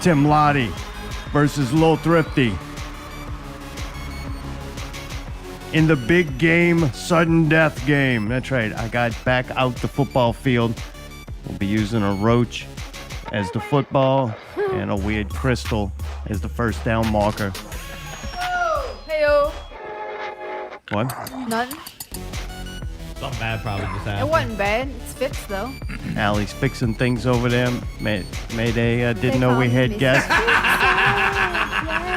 Tim Lattie versus LiL Thrifty. In the big game, sudden death game. That's right. I got back out the football field. We'll be using a roach as the football and a weird crystal as the first down marker. Heyo. What? Nothing. Something bad probably just happened. It wasn't bad. It's fixed though. Allie's fixing things over there. Mayday didn't know we call had me guests,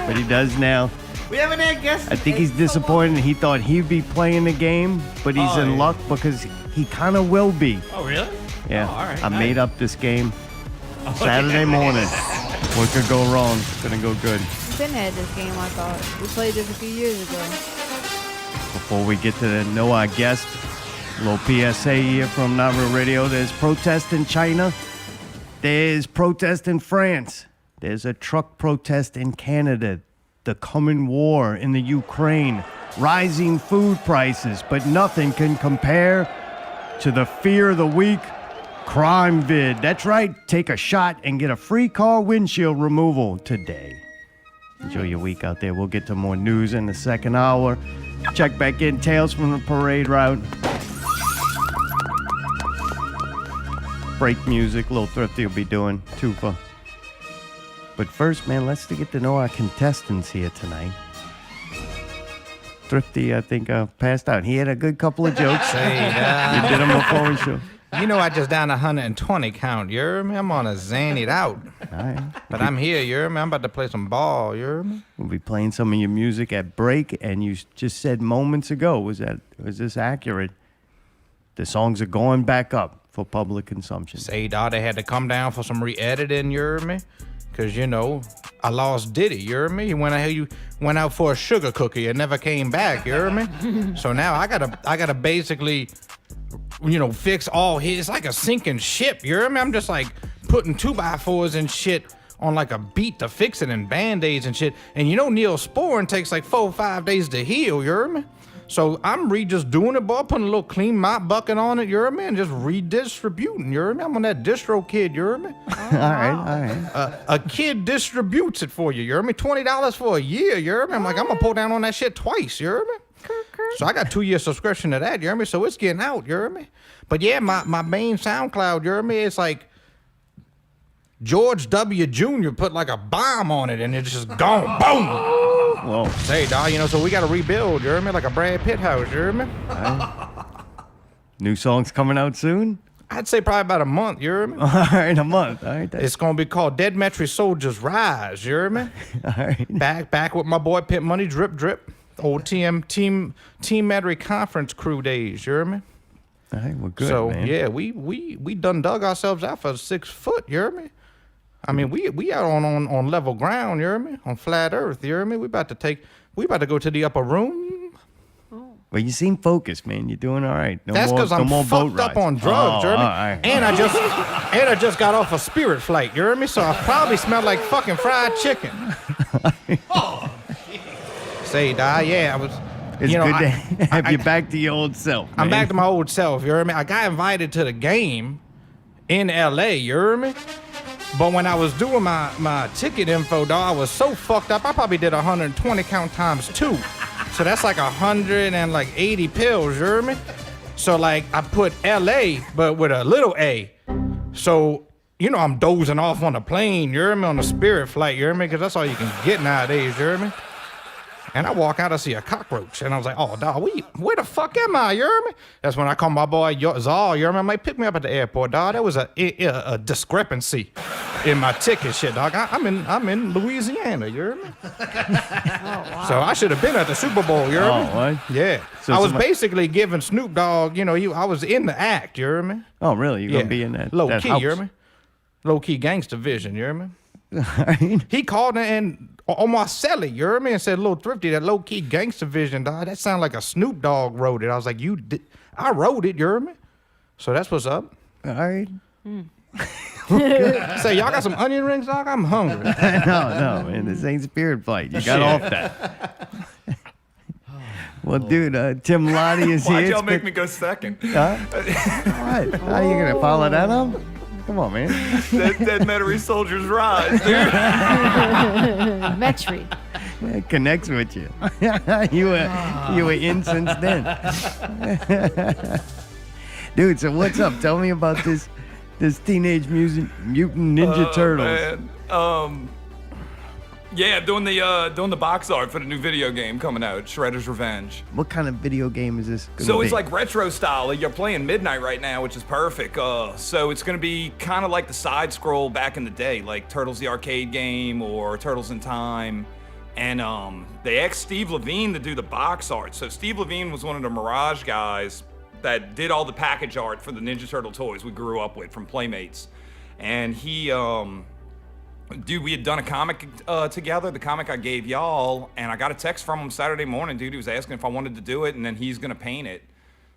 but he does now. We haven't had guests. I think he's disappointed. He thought he'd be playing the game, but he's in luck because he kind of will be. Oh, really? Yeah. Oh, all right. I Nice. made up this game Saturday morning. What could go wrong? Couldn't go good. Finn had this game, I thought. We played this a few years ago. Before we get to know our guest, a little PSA here from Not Real Radio. There's protest in China. There's protest in France. There's a truck protest in Canada. The coming war in the Ukraine. Rising food prices. But nothing can compare to the fear of the week, Crime Vid. That's right. Take a shot and get a free car windshield removal today. Enjoy your week out there. We'll get to more news in the second hour. Check back in. Tales from the parade route. Break music. LiL Thrifty will be doing. Tufa. But first, man, let's get to know our contestants here tonight. Thrifty, I think, passed out. He had a good couple of jokes. Hey, We did them before we show. you know I just down 120 count, you hear me? I'm on a zanied out. All right. But I'm here, you hear me? I'm about to play some ball, you hear me? We'll be playing some of your music at break, and you just said moments ago, was this accurate? The songs are going back up for public consumption. Say, dawg, they had to come down for some re-editing, you hear me? Because, you know, I lost Diddy, you hear me? He went out for a sugar cookie and never came back, you hear me? So now I gotta basically, you know, fix all his, it's like a sinking ship, you hear me? I'm just like putting 2x4s and shit on like a beat to fix it and band-aids and shit. And you know Neosporin takes like 4 or 5 days to heal, you hear me? So I'm just doing it, boy, putting a little clean mop bucket on it, you hear me? And just redistributing, you hear me? I'm on that distro kid, you hear me? All right. A kid distributes it for you, you hear me? $20 for a year, you hear me? I'm like, I'm gonna pull down on that shit twice, you hear me? So I got 2-year subscription to that, you hear me? So it's getting out, you hear me? But yeah, my main SoundCloud, you hear me? It's like George W. Jr. put like a bomb on it and it's just gone, boom! Whoa. Say, dawg, you know, so we gotta rebuild, you hear me? Like a Brad Pitt house, you hear me? New songs coming out soon? I'd say probably about a month, you hear me? All right, a month. All right. It's gonna be called Dead Metry Soldiers Rise, you hear me? All right. Back with my boy Pimp Money, Drip Drip. Old Team Metry Conference crew days, you hear me? All right, well, good, So, man. yeah, we done dug ourselves out for 6 foot, you hear me? I mean, we out on level ground, you hear me? On flat earth, you hear me? We about to go to the upper room. Well, you seem focused, man. You're doing all right. No That's more, because no I'm more boat fucked up rides. on drugs, you hear me? all right. And I just got off a Spirit flight, you hear me? So I probably smell like fucking fried chicken. Say, dawg, yeah, I was. It's you know, good to have you back to your old self, man. I'm back to my old self, you hear me? I got invited to the game in LA, you hear me? But when I was doing my ticket info, dawg, I was so fucked up. I probably did 120 count times 2. So that's like 180 pills, you hear me? So like I put LA, but with a little A. So, you know, I'm dozing off on the plane, you hear me? On the Spirit flight, you hear me? Because that's all you can get nowadays, you hear me? And I walk out, I see a cockroach. And I was like, oh, dawg, where the fuck am I? You hear me? That's when I call my boy Zal. You hear me? I'm like, pick me up at the airport, dawg. There was a discrepancy in my ticket shit, dawg. I'm in Louisiana, you hear me? So I should have been at the Super Bowl, you hear me? What? Yeah. So I was basically giving Snoop Dogg, you know, I was in the act, you hear me? Oh, really? You're going to be in that Low that key, house? you hear me? Low key gangster vision, you hear me? All right. He called and on my celly, you heard me, and said, "LiL Thrifty, that low key gangster vision, dog. That sound like a Snoop Dogg wrote it." I was like, "You did? I wrote it, you heard me?" So that's what's up. All right. Say, y'all got some onion rings, dog? I'm hungry. No, man. This ain't Spirit Flight. You got off that. Well, dude, Tim Lattie is Why'd here. y'all make me go second? Huh? What? How are you going to follow that up? Come on, man. That Metairie Soldiers Rise, dude. Metri. It connects with you. you were in since then. Dude, so what's up? Tell me about this Teenage Mutant Ninja Turtles. Man. Yeah, doing the box art for the new video game coming out, Shredder's Revenge. What kind of video game is this gonna So be? it's like retro style. You're playing Midnight right now, which is perfect. So it's gonna be kind of like the side scroll back in the day, like Turtles the arcade game or Turtles in Time. And they asked Steve Levine to do the box art. So Steve Levine was one of the Mirage guys that did all the package art for the Ninja Turtle toys we grew up with from Playmates. And he, dude, we had done a comic together, the comic I gave y'all, and I got a text from him Saturday morning, dude. He was asking if I wanted to do it, and then he's gonna paint it.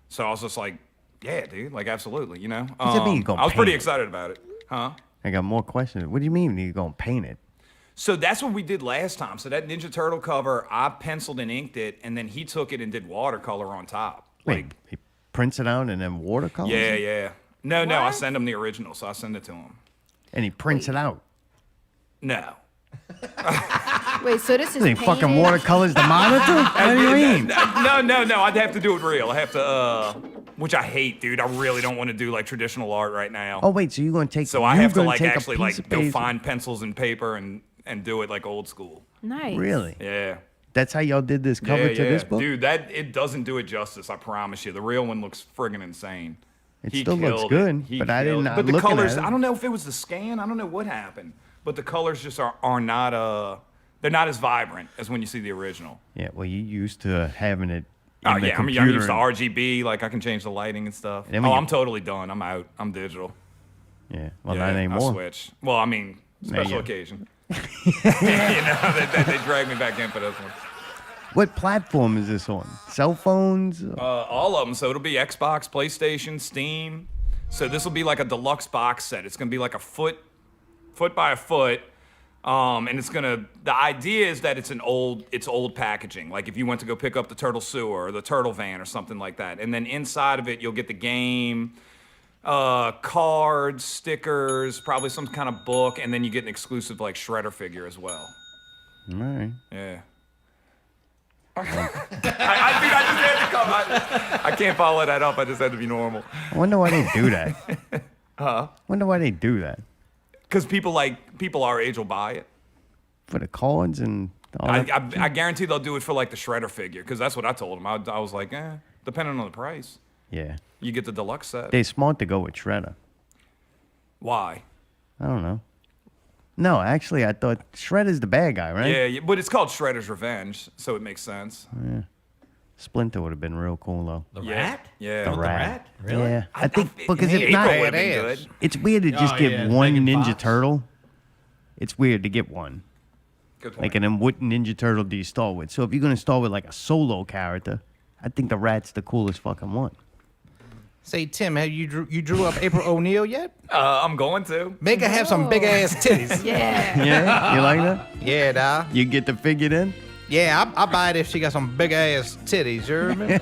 So I was just like, yeah, dude, like absolutely, you know? What does it mean you're gonna I was pretty paint it? excited about it. Huh? I got more questions. What do you mean you're gonna paint it? So that's what we did last time. So that Ninja Turtle cover, I penciled and inked it, and then he took it and did watercolor on top. Wait, he prints it out and then watercolors Yeah, it? yeah. No, I What? send him the original, so I send it to him. And he prints it out. No. Wait, so this is He painted? fucking watercolors the monitor? What do you mean? No, I'd have to do it real. I have to, which I hate, dude. I really don't want to do like traditional art right now. Oh wait, so you're gonna take? So I you're have to gonna like take a actually piece like of go paper- find pencils and paper and do it like old school. Nice. Really? Yeah. That's how y'all did this cover Yeah, to yeah. this book? Dude, it doesn't do it justice, I promise you. The real one looks friggin' insane. It He still looks killed good, it. He but I killed didn't. it. But the looking colors, at it. I don't know if it was the scan. I don't know what happened. But the colors just are not they're not as vibrant as when you see the original. Yeah, well, you used to having it. Oh in the yeah, I'm computer used to and- RGB. Like I can change the lighting and stuff. And then when Oh, you- I'm totally done. I'm out. I'm digital. Yeah, well, Yeah, not I anymore. switched. Well, I mean, special you- occasion. You know, they dragged me back in for this one. What platform is this on? Cell phones? All of them. So it'll be Xbox, PlayStation, Steam. So this will be like a deluxe box set. It's gonna be like a foot by a foot. And the idea is that it's old packaging. Like if you went to go pick up the Turtle Sewer or the Turtle Van or something like that. And then inside of it, you'll get the game, cards, stickers, probably some kind of book, and then you get an exclusive like Shredder figure as well. All right. Yeah. I just had to come. I can't follow that up. I just had to be normal. I wonder why they do that. Wonder why they do that. Because people our age will buy it. For the cards and all that? I guarantee they'll do it for like the Shredder figure. Because that's what I told them. I was like, depending on the price, Yeah. you get the deluxe set. They're smart to go with Shredder. Why? I don't know. No, actually, I thought Shredder's the bad guy, right? Yeah, but it's called Shredder's Revenge, so it makes sense. Splinter would have been real cool, though. The Yeah. rat? Yeah. The rat? Really? Yeah. I think because if April not, would have been badass. good. it's weird to just Oh, get yeah, one Megan Ninja Fox. Turtle. It's weird to get one. Good point. Like, and then what Ninja Turtle do you start with? So if you're going to start with, like, a solo character, I think the rat's the coolest fucking one. Say, Tim, have you drew up April O'Neil yet? I'm going to. Make her have some big ass titties. Yeah. Yeah? You like that? Yeah, dawg. You get the figure then? Yeah, I'll buy it if she got some big ass titties, you hear me?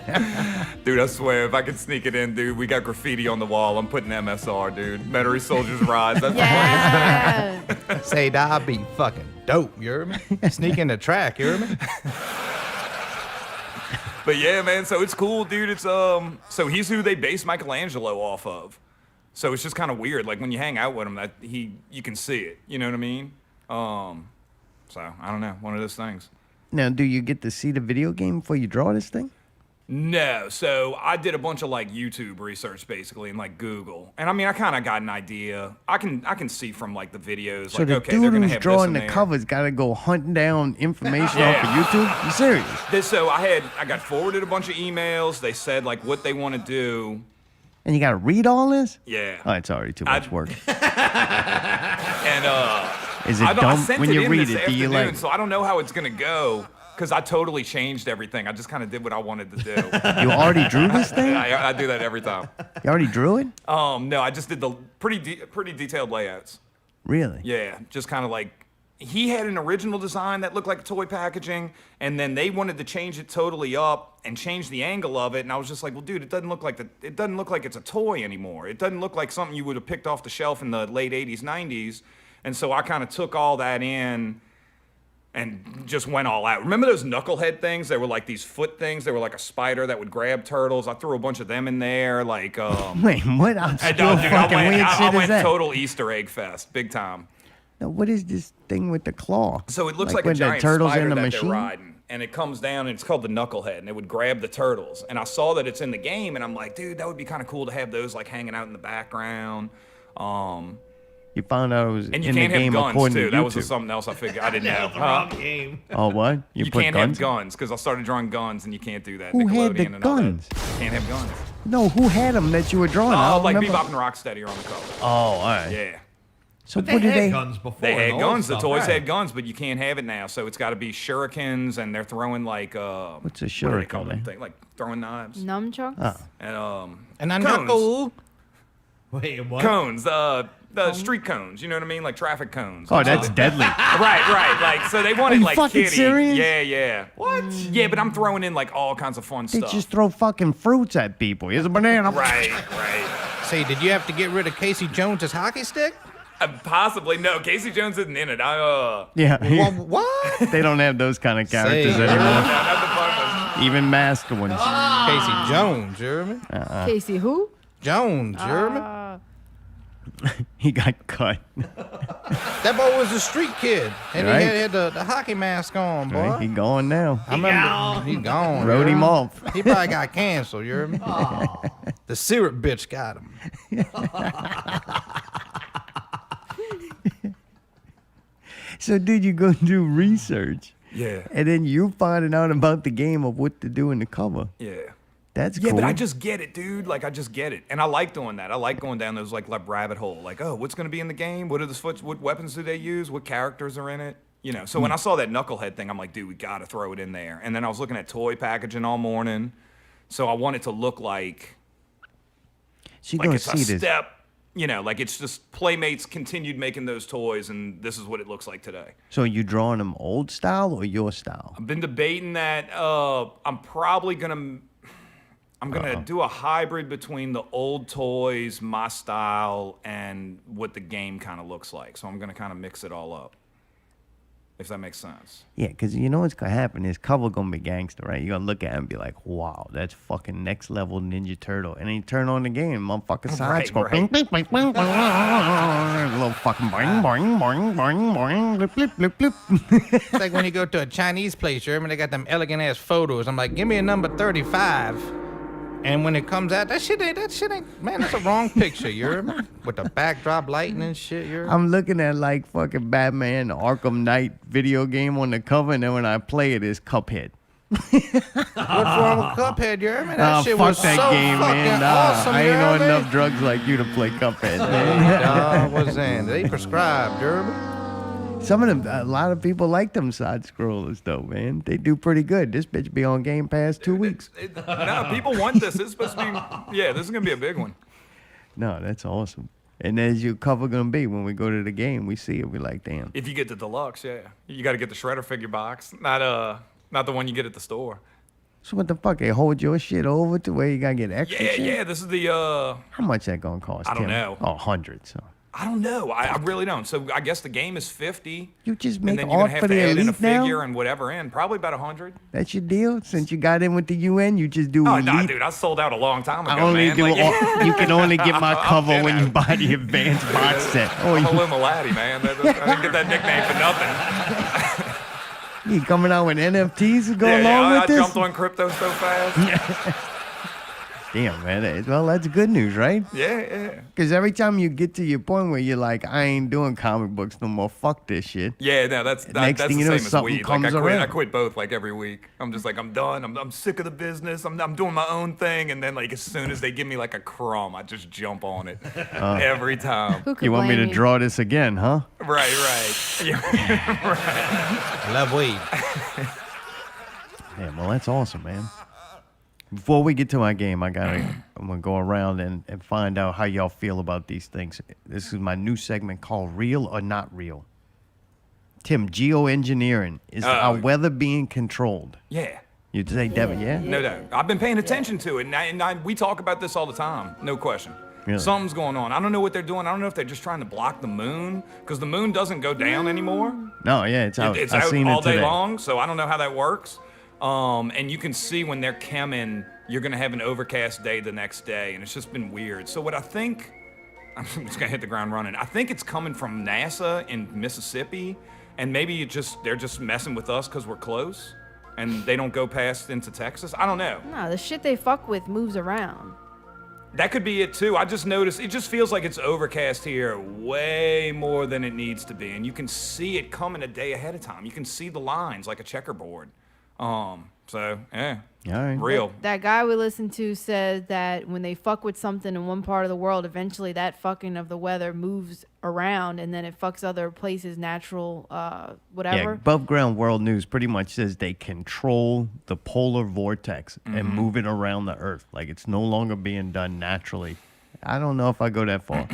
Dude, I swear, if I could sneak it in, dude, we got graffiti on the wall. I'm putting MSR, dude. Metairie Soldiers Rise. That's Yeah. Say, dawg, I'll be fucking dope, you hear me? Sneak in the track, you hear me? But yeah, man, so it's cool, dude. It's so he's who they base Michelangelo off of. So it's just kind of weird. Like when you hang out with him, that you can see it. You know what I mean? So I don't know, one of those things. Now, do you get to see the video game before you draw this thing? No, so I did a bunch of like YouTube research basically and like Google, and I mean I kind of got an idea. I can see from like the videos. So like the okay, they're dude gonna who's have drawing this the in there. covers got to go hunting down information Yeah. off of YouTube? You serious? So I got forwarded a bunch of emails. They said like what they want to do. And you got to read all this? Yeah. Oh, it's already too much work. And Is it I dumb sent when it you in read this it? Do you afternoon, like? so I don't know how it's gonna go because I totally changed everything. I just kind of did what I wanted to do. You already drew this thing? I do that every time. You already drew it? No, I just did the pretty detailed layouts. Really? Yeah, just kind of like he had an original design that looked like toy packaging, and then they wanted to change it totally up and change the angle of it. And I was just like, well, dude, it doesn't look like it's a toy anymore. It doesn't look like something you would have picked off the shelf in the late 80s, 90s. And so I kind of took all that in and just went all out. Remember those knucklehead things? They were like these foot things. They were like a spider that would grab turtles. I threw a bunch of them in there. Like, Wait, what? I'm I, still dude, fucking weird shit I is went that? total Easter egg fest, big time. Now, what is this thing with the claw? So it looks like a when the giant turtle's spider in the that machine? they're riding, and it comes down, and it's called the knucklehead, and it would grab the turtles. And I saw that it's in the game, and I'm like, dude, that would be kind of cool to have those like hanging out in the background. You found out it was And you in the can't have game guns according too. to That was YouTube. something else I figured I didn't know. That's the wrong game. Oh, what? You put can't guns? have guns because I started drawing guns, and you can't do that. Who had the Nickelodeon and all that. guns? Can't have guns. No, who had them that you were drawing? I Oh, don't like remember. Bebop and Rocksteady are on the cover. Oh, all right. Yeah. So They what did had they? guns before. They and had all guns. The stuff, toys right. had guns, but you can't have it now. So it's got to be shurikens, and they're throwing like What's a what do they call shuriken, them eh? thing? Like throwing knives Nunchucks? Oh. and And a cones. knuckle. Wait, what? Cones, the street cones. You know what I mean? Like traffic cones. Oh, that's deadly. right. Like so they wanted you like fucking kitty. serious? Yeah. What? Yeah, but I'm throwing in like all kinds of fun They stuff. just throw fucking fruits at people. Here's a banana. Right. Say, did you have to get rid of Casey Jones's hockey stick? Possibly no. Casey Jones isn't in it. Yeah. Well, what? They don't have those kind of characters Say, anymore. Not the fun ones. Even masked ones. Casey Jones, you hear me? Casey who? Jones, you hear me? He got cut. That boy was a street kid, and Right. he had the hockey mask on, boy. Right, he gone now. I remember he gone. Wrote you him hear me? off. He probably got canceled, you hear me? The syrup bitch got him. So, dude, you go do research, Yeah. and then you finding out about the game of what to do in the cover. Yeah. That's Yeah, cool. but I just get it, dude. Like, I just get it. And I like doing that. I like going down those, like rabbit hole. Like, oh, what's going to be in the game? What weapons do they use? What characters are in it? You know, so when I saw that knucklehead thing, I'm like, dude, we got to throw it in there. And then I was looking at toy packaging all morning. So I want it to look like So you're like gonna it's a see this. step, you know, like it's just Playmates continued making those toys, and this is what it looks like today. So you drawing them old style or your style? I've been debating that. I'm gonna do a hybrid between the old toys, my style, and what the game kind of looks like. So I'm gonna kind of mix it all up, if that makes sense. Yeah, because you know what's gonna happen is cover gonna be gangster, right? You're gonna look at it and be like, "Wow, that's fucking next level Ninja Turtle," and then you turn on the game, motherfucker, side Right, scroll, right. bing, bing, bing, bing, bing, a little fucking boing, boing, boing, boing, boing, blip, blip, blip, blip. It's like when you go to a Chinese place, you hear me? They got them elegant ass photos. I'm like, give me a number 35. And when it comes out, that shit ain't, man, that's a wrong picture, you hear me? With the backdrop lighting and shit, you hear me? I'm looking at like fucking Batman, the Arkham Knight video game on the cover, and then when I play it, it's Cuphead. What's wrong with Cuphead, you hear me? That shit fuck was that so game, fucking man. Nah, awesome, I you ain't hear on me? enough drugs like you to play Cuphead, man. What's in? They prescribed, you hear me? Some of them, a lot of people like them side scrollers though, man. They do pretty good. This bitch be on Game Pass 2 weeks. No, people want this. It's supposed to be. Yeah, this is gonna be a big one. No, that's awesome. And there's your cover gonna be when we go to the game. We see it. We like, damn. If you get the deluxe, yeah, you got to get the Shredder figure box, not the one you get at the store. So what the fuck? They hold your shit over to where you gotta get extra Yeah, shit? yeah. This is the. How much that gonna cost? I don't Tim? know. Oh, hundreds. So I don't know. I really don't. So I guess the game is 50. you just And make then you're art gonna have for to the add in a elite now. figure and whatever in. Probably about 100. That's your deal. Since you got in with the UN, you just do Oh elite. no, dude! I sold out a long time ago, I only man. do. Like, You can only get my cover I'm when you out. buy the advanced box set. Oh, I'm a you, little Lattie, man. I didn't get that nickname for nothing. you coming out with NFTs to go Yeah, along I with this? jumped on crypto so fast. Damn, man. Well, that's good news, right? Yeah. Because every time you get to your point where you're like, I ain't doing comic books no more. Fuck this shit. Yeah, no, that's Next that's thing the you know, same as something weed. Like comes I around. quit both like every week. I'm just like I'm done. I'm sick of the business. I'm doing my own thing, and then like as soon as they give me like a crumb, I just jump on it every time. Who could You want me blame to draw this again, huh? Right. Yeah. I love weed. Yeah, well, that's awesome, man. Before we get to my game, I'm gonna go around and find out how y'all feel about these things. This is my new segment called Real or Not Real. Tim, geoengineering. Is our weather being controlled? Yeah. You'd say, Devin, yeah? No doubt. I've been paying attention to it, and we talk about this all the time. No question. Really? Something's going on. I don't know what they're doing. I don't know if they're just trying to block the moon, because the moon doesn't go down anymore. No, yeah, it's out. It's I've out seen all it day today. long, so I don't know how that works. And you can see when they're chemming, you're going to have an overcast day the next day, and it's just been weird. So what I think, I'm just going to hit the ground running. I think it's coming from NASA in Mississippi, and maybe they're just messing with us because we're close, and they don't go past into Texas. I don't know. No, the shit they fuck with moves around. That could be it too. I just noticed, it just feels like it's overcast here way more than it needs to be, and you can see it coming a day ahead of time. You can see the lines like a checkerboard. So, yeah, All right. real. That guy we listened to said that when they fuck with something in one part of the world, eventually that fucking of the weather moves around and then it fucks other places, natural, Yeah, whatever. above ground world news pretty much says they control the polar vortex and move it around the earth. Like it's no longer being done naturally. I don't know if I go that far,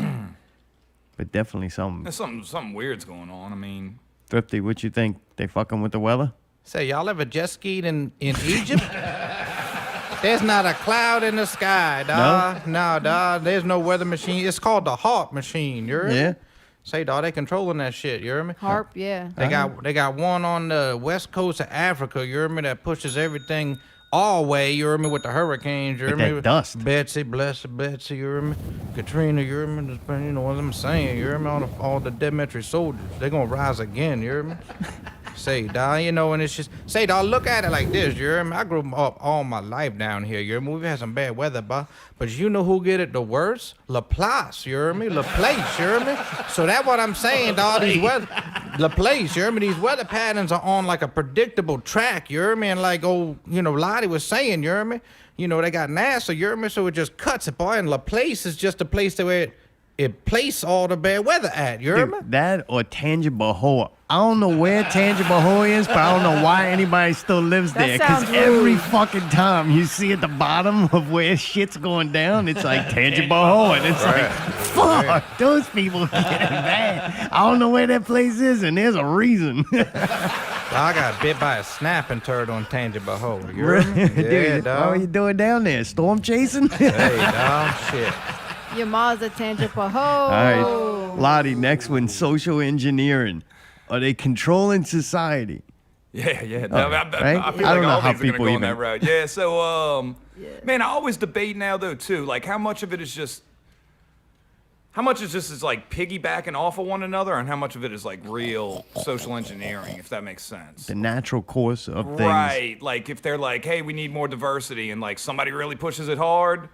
but definitely something. There's something weird's going on. I mean, Thrifty, what you think? They fucking with the weather? Say, y'all ever jet skied in Egypt? There's not a cloud in the sky, dawg. No, dawg. There's no weather machine. It's called the HARP machine, you heard me? Yeah. Say, dawg, they controlling that shit, you heard me? Harp, yeah. They got one on the west coast of Africa, you heard me, that pushes everything all way, you heard me, with the hurricanes, you heard With me? that dust. Betsy, blessed Betsy, you heard me? Katrina, you heard me? You know what I'm saying, you heard me? All the Demetri soldiers, they gonna rise again, you heard me? Say, dawg, you know, and it's just, say, dawg, look at it like this, you hear me? I grew up all my life down here, you hear me? We've had some bad weather, but you know who get it the worst? Laplace, you hear me? Laplace, you hear me? So that's what I'm saying, dawg, these weather, Laplace, you hear me? These weather patterns are on like a predictable track, you hear me? And like, Lattie was saying, you hear me? You know, they got NASA, you hear me? So it just cuts it, boy, and Laplace is just a place where it place all the bad weather at, you hear me? That or Tangible Hoa. I don't know where Tangible Hoa is, but I don't know why anybody still lives That there. Because sounds every rude. fucking time you see at the bottom of where shit's going down, it's like Tangible Hoa. And it's like, fuck, those people getting mad. I don't know where that place is, and there's a reason. I got bit by a snapping turtle in Tangible Hole. You hear me? Yeah, Dude, what are you dog. doing down there? Storm chasing? Hey, dog, shit. Your ma's a tangible ho. All right, Lottie, next one, social engineering. Are they controlling society? yeah. No, Okay, I right? feel I like don't know all how these are gonna people go on even- that route. Yeah, so, man, I always debate now, though, too. Like, how much of it is just like piggybacking off of one another, and how much of it is like real social engineering, if that makes sense. The natural course of things. Right. Like if they're like, hey, we need more diversity, and like somebody really pushes it hard.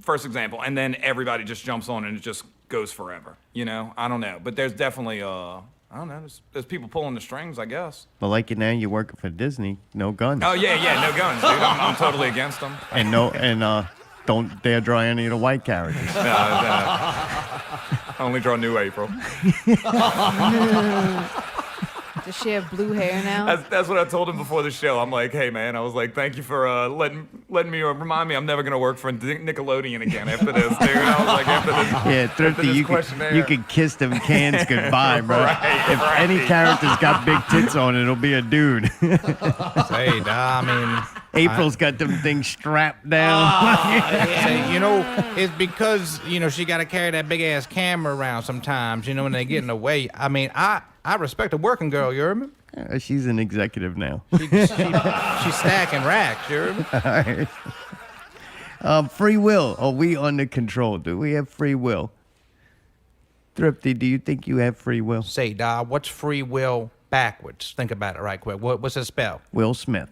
First example, and then everybody just jumps on and it just goes forever. You know, I don't know, but there's definitely I don't know. There's people pulling the strings, I guess. But like now, you're working for Disney, no guns. Oh yeah, no guns, dude. I'm totally against them. And don't dare draw any of the white characters. I only draw New April. Does she have blue hair now? That's what I told him before the show. I'm like, hey man, I was like, thank you for letting me remind me I'm never gonna work for Nickelodeon again after this, dude. I was like, after this. Yeah, after Thrifty, this you questionnaire. can kiss them cans goodbye, bro. Right, If any right. character's got big tits on it, it'll be a dude. Say, dog, I mean, April's got them things strapped down. say, it's because, she got to carry that big ass camera around sometimes, when they get in the way. I mean, I respect a working girl, you hear me? She's an executive now. She's stacking racks, you hear me? Free will. Are we under control? Do we have free will? Thrifty, do you think you have free will? Say, dog, what's free will backwards? Think about it right quick. What's it spell? Will Smith.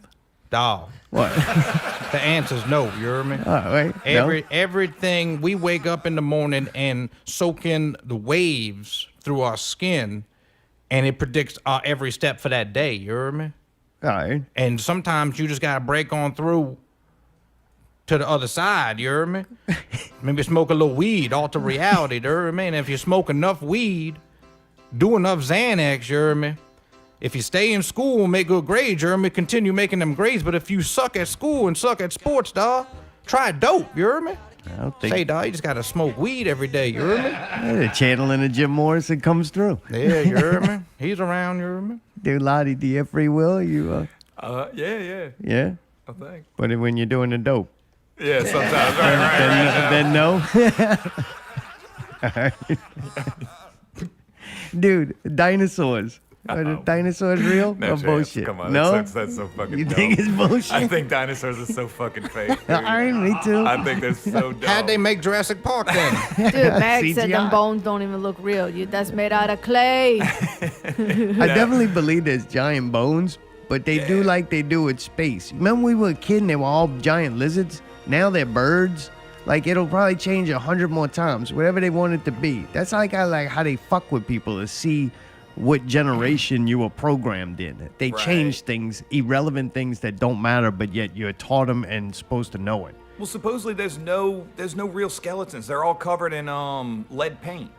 Dog. What? The answer's no, you hear me? All right. No? Everything, we wake up in the morning and soak in the waves through our skin, and it predicts our every step for that day, you hear me? All right. And sometimes you just gotta break on through to the other side, you hear me? Maybe smoke a little weed, alter reality, you hear me? And if you smoke enough weed, do enough Xanax, you hear me? If you stay in school and make good grades, you hear me? Continue making them grades. But if you suck at school and suck at sports, dawg, try dope, you hear me? I don't think Say, dog, you just gotta smoke weed every day. You heard me? the channeling of Jim Morrison comes through. Yeah, you heard me? He's around. You heard me? Dude, Lattie, do you have free will? Yeah. Yeah? I think. But when you're doing the dope, Yeah, sometimes. Right. then no? All right. Dude, dinosaurs. Are the dinosaurs real No or chance. bullshit? Come on, no? that's so fucking You dumb. think it's bullshit? I think dinosaurs are so fucking fake. Dude. All right, me too. I think they're so dumb. How'd they make Jurassic Park then? Dude, Max said CGI. them bones don't even look real. That's made out of clay. I definitely believe there's giant bones, but they do like they do with space. Remember we were a kid and they were all giant lizards? Now they're birds. Like, it'll probably change 100 more times, whatever they want it to be. That's like how they fuck with people to see what generation you were programmed in. They Right. change things, irrelevant things that don't matter, but yet you're taught them and supposed to know it. Well, supposedly there's no real skeletons. They're all covered in lead paint.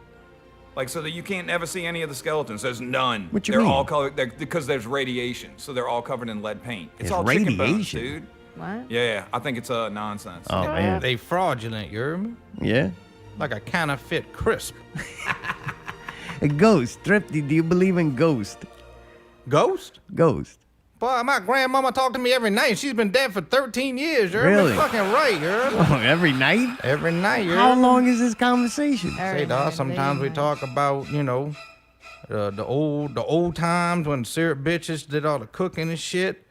Like, so that you can't ever see any of the skeletons. There's none. What you they're mean? all colored because there's radiation. So they're all covered in lead paint. It's There's all chicken bones, radiation? dude. What? Yeah, I think it's nonsense. Oh, man. They fraudulent. You heard me? Yeah? Like a counterfeit crisp. A ghost. Thrifty, do you believe in ghost? Ghost? Ghost. Boy, my grandmama talked to me every night. She's been dead for 13 years. You heard Really? me? Fucking right. You heard me? Oh, every night? Every night. You How heard me? long is this conversation? Say, dog, sometimes we talk about, you know, the old times when syrup bitches did all the cooking and shit.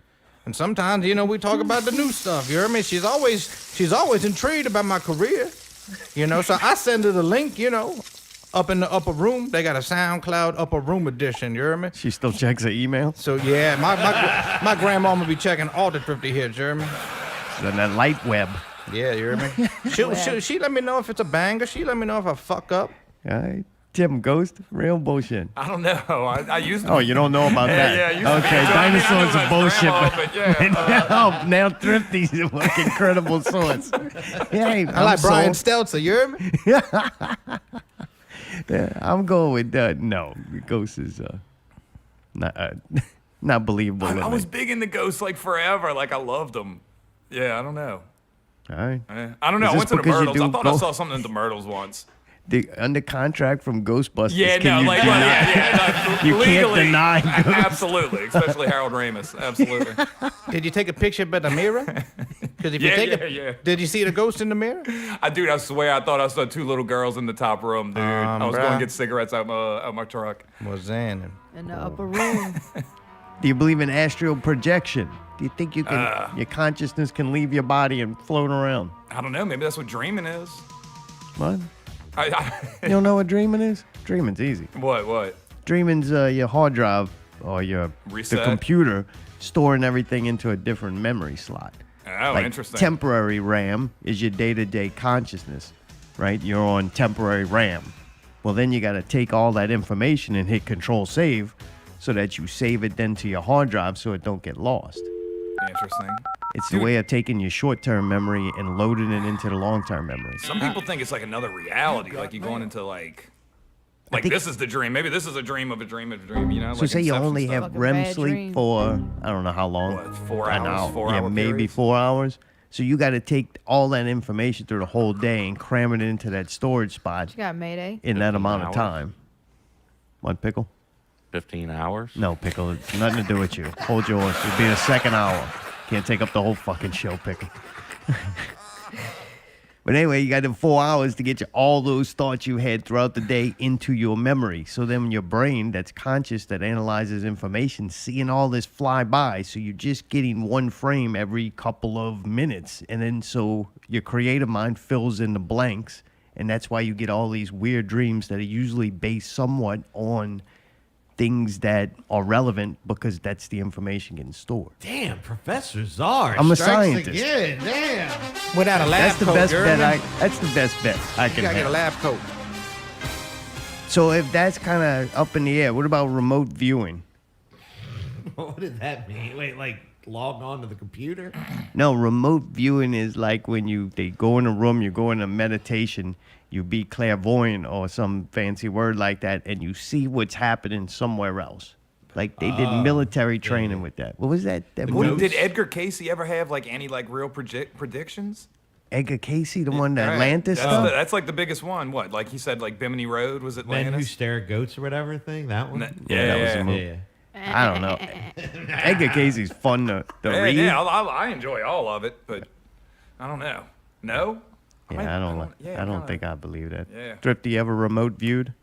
And sometimes, you know, we talk about the new stuff. You heard me? She's always intrigued about my career. You know, so I send her the link, you know, up in the upper room. They got a SoundCloud upper room edition. You heard me? She still checks her email? So yeah, my grandmama be checking all the Thrifty hits. You hear me? On that light web. Yeah, you hear me? She let me know if it's a banger. She let me know if I fuck up. All right. Tim, ghost? Real bullshit. I don't know. I used to. Oh, you don't know about that? Yeah, I used to be- Okay, so I mean, I dinosaurs know are that's bullshit. grandma, But but yeah, now Thrifty's a fucking credible source. Hey, I like Brian sold. Stelzer. You hear me? Yeah, I'm going with no. Ghost is not believable. I in was it. big into ghosts like forever. Like I loved them. Yeah, I don't know. All right. I don't know. Is I this went to the because you Myrtles. do I thought I both? saw something in the Myrtles once. Under contract from Ghostbusters. Yeah, can no, you like, deny- yeah, You can't legally, deny ghosts. Absolutely, especially Harold Ramis. Absolutely. Did you take a picture by the mirror? Because if you Yeah, take yeah. did you see the ghost in the mirror? Dude, I swear, I thought I saw two little girls in the top room, dude. I was bruh. going to get cigarettes out my truck. Was in. In the upper room. Do you believe in astral projection? Do you think you can your consciousness can leave your body and float around? I don't know. Maybe that's what dreaming is. What? You don't know what dreaming is? Dreaming's easy. What? Dreaming's your hard drive or the Reset. computer storing everything into a different memory slot. Oh, Like interesting. temporary RAM is your day-to-day consciousness, right? You're on temporary RAM. Well, then you got to take all that information and hit Control Save so that you save it then to your hard drive so it don't get lost. Interesting. It's the way of taking your short-term memory and loading it into the long-term memory. Some people think it's like another reality, like you're going into like think- this is the dream. Maybe this is a dream of a dream of a dream. You know, So like say you Inception only stuff. have Fucking REM bad sleep dream. for, I don't know how long. What, 4 An hours, hour. 4 Yeah, hour maybe periods? 4 hours. So you got to take all that information through the whole day and cram it into that storage spot You got Mayday. in that 15 amount of hours. time. What, Pickle? 15 hours? No, Pickle. It's nothing to do with you. Hold yours. It'll be the second hour. Can't take up the whole fucking show, Pickle. But anyway, you got the 4 hours to get all those thoughts you had throughout the day into your memory. So then your brain that's conscious, that analyzes information, seeing all this fly by. So you're just getting one frame every couple of minutes. And then so your creative mind fills in the blanks. And that's why you get all these weird dreams that are usually based somewhat on things that are relevant because that's the information getting stored. Damn, Professor Czar. I'm a strikes scientist. Again. Damn. Without a lab That's the coat. best you heard bet me? that's the best bet I You can gotta get a have. lab coat. So if that's kind of up in the air, what about remote viewing? What did that mean? Wait, like log on to the computer? No, remote viewing is like when they go in a room, you go in a meditation, you be clairvoyant or some fancy word like that, and you see what's happening somewhere else. Like they did military training with that. What was that? Did Edgar Casey ever have like any like real predictions? Edgar Casey, the one, the Right. Atlantis That's, stuff? that's like the biggest one. What? Like he said, like Bimini Road was Men Who Atlantis. Stare at Goats or whatever thing. That one. Yeah, that was a Yeah, movie. yeah. I don't know. Edgar Casey's fun to read. Yeah, I enjoy all of it, but I don't know. No? Yeah, I don't. yeah, I don't kinda- think I believe that. Yeah. Thrifty ever remote viewed?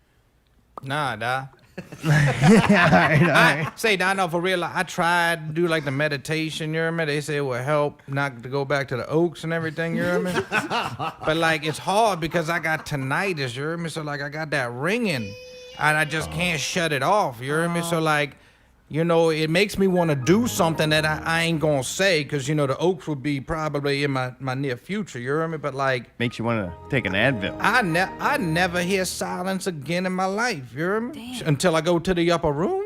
Nah, dawg. Yeah, all right. Say, I know for real. I tried to do like the meditation. You hear me? They say it will help not to go back to the oaks and everything. You hear me? But like it's hard because I got tinnitus. You hear me? So like I got that ringing, and I just can't shut it off. You hear me? So like, you know, it makes me want to do something that I ain't gonna say because you know the oaks will be probably in my near future. You hear me? But like. Makes you want to take an Advil. I never hear silence again in my life. You hear me? Until I go to the upper room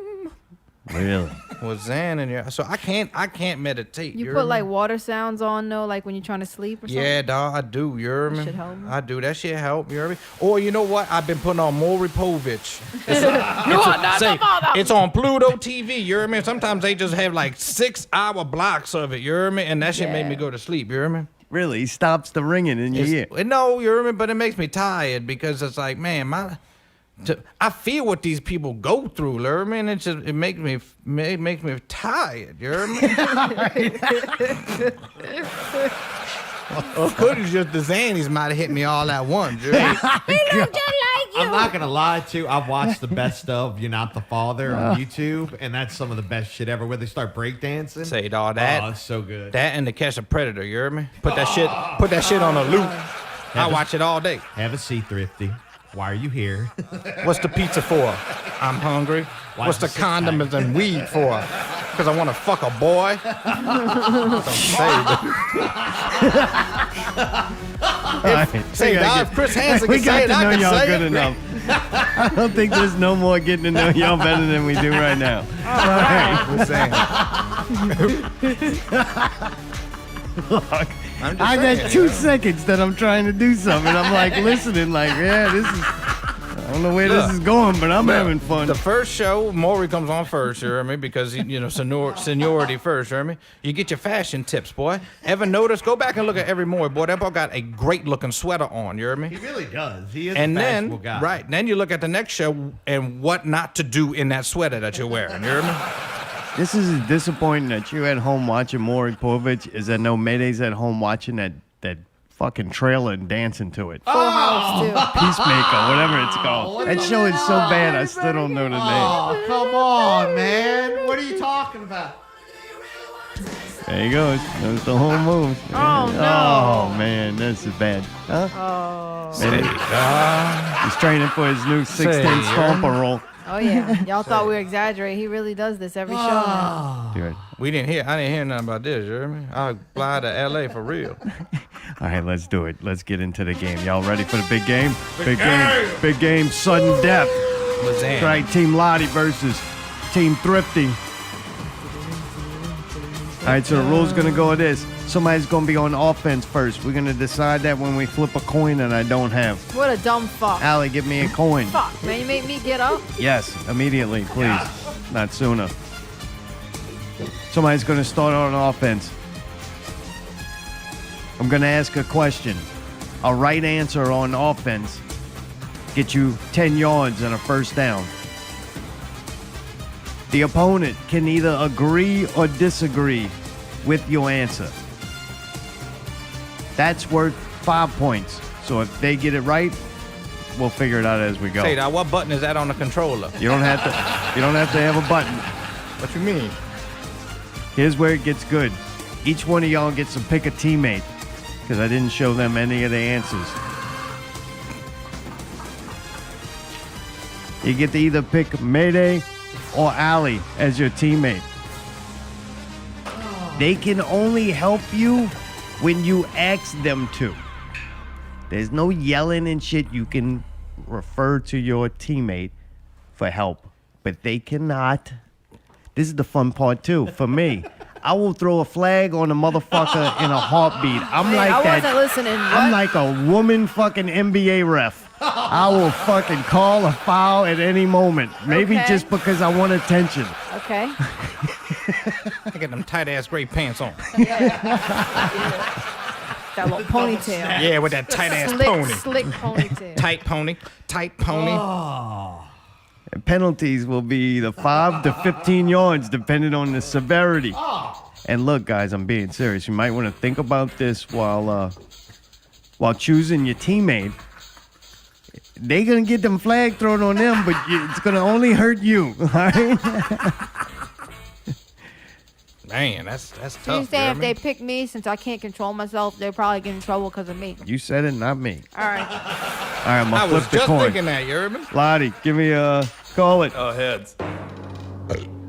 Really? with Zen and yeah. So I can't meditate. You hear put me? like water sounds on though, like when you're trying to sleep or something. Yeah, dog, I do. You hear me? shit help me. I do. That shit help. You hear me? Or you know what? I've been putting on Maury Povich. It's on Pluto TV. You hear me? Sometimes they just have like 6-hour blocks of it. You hear me? And that shit made me go to sleep. You hear me? Really? He stops the ringing in your ear. No, you hear me? But it makes me tired because it's like, man, I feel what these people go through, you hear me? And it makes me tired, you hear me? Or could it just the Xannies might have hit me all at once, you hear me? I'm not gonna lie to you. I've watched the best of "You're Not the Father" on YouTube, and that's some of the best shit ever. Where they start breakdancing. Say, dog, that Oh, it's so good. that and to catch a predator, you hear me? Put that shit on a loop. I watch it all day. Have a seat, Thrifty. Why are you here? What's the pizza for? I'm hungry. What's the condoms and weed for? Because I want to fuck a boy. Say, dog, if Chris Hansen We can got say it, to I know can y'all say good it. enough. I don't think there's no more getting to know y'all better than we do right now. All right. We're saying. Look, I'm just I saying, got 2 seconds that I'm trying to do something. I'm like listening, like, yeah, this is. I don't know where this is going, but I'm having fun. The first show, Maury comes on first, you hear me? Because, you know, seniority first, you hear me? You get your fashion tips, boy. Ever notice? Go back and look at every Maury, boy. That boy got a great-looking sweater on, you hear me? He really does. He is And a then, fashionable guy. right, then you look at the next show and what not to do in that sweater that you're wearing, you hear me? This is disappointing that you're at home watching Maury Povich. Is that no Mayday's at home watching that fucking trailer and dancing to it. Full House too. Peacemaker, whatever it's called. That show is so bad, I still don't know the name. Oh, come on, man. What are you talking about? There he goes. Knows the whole move. Oh, no. Oh, man, this is bad. Huh? Oh. Maybe. He's training for his new 16 Say, stomper roll. Oh yeah. Y'all thought we were exaggerating. He really does this every show now. Dude. I didn't hear nothing about this, you hear me? I'll fly to L.A. for real. All right, let's do it. Let's get into the game. Y'all ready for the big game? Big game. Big game. Sudden death. That's right, Team Lattie versus Team Thrifty. All right, so the rule's going to go with this. Somebody's going to be on offense first. We're going to decide that when we flip a coin that I don't have. What a dumb fuck. Allie, give me a coin. Fuck, man, you make me get up. Yes, immediately, please. Not sooner. Somebody's going to start on offense. I'm going to ask a question. A right answer on offense get you 10 yards and a first down. The opponent can either agree or disagree with your answer. That's worth 5 points. So if they get it right, we'll figure it out as we go. Say, now, what button is that on the controller? You don't have to have a button. What you mean? Here's where it gets good. Each one of y'all gets to pick a teammate because I didn't show them any of the answers. You get to either pick Mayday or Allie as your teammate. They can only help you when you ask them to. There's no yelling and shit. You can refer to your teammate for help, but they cannot. This is the fun part too. For me, I will throw a flag on a motherfucker in a heartbeat. I'm Man, like I that. wasn't listening. I'm What? like a woman fucking NBA ref. I will fucking call a foul at any moment. Maybe Okay. just because I want attention. Okay. I got them tight-ass gray pants on. that little ponytail. Yeah, with that tight ass Slick, pony. slick ponytail. Tight pony. And penalties will be either 5 to 15 yards, depending on the severity. And look, guys, I'm being serious. You might want to think about this while choosing your teammate. They gonna get them flag thrown on them, but it's gonna only hurt you. All right. Man, that's tough. So you say if Jeremy. they pick me, since I can't control myself, they're probably getting in trouble because of me. You said it, not me. All right. All right, I'm I gonna was flip the just coin. thinking that, you heard me? Lottie, give me a call it. Heads. All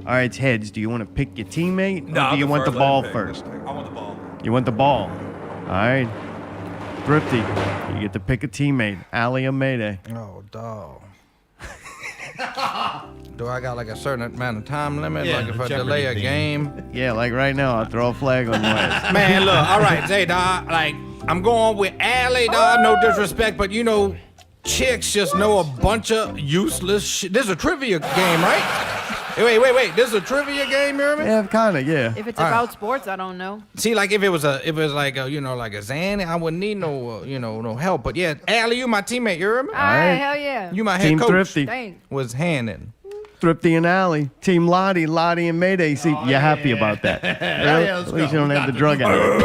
right, it's heads. Do you want to pick your teammate, or No, do you want the ball pick. first? I want the ball. You want the ball. All right. Thrifty, you get to pick a teammate. Allie or Mayday? Oh, dog. Do I got like a certain amount of time limit? Yeah, like if the I Jeopardy delay a theme. game? Yeah, like right now, I'll throw a flag on your ass. Man, look, all right, say, dog, like, I'm going with Allie, dog, no disrespect, but you know, chicks just know a bunch of useless shit. This is a trivia game, right? Wait, this is a trivia game, you hear me? Yeah, kind of, yeah. If it's All right. about sports, I don't know. See, like if it was like a, you know, like a Xan, I wouldn't need no, no help. But yeah, Allie, you my teammate, you hear me? All right, right. hell yeah. You my head Team coach. Thrifty. Dang. Was handing. Thrifty and Allie. Team Lottie and Mayday. See, you're happy about that. Really? yeah, let's At least go. you don't We have the got drug addict.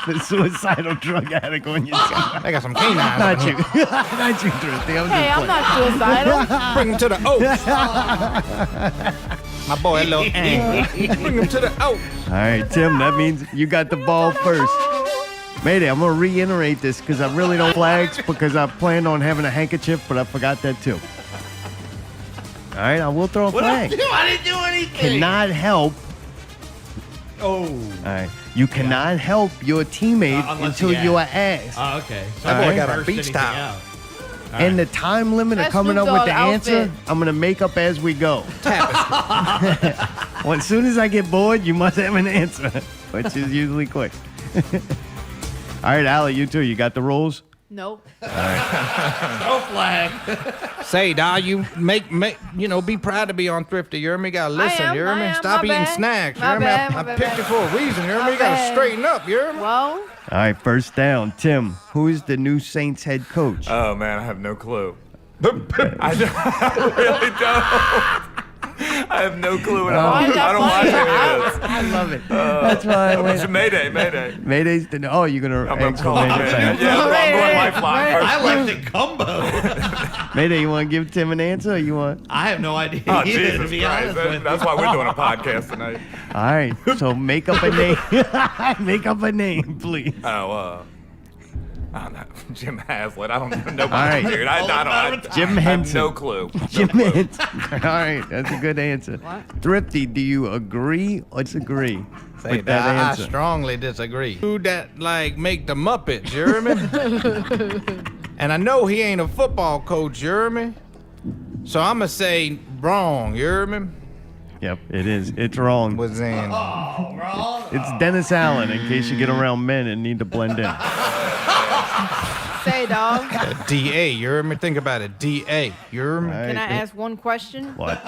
The suicidal drug addict on your side. I got some canines. Not you. Not you, Thrifty. I'm Hey, just I'm playing. not suicidal. Bring him to the oats. My boy, little Bring him to the oats. All right, Tim, that means you got the ball first. Mayday, I'm going to reiterate this because I really don't flags because I planned on having a handkerchief, but I forgot that too. All right, I will throw a flag. I didn't do anything. Cannot help. Oh. All right, you cannot help your teammate Unless until you you are ask. asked. Oh, okay. So That I boy got a burst beach anything towel. out. And the time limit of That's coming up Snoop with the Dogg answer, outfit. I'm going to make up as we go. Well, as soon as I get bored, you must have an answer, which is usually quick. All right, Allie, you too. You got the rules? Nope. No flag. Say, dog, you be proud to be on Thrifty. You hear me? You gotta listen. am, You hear I me? am. Stop My eating bad. snacks. You My hear me? bad, I my picked bad. you for a reason. You hear me? My You gotta bad. straighten up. You hear me? Well, All right, first down. Tim, who is the new Saints head coach? Oh man, I have no clue. I really don't. I have no clue at all. Why is that I don't watch funny? any of this. I love it. That's why I It's went. Mayday. Mayday's the. Oh, you're going to I'm gonna answer call Mayday it. fast. Yeah, I'm going Right. lifeline first. I like the combo. Mayday, you want to give Tim an answer or you want? I have no idea Oh, either, Jesus to be Christ. honest with you. That's why we're doing a podcast tonight. All right, so make up a name. Make up a name, please. Oh, I don't know. Jim Haslett. I don't know. All right. Dude, I don't. Jim I have Henson. no clue. Jim Hint. All right, that's a good answer. What? Thrifty, do you agree or disagree Say, with that I answer? strongly disagree. Dude that like make the Muppets, you hear me? And I know he ain't a football coach, you hear me? So I'ma say wrong, you hear me? Yep, it is. It's wrong. Was in It's Dennis Allen, in case you get around men and need to blend in. say, dog. DA, you hear me? Think about it, DA, you hear me? All Can I right, ask one question? What?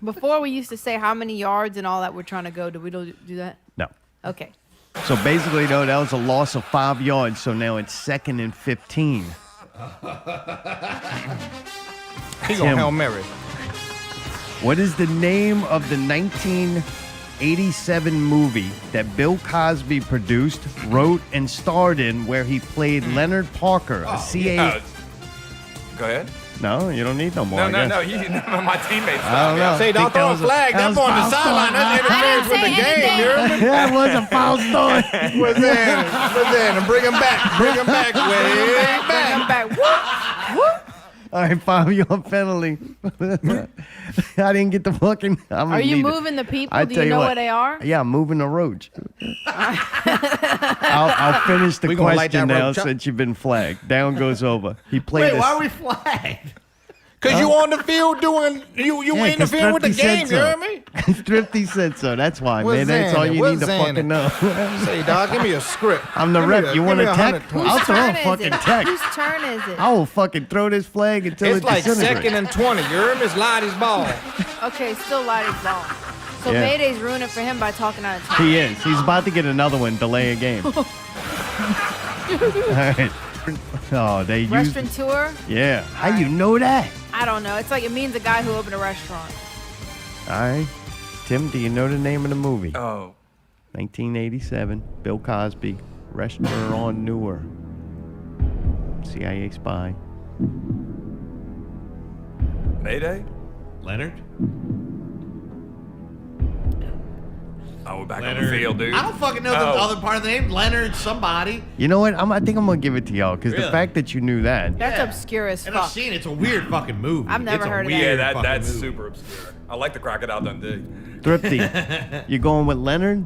Before we used to say how many yards and all that we're trying to go. Do we do that? No. Okay. So basically, though, that was a loss of 5 yards. So now it's 2nd and 15. He Tim. gonna Hail Mary. What is the name of the 1987 movie that Bill Cosby produced, wrote, and starred in, where he played Leonard Parker, a CA? Go ahead. No, you don't need no more. No, I no, guess. no. My teammates. I don't know. Say, don't think that throw a was a- flag. that That's was on the foul sideline. That's interference with the game, you hear me? That was a foul start. Was in, and bring him back. Bring him back, way Come back. back. Whoop. All right, 5-yard penalty. I didn't get the fucking. I'm Are you moving the people? Do you know where they are? Yeah, I'm moving the roach. I'll finish the We gonna light question that now roach up? since you've been flagged. Down goes over. He played. Wait, a- why are we flagged? Cause you on the field doing you Yeah, 'cause interfering with the Thrifty game, said you hear so. me? Thrifty said so. That's why, What's man. That's in all it? you What's need to in fucking it? know. Say, dog, give me a script. I'm the Give me rep. the- You give want me to tech? 120. I'll Whose throw a turn is fucking it? tech. Whose turn is it? I will fucking throw this flag until It's it like disintegrates. 2nd and 20. You hear me? It's Lottie's ball. Okay, still Lottie's ball. So Yeah. Mayday's ruining it for him by talking out of turn. He is. He's about to get another one. Delay a game. All right. Oh, they use. Restaurateur? Yeah. How you know that? I don't know. It's like it means a guy who opened a restaurant. All right. Tim, do you know the name of the movie? Oh. 1987. Bill Cosby. Restaurateur. CIA spy. Mayday? Leonard? Oh, we're back on the field, dude. I don't fucking know the other part of the name. Leonard, somebody. You know what? I think I'm gonna give it to y'all because the Really? fact that you knew that. That's Yeah. obscure as And fuck. I've seen it. It's a weird fucking movie. I've never It's a heard of that. weird Yeah, fucking that's movie. super obscure. I like the Crocodile Dundee. Thrifty, you going with Leonard?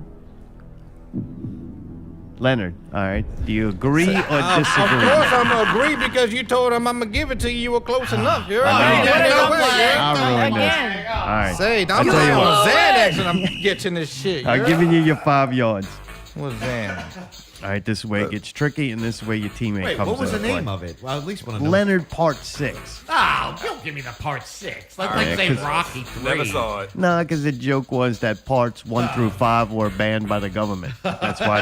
Leonard, all right. Do you agree or Of disagree? course I'm gonna agree because you told him I'm gonna give it to you. You were close enough. You're I know. right. Yeah, No no way, way. yeah. I'll ruin this. Again. All right. Say, I'll I'm tell you on what. Xanax and I'm getting this shit. I'm giving you your 5 yards. What's Xanax? All right, this way it gets tricky, and this way your teammate Wait, comes what was the into play. name of it? Well, at least want to know. Leonard Part 6. Oh, don't give me the part 6. Like right, say 'cause- Rocky 3. Never saw it. No, because the joke was that parts 1 through 5 were banned by the government. That's why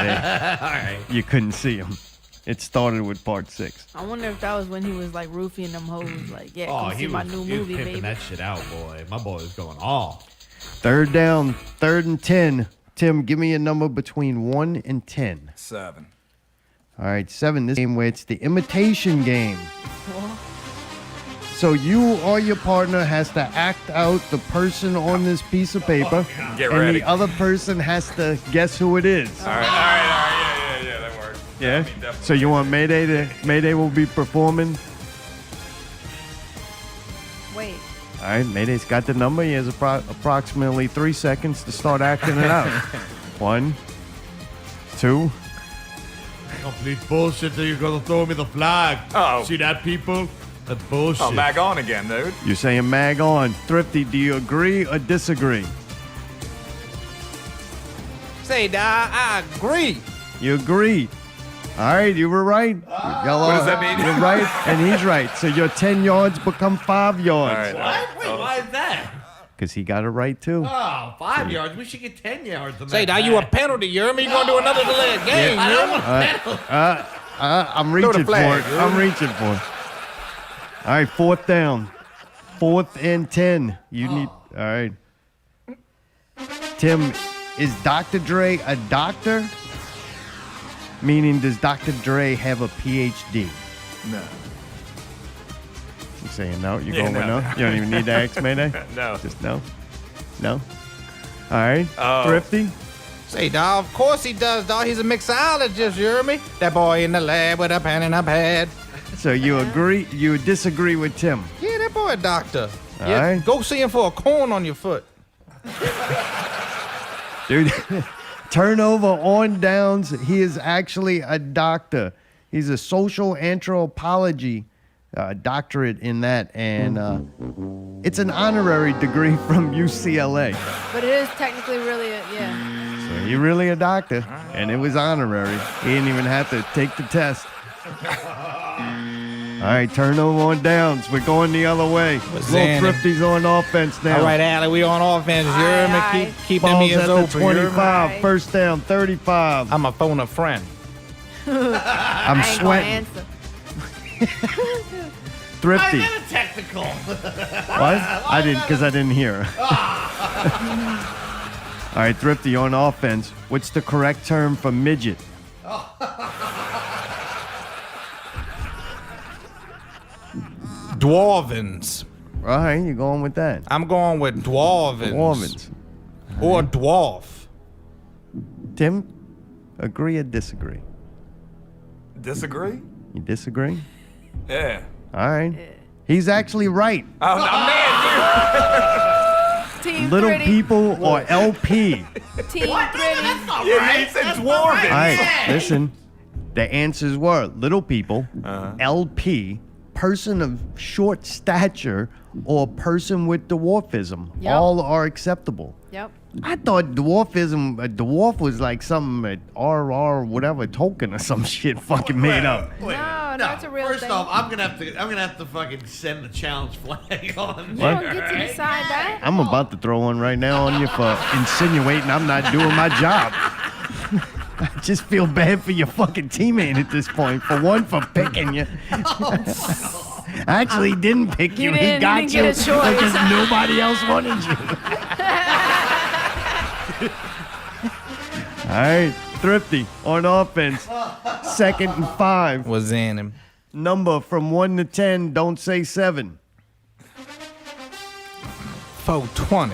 All right. you couldn't see them. It started with Part 6. I wonder if that was when he was like roofing them hoes. Like, yeah, Oh, come see my new he was movie, pimping baby. that shit out, boy. My boy was going off. Third down, 3rd and 10. Tim, give me a number between 1 and 10. 7. All right, 7. This game where it's the imitation game. So you or your partner has to act out the person on this piece of paper, Get and ready. the other person has to guess who it is. All right. Yeah, that works. Yeah. I mean, definitely. So you want Mayday to Mayday will be performing. Wait. All right, Mayday's got the number. He has approximately 3 seconds to start acting it out. 1, 2. Complete bullshit that you're going to throw me the flag. Oh. See that, people? That's bullshit. Oh, mag on again, dude. You're saying mag on. Thrifty, do you agree or disagree? Say, dawg, I agree. You agree. All right, you were right. Y'all What does that mean? You're right, and he's right. So your 10 yards become 5 yards. All right. What? Wait, why is that? Because he got it right, too. Oh, 5 yards. We should get 10 yards. On Say, that dawg, you a flag. penalty. You hear me? You gonna do another delayed game? I you hear don't me? want penalty. I'm the reaching flag, for it. dude. I'm reaching for it. All right, 4th down. 4th and 10. You need. All right. Tim, is Dr. Dre a doctor? Meaning, does Dr. Dre have a PhD? No. You saying no? You Yeah, going with no? no. You don't even need to ask Mayday? No. Just no? No? All right. Oh. Thrifty? Say, dawg, of course he does, dawg. He's a mixologist, you hear me? That boy in the lab with a pen and a pad. So you agree? You disagree with Tim? Yeah, that boy a doctor. All Yeah, right. go see him for a corn on your foot. Dude, turnover on downs. He is actually a doctor. He's a social anthropology doctorate in that, and it's an honorary degree from UCLA. But it is technically really a, yeah. So he really a doctor, and it was honorary. He didn't even have to take the test. All right, turnover on downs. We're going the other way. Little Xander. Thrifty's on offense now. All right, Allie, we on offense. You hear me? Aye, Keep them Ball's ears at the open. you hear me? 25. Aye. First down, 35. I'm a phone a friend. I'm I ain't gonna sweating. answer. Thrifty. I got a technical. What? I didn't, because I didn't hear. All right, Thrifty on offense. What's the correct term for midget? Dwarvins. All right, you're going with that. I'm going with dwarvins. Dwarvins. Or dwarf. Tim, agree or disagree? Disagree? You disagree? Yeah. All right. He's actually right. Oh, no, man, Team Little Pretty. people or LP. Team Pretty. dude. Yeah, he said dwarven. All right, listen. The answers were little people, Uh-huh. LP, person of short stature, or person with dwarfism. Yep. All are acceptable. Yep. I thought dwarfism, a dwarf was like some RR whatever token or some shit fucking made up. Wait, No, that's a real First thing. off, I'm gonna have to fucking send the challenge flag on. You don't get to decide that. I'm about to throw one right now on you for insinuating I'm not doing my job. I just feel bad for your fucking teammate at this point. For one, for picking you. Actually, he didn't pick you. He got didn't you get a choice. because nobody else wanted you. All right, Thrifty on offense. 2nd and 5. Was in him. Number from 1 to 10. Don't say 7. 420.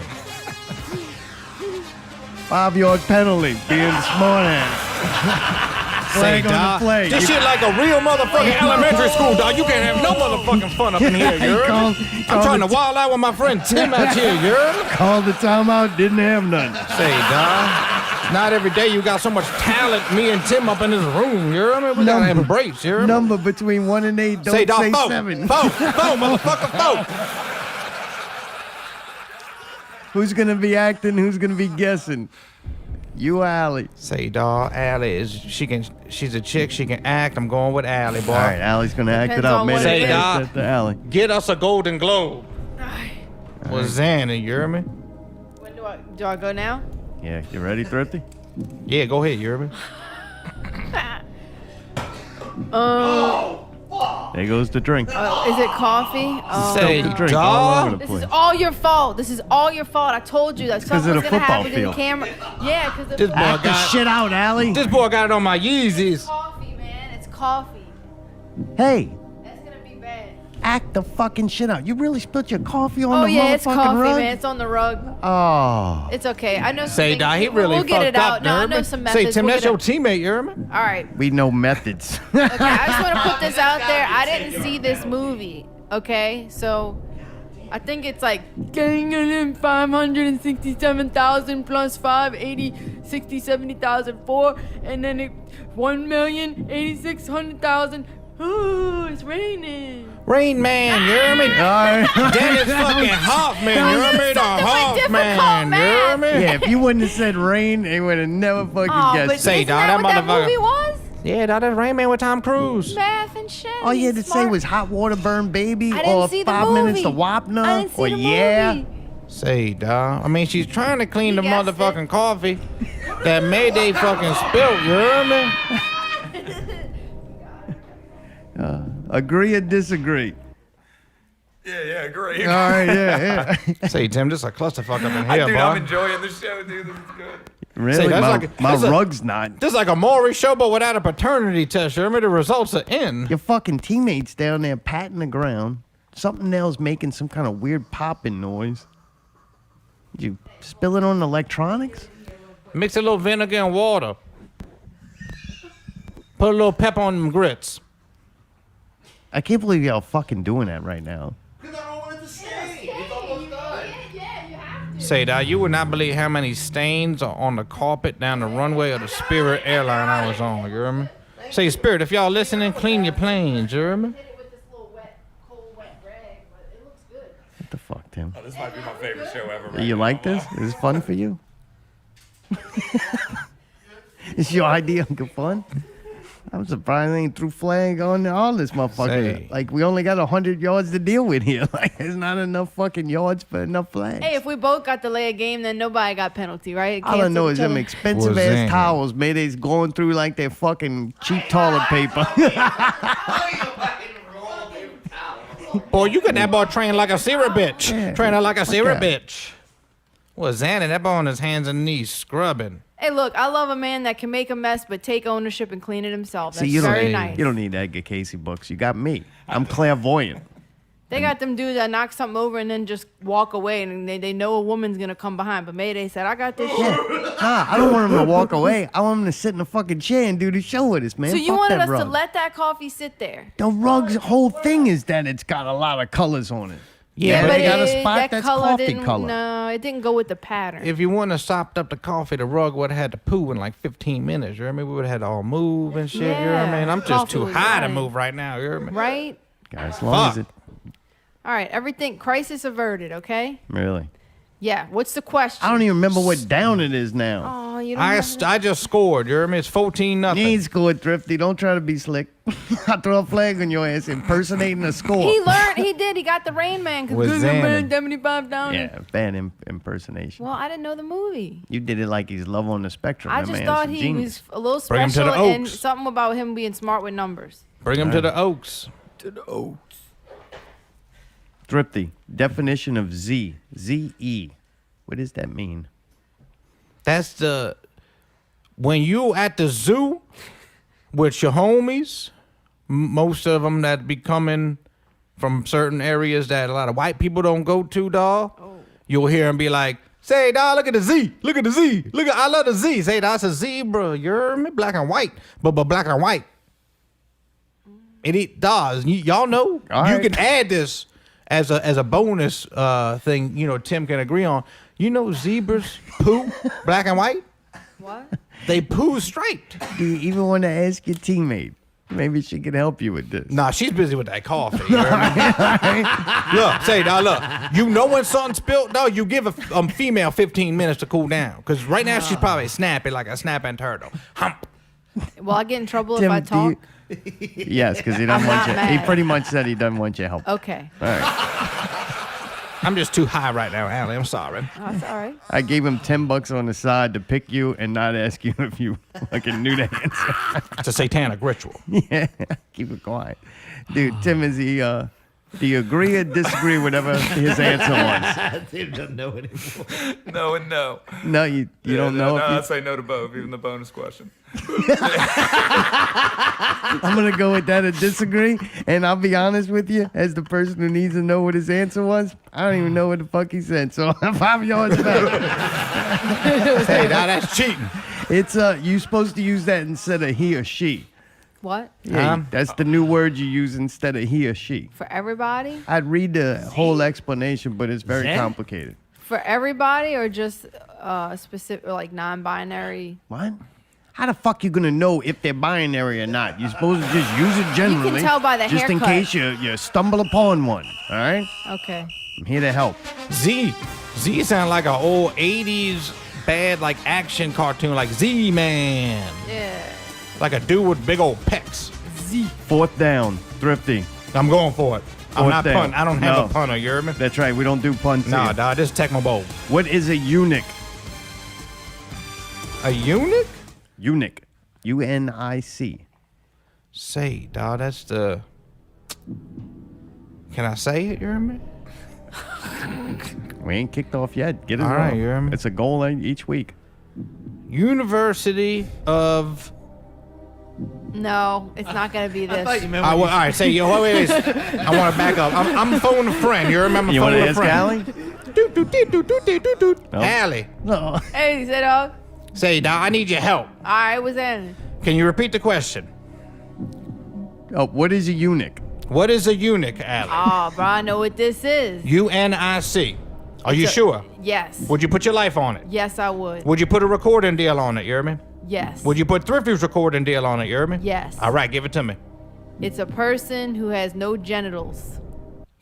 5-yard penalty. Being smart ass. Flag on the play. This shit like a real motherfucking elementary school, dog. You can't have no motherfucking fun up in here, you heard me? I'm trying to wild out with my friend Tim out here, you heard me? Called the timeout. Didn't have none. Say, dog. Not every day you got so much talent, me and Tim up in this room, you hear me? We gotta embrace, you hear me? Number between 1 and 8. Don't say, dog, 7. Four, motherfucker, four. Who's gonna be acting? Who's gonna be guessing? You, Allie. Say, dog, Allie she's a chick, she can act. I'm going with Allie, boy. All right, Allie's gonna act it Depends out. on Man, what it is. that's the Allie. Get us a Golden Globe. Was Xana, you hear me? When do I go now? Yeah, you ready, Thrifty? Yeah, go ahead, you hear me? There goes the drink. Is it coffee? Say, The drink all over the This place. is all your fault. This is all your fault. I told you that 'cause something of was the gonna football happen to the field. camera. Yeah, because This of boy Act the got shit out, Allie. this boy got it on my Yeezys. coffee, man. It's coffee. Hey, That's gonna be bad. act the fucking shit out. You really spilled your coffee on Oh the yeah, it's motherfucking coffee, rug? man. It's on the rug. Oh. It's okay. I know. Some Say, things- dog, he really we'll get fucked it out. up, No, I you know hear me? some methods. Say, Tim, We'll that's get your it- teammate, you hear me? All right. We know methods. Okay, I just want to put this out there. I didn't see this movie. Okay, so I think it's like 567,000 plus 5, 80, 60, 70,004, and then it 1,086,000. Ooh, it's raining. Rain Man, you hear me? All right. Dennis fucking Hoffman, you hear me? The Something with difficult Hoffman, you hear me? Yeah, if you wouldn't have said rain, they would have never fucking Oh, but guessed. Say, isn't dog, that that what that motherfucker- movie was? Yeah, dog, that's Rain Man with Tom Cruise. Math and shit. All you had to He's say smart. was hot water burn baby I didn't or see the 5 minutes to movie. Wapner I didn't see or the yeah. movie. Say, dog. I mean, she's trying to clean You the guessed motherfucking coffee that Mayday fucking spilled, you hear me? Agree or disagree? Yeah, great. All right, yeah. Say, Tim, this is a clusterfuck up in Dude, here, boy. I'm enjoying the show, dude. This is good. Really? that's My, like- my that's a- rug's not. This is like a Maury show, but without a paternity test, you hear me? The results are in. Your fucking teammates down there patting the ground. Something else making some kind of weird popping noise. Did you spill it on electronics? Mix a little vinegar and water. Put a little pepper on them grits. I can't believe y'all fucking doing that right now. Say, dog, you would not believe how many stains are on the carpet down the runway of the Spirit airline I was on, you hear me? Say, Spirit, if y'all listening, clean your planes, you hear me? Hit it with this little wet, cold, wet rag, but it looks good. What the fuck, Tim? Oh, this might be my favorite show ever. You like this? Is this fun for you? Is your idea of good fun? I'm surprised they ain't threw flag on all this motherfucker. Say. Like, we only got 100 yards to deal with here. Like, there's not enough fucking yards for enough flags. Hey, if we both got to lay a game, then nobody got penalty, right? All I know is them them expensive Was ass in. towels, Mayday's going through like they're fucking cheap toilet paper. Boy, you got that boy trained like a syrup bitch. Yeah. Training like a syrup that? bitch. Well, Xana, that boy on his hands and knees scrubbing. Hey, look, I love a man that can make a mess but take ownership and clean it himself. That's See, you don't, very need, nice. you don't need Edgar Casey books. You got me. I'm clairvoyant. They got them dudes that knock something over and then just walk away, and they know a woman's gonna come behind. But Mayday said, "I got this shit." Nah, I don't want him to walk away. I want him to sit in the fucking chair and do the show with us, man. So you Fuck wanted that us rug. to let that coffee sit there? The rug's whole thing is that it's got a lot of colors on it. Yeah, but but they got a it- spot that that's color coffee didn't, color. No, it didn't go with the pattern. If you wouldn't have sopped up the coffee, the rug would have had to poo in like 15 minutes. You hear me? We would have had to all move and shit. You hear Yeah, me? And I'm just coffee too was high to right. move right now. You hear me? Right? As long as it All right. Everything crisis averted. Okay. really. Yeah. What's the question? I don't even remember what down it is now. Oh you don't I just scored. You hear me? It's 14-0. You ain't scored, Thrifty. Don't try to be slick. I'll throw a flag on your ass impersonating a score. He learned. He did. He got the Rain Man. Was Xander. 75 down. Yeah, bad impersonation. Well, I didn't know the movie. You did it like he's Love on the Spectrum. I That just man's thought a he genius. was a little Bring him to special the and Oaks. something about him being smart with numbers. Bring him to the Oaks. Thrifty. Definition of Z. Z-E. What does that mean? That's when you at the zoo with your homies, most of them that be coming from certain areas that a lot of white people don't go to, dawg. You'll hear them be like, say, dawg, look at the Z. Look at the Z. I love the Z. Say, dawg, it's a zebra. You hear me? Black and white. But black and white. It does. Y'all know. All you right. can add this as a bonus thing, Tim can agree on. You know zebras poo black and white? What? They poo striped. Do you even want to ask your teammate? Maybe she can help you with this. Nah, she's busy with that coffee. You hear me? Look, say, now look. You know when something spilled? No, you give a female 15 minutes to cool down. Because right now she's probably snappy like a snapping turtle. Hump. Will I get in trouble Tim, if I do talk? you- Yes, because he doesn't I'm want you. not He mad. pretty much said he doesn't want your help. Okay. All right. I'm just too high right now, Allie. I'm sorry. Oh, that's all right. I gave him $10 on the side to pick you and not ask you if you fucking knew the answer. It's a satanic ritual. Yeah, keep it quiet. Dude, Tim, is he, do you agree or disagree with whatever his answer was? Tim doesn't know anymore. No and no. No, you don't know. No, if you- I say no to both, even the bonus question. I'm going to go with that or disagree. And I'll be honest with you, as the person who needs to know what his answer was, I don't even know what the fuck he said. So if I'm yours back, Hey, now that's cheating. it's, you're supposed to use that instead of he or she. What? Yeah, that's the new word you use instead of he or she. For everybody? I'd read the whole explanation, but it's very Zen? complicated. For everybody or just specific, like non-binary? What? How the fuck you gonna know if they're binary or not? You're supposed to just use it generally. tell by the just in haircut. case you stumble upon one. All right? Okay. I'm here to help. Z sound like an old 80s bad like action cartoon like Z-Man. Yeah. Like a dude with big old pecs. Fourth down, Thrifty. I'm going for it. I'm Fourth not down. punting. I don't have No. a punter, you hear me? That's right. We don't do puns. Nah, here. dog, this is Tecmo Bowl. What is a eunuch? A eunuch? Eunuch. UNIC. Say, dog, that's the... Can I say it, you hear me? We ain't kicked off yet. Get it All wrong. right, you hear me? It's a goal each week. University of... No, it's not going to be this. all right, say, yo, wait. I want to back up. I'm phoning a friend. You remember You want phoning to a ask friend. Allie? Allie, No. Hey, say dog. say, dog, I need your help. All right, what's that? Can you repeat the question? Oh, what is a eunuch? What is a eunuch, Allie? Oh, bro, I know what this is. UNIC. Are you It's a- sure? Yes. Would you put your life on it? Yes, I would. Would you put a recording deal on it, you hear me? Yes. Would you put Thrifty's recording deal on it, you hear me? Yes. All right, give it to me. It's a person who has no genitals.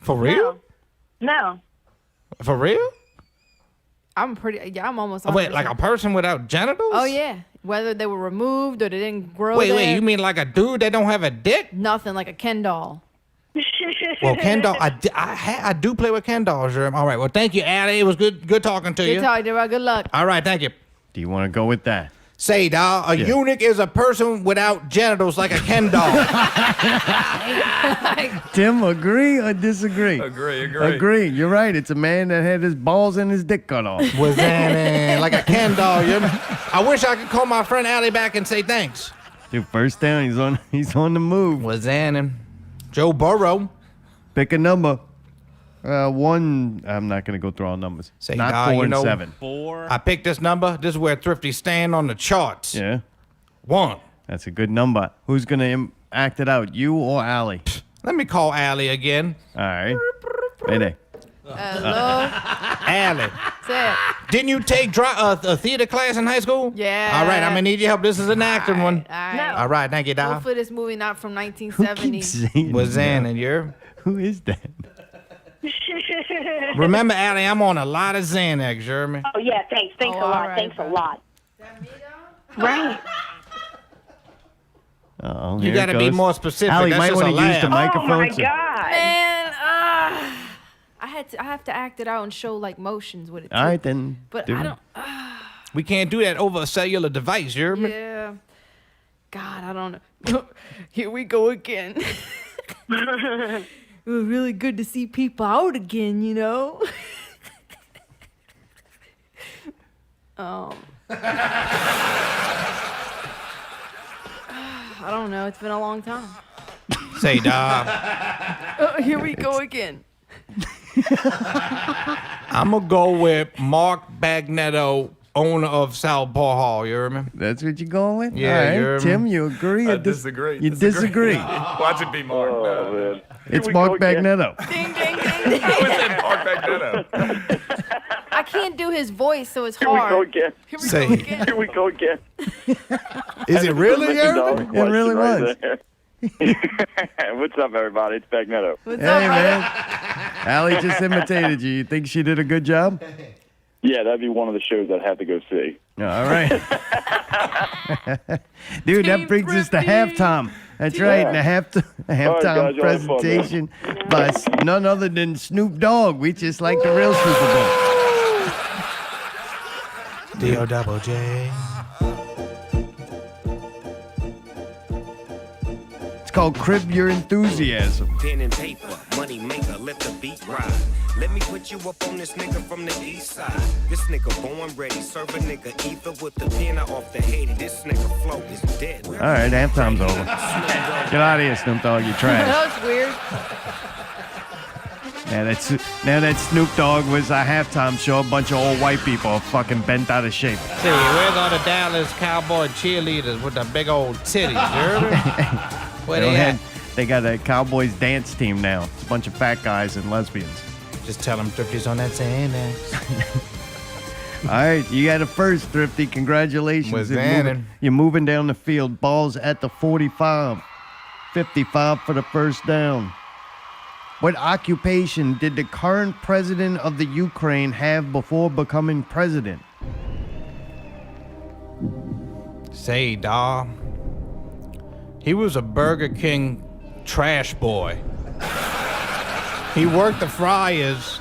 For real? No. For real? I'm almost. Wait, 100%. like a person without genitals? Oh yeah. Whether they were removed or they didn't grow. Wait, there. you mean like a dude that don't have a dick? Nothing, like a Ken doll. Well, Ken doll, I do play with Ken dolls. All right, well, thank you, Allie. It was good talking to you. Good talk, Dara. Good luck. All right, thank you. Do you want to go with that? Say, dog, a Yeah. eunuch is a person without genitals like a Ken doll. Tim, agree or disagree? Agree. Agree. You're right. It's a man that had his balls and his dick cut off. Was that like a Ken doll? You know? I wish I could call my friend Allie back and say thanks. Dude, first down. He's on the move. Was that Joe Burrow? Pick a number. One. I'm not gonna go through all numbers. Say, not nah, 4 you and know- 7. 4. I picked this number. This is where Thrifty stand on the charts. Yeah, 1. that's a good number. Who's gonna act it out? You or Allie? Let me call Allie again. All right. Mayday. Hello. Allie, Say it. didn't you take a theater class in high school? Yeah. All right, I'm gonna need your help. This is an acting one. All right. No. All right, thank you, dog. Hopefully this movie not from Who 1970. keeps saying Was that? and you're. Who is that? Remember, Allie, I'm on a lot of Xanax, you hear me? Oh, yeah, thanks. Thanks Oh, a lot. all right, Thanks a bro. lot. Right. Oh, You got to be more specific. Allie, you That's might just want a to use the laugh. Oh microphone. my so- God. Man, I have to act it out and show like motions with it. All too. right, then. But do I it. don't. We can't do that over a cellular device, you hear me? Yeah. God, I don't know. Here we go again. It was really good to see people out again, you know? I don't know. It's been a long time. Say, dog, Oh, here we go again. I'm going to go with Mark Bagnetto, owner of Southpaw Hall, you hear me? That's what you're going with? Yeah, All right. you're- Tim, you agree? or Disagree. You disagree. Watch it be Mark. Oh, man. It's Here we Mark go again. Bagnetto. Ding, ding, ding, ding. I was in Mark Bagnetto. I can't do his voice, so it's Here we go hard. again. Here we Say- go again. Here we go again. Is it really, you hear me? It really was. What's up, everybody? It's Bagnetto. What's Hey, up, brother? man. Allie just imitated you. You think she did a good job? Yeah, that'd be one of the shows I'd have to go see. All right. Dude, that Team brings us to Thrifty. halftime. That's right. And the halftime guys, y'all have fun, man. presentation by none other than Snoop Dogg. We just like the real Super Bowl. D-O-double-J. It's called Crib Your Enthusiasm. Pen and paper, money maker, let the beat ride. Let me put you up on this nigga from the east side. This nigga born ready, serve a nigga either with the pen or off the head. This nigga flow is dead. All right, halftime's over. Get out of here, Snoop Dogg. You trash. That was weird. Now that Snoop Dogg was a halftime show, a bunch of old white people are fucking bent out of shape. See, where's all the Dallas Cowboy cheerleaders with the big old titties, you hear me? Where They, they at? they got a Cowboys dance team now. It's a bunch of fat guys and lesbians. Just tell them Thrifty's on that Xanax. All right, you got it first, Thrifty. Congratulations. Was You're Xanax. you're moving down the field. Ball's at the 45. 55 for the first down. What occupation did the current president of the Ukraine have before becoming president? Say, dawg. He was a Burger King trash boy. He worked the fryers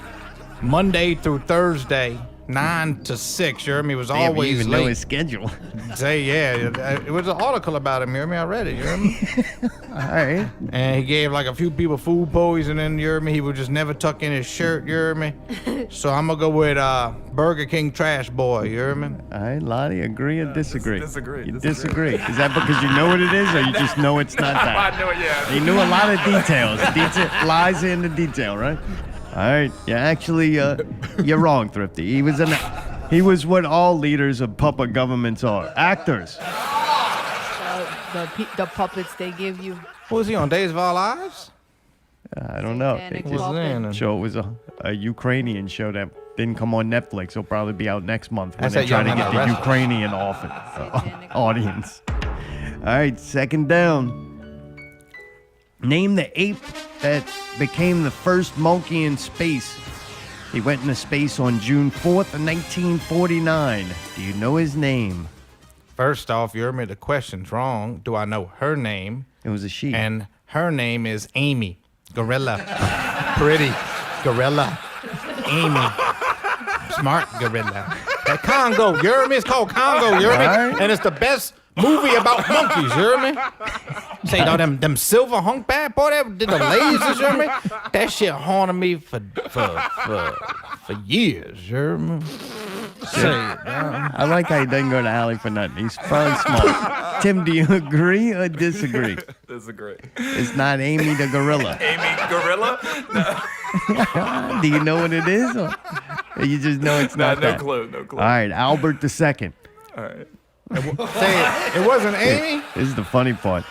Monday through Thursday, 9 to 6. You hear me? He was Damn, you always even know late. his schedule. Say, yeah. It was an article about him. You hear me? I read it. You hear me? All right. And he gave like a few people food poisoning. You hear me? He would just never tuck in his shirt. You hear me? So I'm gonna go with Burger King trash boy. You hear me? All right, Lottie, agree or disagree? disagree, You disagree. disagree. Is that because you know what it is or you just know it's not that? I know it, yeah. He knew a lot of details. Lies in the detail, right? All right. Yeah, actually, you're wrong, Thrifty. He was what all leaders of puppet governments are. Actors. The puppets they give you. What was he on? Days of Our Lives? I don't know. They Satanic just puppet. show it was a Ukrainian show that didn't come on Netflix. It'll probably be out next month when That's they that try to young get the man Ukrainian Satanic audience. All right, second down. Name the ape that became the first monkey in space. He went into space on June 4th, 1949. Do you know his name? First off, you heard me. The question's wrong. Do I know her name? It was a she. And her name is Amy. Gorilla. Pretty. Gorilla. Amy. Smart gorilla. That Congo, you hear me? It's called Congo, you hear me? Alright. And it's the best movie about monkeys, you hear me? Say, no, them silver humpback, boy, that did the lasers, you hear me? That shit haunted me for years, you hear me? Say, I like how he doesn't go to Alley for nothing. He's probably smart. Tim, do you agree or disagree? Disagree. It's not Amy the gorilla. Amy Gorilla? Do you know what it is? Or you just know it's not No that? clue, no clue. All right, Albert II. All right. say it wasn't Amy This is the funny part.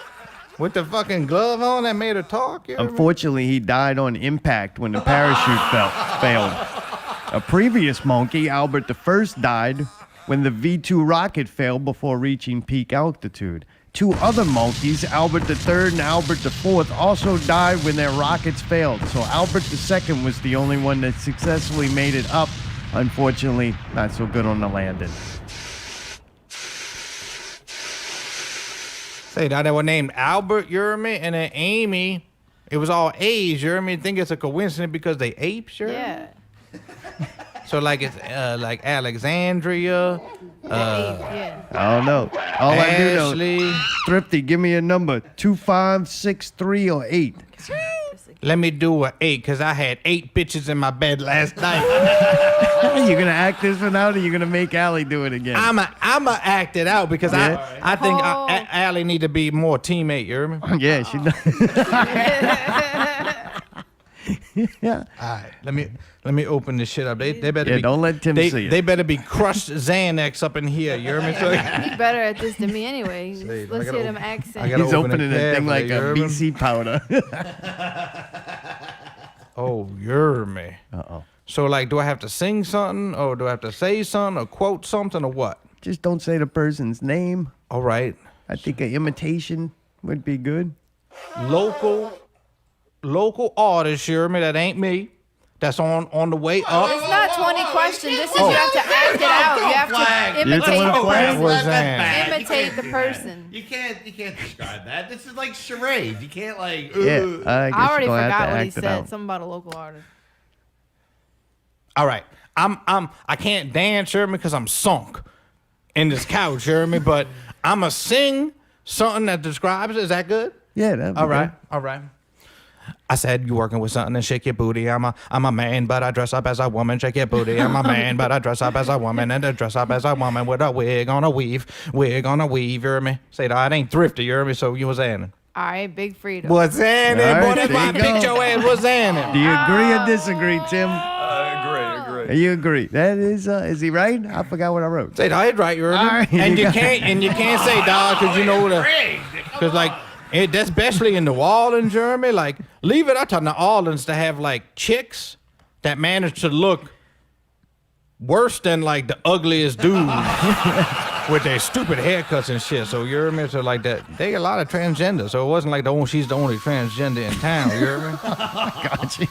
with the fucking glove on that made her talk, you hear me? Unfortunately, he died on impact when the parachute failed. A previous monkey, Albert I, died when the V-2 rocket failed before reaching peak altitude. Two other monkeys, Albert III and Albert IV, also died when their rockets failed. So Albert II was the only one that successfully made it up. Unfortunately, not so good on the landing. Say that they were named Albert, you hear me? And then Amy. It was all A's, you hear me? Think it's a coincidence because they apes, you hear me? Yeah. So like it's like Alexandria. Yeah. I don't know. All I do know, Ashley. Thrifty, give me a number. 2, 5, 6, 3, or 8. Let me do a 8 because I had 8 bitches in my bed last night. You gonna act this one out, or you gonna make Allie do it again? I'ma act it out because Yeah. I think Oh. Allie need to be more teammate. You hear me? Yeah, she does. Yeah. All right, let me open this shit up. They better Yeah, be. don't let Tim they, see it. They better be crushed Xanax up in here. You hear me? So, He better at this than me anyway. I Let's gotta hear them open- accents. I gotta He's open opening it a thing carefully, like you a hear me? BC powder. Oh, you hear me? Uh-oh. So like, do I have to sing something, or do I have to say something, or quote something, or what? Just don't say the person's name. All right, I think an imitation would be good. local artist. You hear me? That ain't me. That's on the way up. It's not 20 questions. This is you have to act it out. You have to imitate throwing a the flag? person. What's that? Imitate the person. You can't describe that. This is like charades. You can't like. Yeah, "Ugh." I guess I already you're gonna have forgot to what he act it said. out. Something about a local artist. All right, I can't dance, you hear me? Because I'm sunk in this couch, you hear me? But I'ma sing something that describes it. Is that good? Yeah, that'd be All right, good. all right. I said you working with something and shake your booty. I'm a man, but I dress up as a woman. Shake your booty. I'm a man, but I dress up as a woman and I dress up as a woman with a wig on a weave. Wig on a weave, you hear me? Say that it ain't thrifty, you hear me? So you was in. All right, Big Freedom. What's in it? All right, Boy, that's there why I you picked go. your ass. What's in Do it? you agree or disagree, Tim? Agree. You agree? That is he right? I forgot what I wrote. Say that right, you heard me? All right, and you you got can't say dog because you know because like that's especially in New Orleans, Jeremy. Like leave it up to New Orleans to have like chicks that manage to look worse than like the ugliest dudes with their stupid haircuts and shit. So you hear me? So like that, they get a lot of transgender. So it wasn't like she's the only transgender in town. You hear me? Gotcha.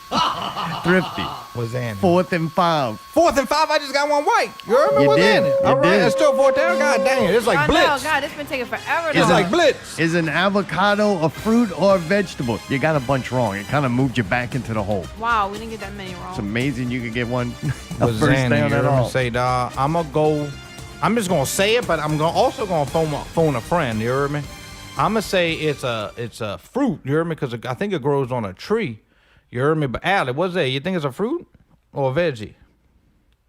Thrifty. Was in 4th and 5. 4th and 5. I just got one white. You heard me? You What's did. in it? You All right, did. it's still 4th down. God dang it! It's like I blitz. know, God, it's been taking forever. It's though. like blitz. Is an avocado a fruit or a vegetable? You got a bunch wrong. It kind of moved you back into the hole. Wow, we didn't get that many wrong. It's amazing you could get one a Was first in it, down you at heard me? all. Say, dawg, I'm just gonna say it, but I'm also gonna phone a friend. You heard me? I'm gonna say it's a fruit. You heard me? Because I think it grows on a tree. You heard me? But Allie, what's that? You think it's a fruit or a veggie?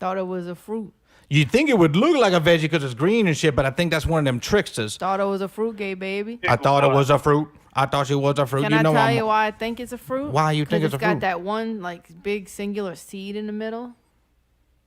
Thought it was a fruit. You think it would look like a veggie because it's green and shit, but I think that's one of them tricksters. Thought it was a fruit, gay baby. I thought it was a fruit. I thought she was a fruit. Can you I know tell I'm, you why I think it's a fruit? Why you think 'Cause it's a got fruit? that one like big singular seed in the middle.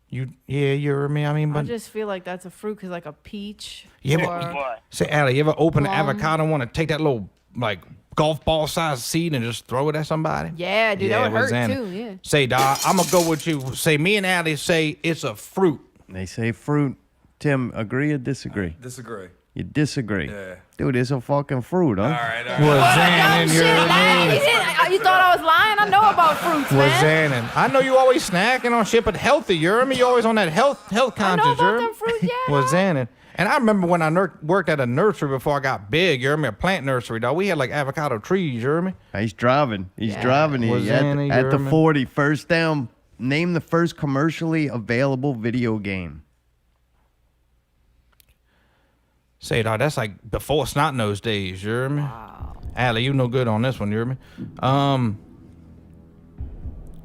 you heard me? I mean, I but just feel like that's a fruit because like a peach. Yeah, but- or, say, Allie, you ever open an Plum. avocado and want to take that little like golf ball sized seed and just throw it at somebody? yeah, dude, Yeah, that would what's hurt in it? too. Yeah. Say, dawg, I'm gonna go with you. Say, me and Allie say it's a fruit. They say fruit. Tim, agree or disagree? Disagree. You disagree. Yeah. Dude, it's a fucking fruit, huh? All right. Was Dumb in shit, man. You thought I was lying? I know about fruits, man. in. I know you always snacking on shit, but healthy. You heard me? You always on that health I know conscious. You about heard me? them fruits, yeah. Was in it. And I remember when I worked at a nursery before I got big. You heard me? A plant nursery, dog. We had like avocado trees. You heard me? He's driving. He's driving here. Was At, in it, you at the heard me? 40, first down. Name the first commercially available video game. Say, dog, that's like before snot nose days. You heard me? Wow. Allie, you no good on this one. You heard me?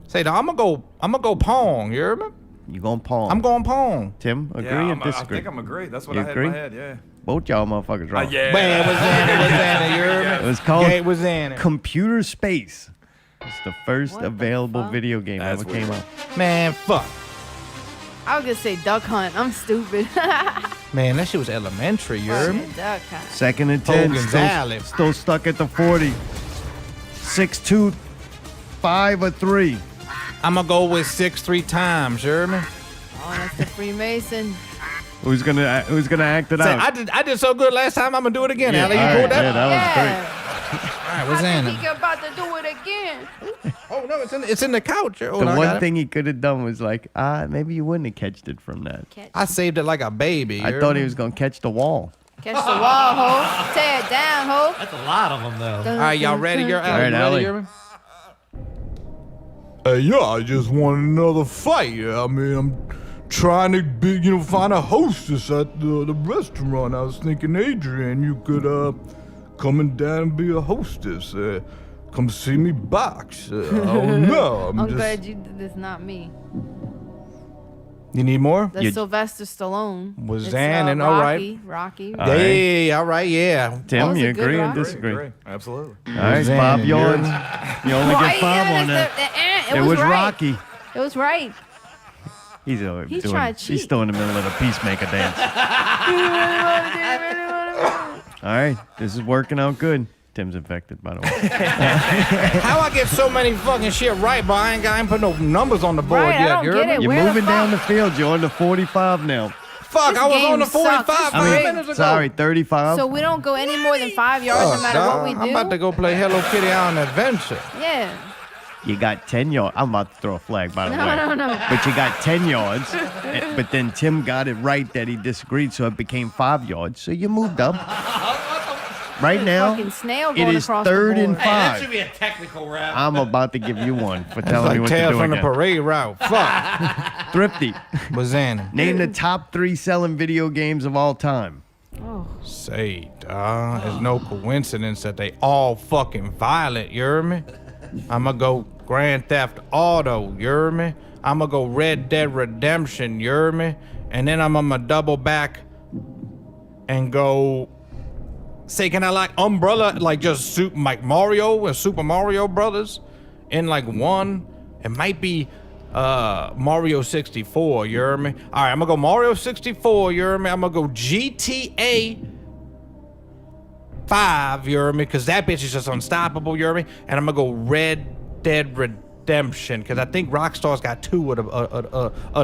Say, dog, I'm gonna go Pong. You heard me? You going Pong? I'm going Pong. Tim, agree Yeah, or I disagree? think I'm agree. That's what You I had agree? in my head. Yeah. Both y'all motherfuckers wrong. Yeah. Man, was in it. You heard me? It was called Yeah, it was in it. Computer Space. It's the first What the available fuck? video game That's ever came weird. out. Man, fuck. I was gonna say duck hunt. I'm stupid. Man, that shit was elementary. You heard me? Fucking duck hunt. Second and 10. Hogan's Alley. Still stuck at the 40. 6-2, 5 or 3. I'm gonna go with 6 times. You heard me? Oh, that's the Freemason. Who's gonna act it Say, out? I did so good last time. I'm gonna do it again. Yeah, Allie, you all cool right, with that? yeah, that was great. Yeah. All right, what's I in think it? he about to do it again. Oh no, it's in the couch. Oh, The no, I got one it. thing he could have done was like, maybe you wouldn't have catched it from that. I saved it like a baby. I thought he was gonna catch the wall. Catch the wall, ho. Tear it down, ho. That's a lot of them, though. All right, y'all ready? You're All right, Allie. Yeah, I just want another fight. I mean, I'm trying to find a hostess at the restaurant. I was thinking, Adrian, you could come down and be a hostess. Come see me box. I don't know. I'm glad you did this, not me. You need more? That's Sylvester Stallone. Was It's, Zan and Rocky. Yeah, all right, yeah. Tim, was you a good agree or rock. disagree? Absolutely. All right, Zan 5 and yards. You only Right, get 5 on that's that. It was right. Rocky. It was right. He's tried to cheat. He's still in the middle of the peacemaker dance. All right, this is working out good. Tim's infected, by the way. How I get so many fucking shit right, but I ain't put no numbers on the board Right, I yet. don't You get heard me? it. You're Where the moving down the fuck? field. You're on the 45 now. Fuck, This I was on game the 45 sucks. 5 minutes ago. Sorry, 35. So we don't go any more than 5 yards no matter what we do? I'm about to go play Hello Kitty on Adventure. Yeah. You got 10 yards. I'm about to throw a flag, by the way. No. But you got 10 yards. But then Tim got it right that he disagreed, so it became 5 yards. So you moved up. Right now, Fucking snail it going is across the 3rd and board. 5. That should be a technical rap. I'm about to give you one for It's telling me like what to Tales do from the again. parade route. Fuck. Thrifty. Was in. Name the top 3 selling video games of all time. Say, dawg, it's no coincidence that they all fucking violent, you hear me? I'ma go Grand Theft Auto, you hear me? I'ma go Red Dead Redemption, you hear me? And then I'ma double back and go... Say, can I like Umbrella, like just like Mario and Super Mario Brothers in like one? It might be Mario 64, you hear me? All right, I'm gonna go Mario 64, you hear me? I'm gonna go GTA 5, you hear me? Because that bitch is just unstoppable, you hear me? And I'm gonna go Red Dead Redemption, because I think Rockstar's got 2 of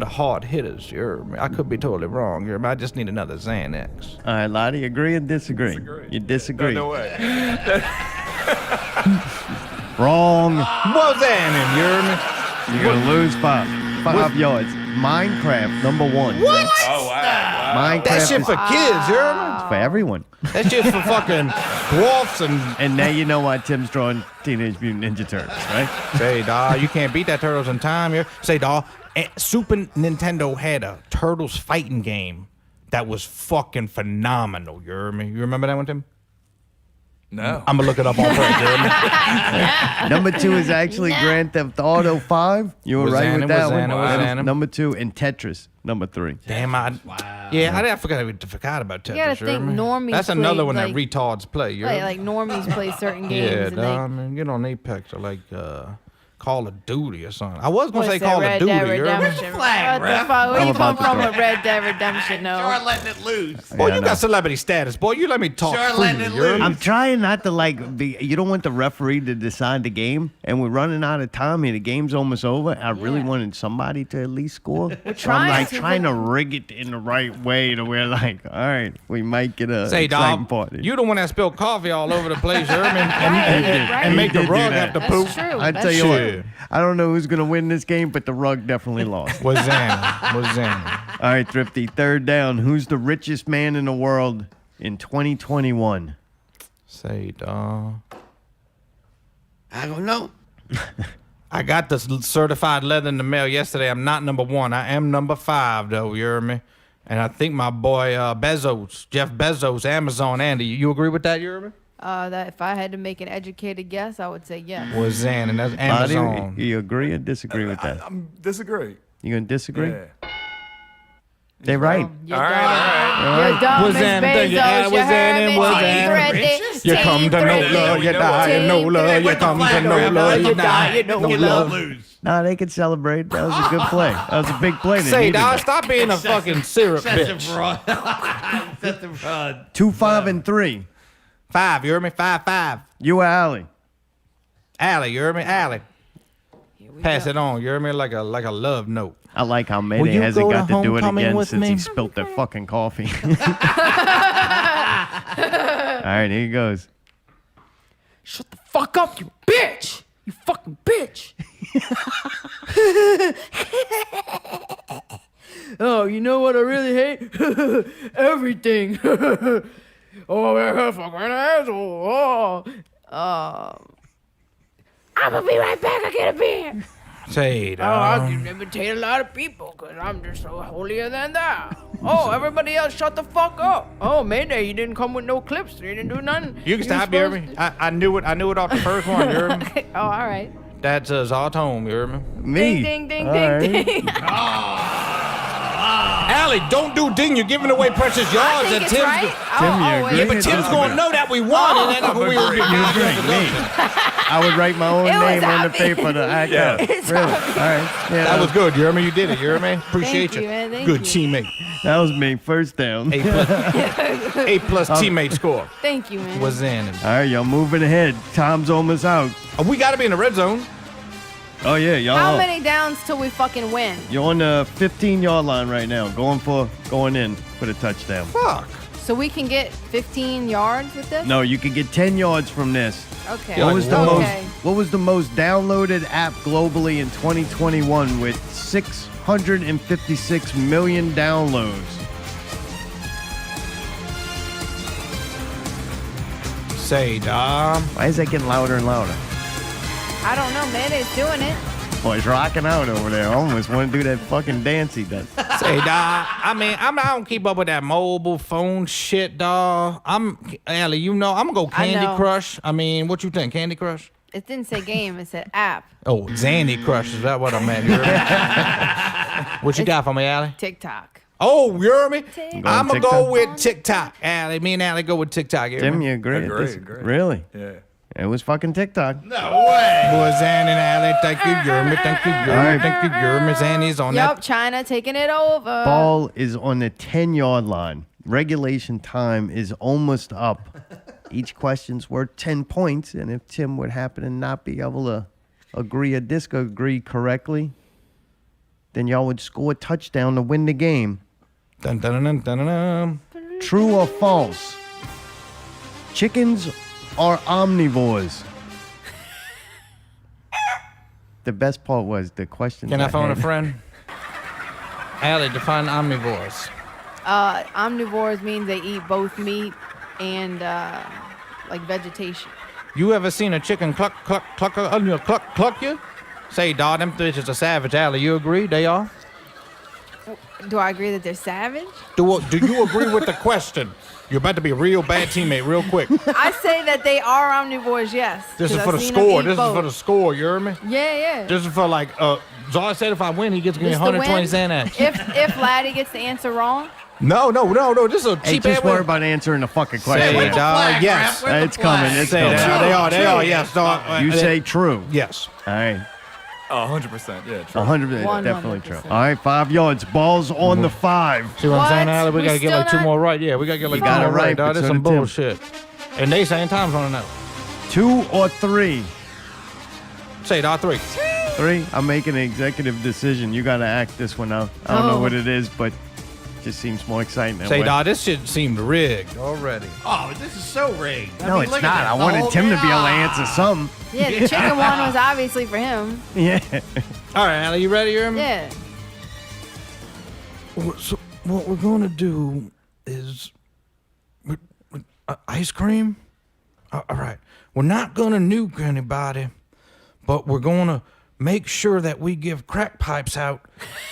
the hard hitters, you hear me? I could be totally wrong, you hear me? I just need another Xanax. All right, Lottie, agree or disagree? You disagree. No way. Wrong. What's that, you hear me? You're going to lose 5 yards. Minecraft, number 1. What? Oh, wow. Minecraft That shit is for kids, you hear me? for everyone. That shit's for fucking dwarfs and... And now you know why Tim's drawing Teenage Mutant Ninja Turtles, right? Say, dawg, you can't beat that Turtles in time here. Say, dawg, Super Nintendo had a Turtles fighting game that was fucking phenomenal, you hear me? You remember that one, Tim? No. I'm gonna look it up on break, you hear me? Number 2 is actually Grand Theft Auto 5. You were right with that one. That is number 2. And Tetris, number 3. Damn, yeah, I forgot about Tetris. You gotta you hear think me? normies That's another play, one like- that retards play. You hear me? Like normies play certain games. Yeah, and dawg, man, get on Apex or like Call of Duty or something. I was gonna What's say that, Call Red of Duty. Dead You hear me? Redemption? flag, What the ref? fuck? Where I'm you come about to from throw with Red Dead Redemption? No. Sure letting it loose. Boy, Yeah, you no. got celebrity status, boy. You let me talk Sure freely, letting it you hear me? loose. I'm trying not to be. You don't want the referee to decide the game, and we're running out of time here. The game's almost over. I really Yeah. wanted somebody to at least score. So I'm trying like to, trying but- to rig it in the right way to where all right, we might get a Say, exciting dog, party. you the one that spilled coffee all over the place, you hear me? Right. And make the He did do rug that. have to That's poop. true. I That's tell you Shit. what, I don't know who's gonna win this game, but the rug definitely lost. Was Xana. All right, Thrifty, 3rd down. Who's the richest man in the world in 2021? Say, dog. I don't know. I got this certified leather in the mail yesterday. I'm not number 1. I am number 5, though, you hear me? And I think my boy Bezos, Jeff Bezos, Amazon, Andy, you agree with that, you hear me? That if I had to make an educated guess, I would say yes. Was Xan, and that's Mardi, Amazon. you agree or disagree with that? I'm disagree. You gonna disagree? Yeah. They're right. You're All right, dumb. all right. You're dumb, Was Miss Xan, thank you. Bezos. Was You Xan heard and me? was Team Xan. Thrifty. You Team come to know Thrifty. love, you die, you know love, you come to know love, you die, you know love. Lose. No, they can celebrate. That was a good play. That was a big play. They Say, needed dog, that. stop being a fucking syrup Excessive bitch. fraud. Excessive fraud. 2, 5, and 3. 5, you hear me? 5. You or Allie? Allie, you hear me? Allie. Pass it on, you hear me? Like a love note. I like how Will Mayday you hasn't go got to to do it homecoming again with since me? he spilt their fucking coffee. All right, here he goes. Shut the fuck up, you bitch! You fucking bitch! Oh, you know what I really hate? Everything. Oh, you're a fucking asshole. Oh. I'm gonna be right back. I get a beer. Say, Oh, I can imitate a lot of people because I'm just so holier than thou. Oh, everybody else shut the fuck up. Oh, Mayday, you didn't come with no clips. You didn't do nothing. You can stop, you hear me? I knew it off the first one, you hear me? Oh, all right. That's Zartome, you hear me? Me. Ding, ding, All ding, right. ding, ding. Allie, don't do ding. You're giving away precious I yards. think And it's Tim's right. Tim, you wait. agree? Yeah, but Tim's going to know that we won, and then we will be I would write my own It was name on the obvious. paper to act out. It's Really? All obvious. right. Yeah, That was good, you hear me? You did it, you hear me? Appreciate you, man. Thank Good you. teammate. that was me. First down. A plus teammate score. Thank you, man. Was in. All right, y'all moving ahead. Time's almost out. We got to be in the red zone. Oh, yeah, y'all. How many downs till we fucking win? You're on the 15-yard line right now, going in for the touchdown. Fuck. So we can get 15 yards with this? No, you could get 10 yards from this. Okay. What was the Okay. What was the most downloaded app globally in 2021 with 656 million downloads? Say, Dom. Why is that getting louder and louder? I don't know. Mayday's doing it. Boy, he's rocking out over there. I almost want to do that fucking dance he does. Say, dawg. I mean, I don't keep up with that mobile phone shit, dawg. Allie, you know, I'm going to go I Candy know. Crush. I mean, what you think, Candy Crush? It didn't say game. It said app. Oh, Zandy Crush. Is that what I meant? You heard me? What you got for me, Allie? TikTok. Oh, you heard me? Going I'm going to TikTok? go with TikTok. Allie, me and Allie go with TikTok. You hear Tim, me? you agree? Agree, This- agree. Really? Yeah. It was fucking TikTok. Boy, Zan and Allie, thank you, Yermy. Thank you, Yermy. Thank you, Yermy. Zanny's on Yup, that. China taking it over. Ball is on the 10-yard line. Regulation time is almost up. Each question's worth 10 points, and if Tim would happen to not be able to agree or disagree correctly, then y'all would score a touchdown to win the game. Dun, dun, dun, dun, dun, dun. True or false? Chickens are omnivores. The best part was the question. Can I phone a had. friend? Allie, define omnivores. Omnivores means they eat both meat and like vegetation. You ever seen a chicken cluck you? Say, dawg, them bitches are savage, Allie. You agree? They are? Do I agree that they're savage? Do you agree with the question? You're about to be a real bad teammate real quick. I say that they are omnivores, yes. This is 'cause for I've the seen them score. eat This is both. for the score, you hear me? Yeah, yeah. This is for like, Zar said if I win, he gets me Just to 120 win. cent each. If Lattie gets the answer wrong, No. This is a Hey, cheap just ass worry win. about answering the fucking question. Say, dawg, yes. It's coming. It's Say coming. that. They are, yes, dawg. You say true. Yes. All right. 100%. Yeah, true. 100%. Definitely true. 100%. All right, 5 yards. Ball's on the 5. See what I'm saying, What? Allie? We We gotta get still like 2 not- more right. Yeah, we gotta get like You 2 got more it right, right, dawg. but This so some did Tim. bullshit. And they same times on the note. 2 or 3? Say, dawg, 3. 3. I'm making an executive decision. You got to act this one out. I don't know Oh. what it is, but it just seems more exciting. that Say, way. dawg, this shit seemed rigged already. Oh, this is so rigged. No, it's not. I wanted Tim to be able to answer something. yeah, the chicken one was obviously for him. Yeah. All right, Allie, you ready, you hear me? Yeah. So what we're gonna do is ice cream. All right, we're not gonna nuke anybody, but we're gonna make sure that we give crack pipes out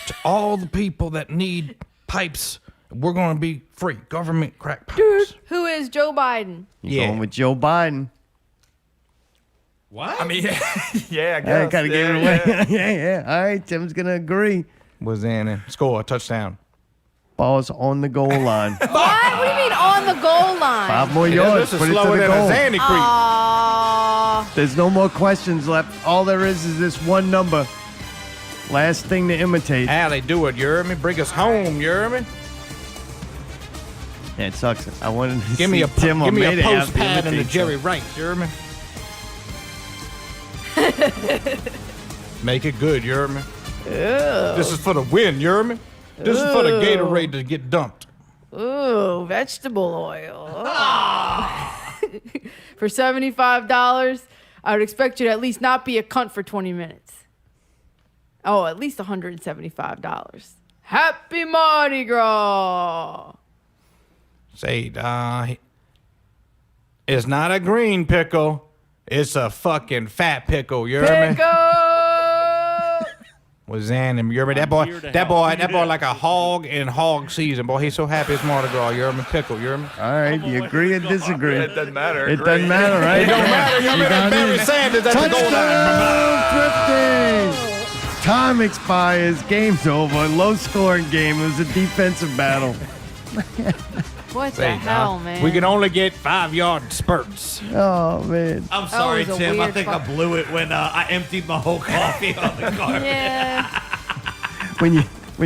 to all the people that need pipes. We're gonna be free, government crack pipes. Who is Joe Biden? You're Yeah. going with Joe Biden. What? I mean, yeah, I I guess. got to give it Yeah, away. yeah. All right, Tim's going to agree. Was in it. Score, touchdown. Ball's on the goal line. What? What do you mean on the goal line? 5 more Yeah, yards. this is Put it to slower the than a goal. Zandy Creek. Aww. There's no more questions left. All there is this one number. Last thing to imitate. Allie, do it, you hear me? Bring us home, you hear me? Yeah, it sucks. I wanted to Give see me a Tim or give me a Mayday have post to pad and a imitate Jerry Rice, you hear me? Make it good, you hear me? This is for the win, you hear me? This is for the Gatorade to get dumped. Ooh, vegetable oil. For $75, I would expect you to at least not be a cunt for 20 minutes. Oh, at least $175. Happy Mardi Gras! Say, It's not a green pickle. It's a fucking fat pickle. You hear me? Was in him. You hear me? That boy, like a hog in hog season. Boy, he's so happy it's Mardi Gras. You hear me? Pickle. You hear me? All right, you agree or disagree? It doesn't matter. It doesn't matter, right? It don't matter. You hear me? That Barry Sanders. That's a goal line. Thrifty! Time expires. Game's over. Low scoring game. It was a defensive battle. What the hell, man? We can only get 5-yard spurts. Oh, man. I'm sorry, was a Tim. I weird think I blew it when I emptied my whole coffee on the carpet. Yeah. When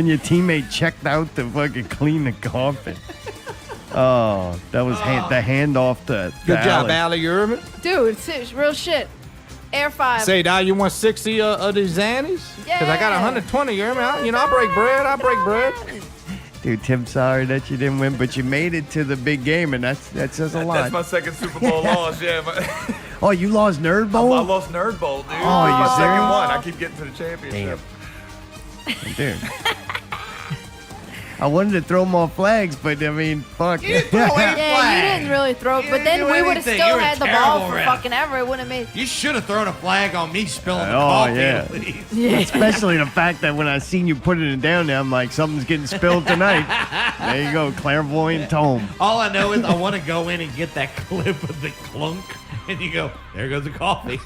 your teammate checked out to fucking clean the carpet. Oh, that was the handoff to Good job, Alex. Allie. You hear me? Dude, it's real shit. Air 5. Say, Dad, you want 60 of these Xannies? Because I got 120. You hear me? I break bread. I break bread. Dude, Tim, sorry that you didn't win, but you made it to the big game, and that says a lot. That's my second Super Bowl loss. Yeah. Oh, you lost Nerd Bowl? I lost Nerd Bowl, dude. Oh, my you second serious? one. I keep getting to the championship. Dude. I wanted to throw more flags, but I mean, fuck. You didn't throw any Yeah, flag. you didn't really throw it, You but then didn't do we would have anything. still You were had the terrible ball for ref. fucking ever. It wouldn't have made. You should have thrown a flag on me spilling the Oh, coffee. yeah. At least. Yeah. Especially the fact that when I seen you putting it down there, I'm like, something's getting spilled tonight. There you go, clairvoyant tome. All I know is I want to go in and get that clip of the clunk, and you go, there goes the coffee.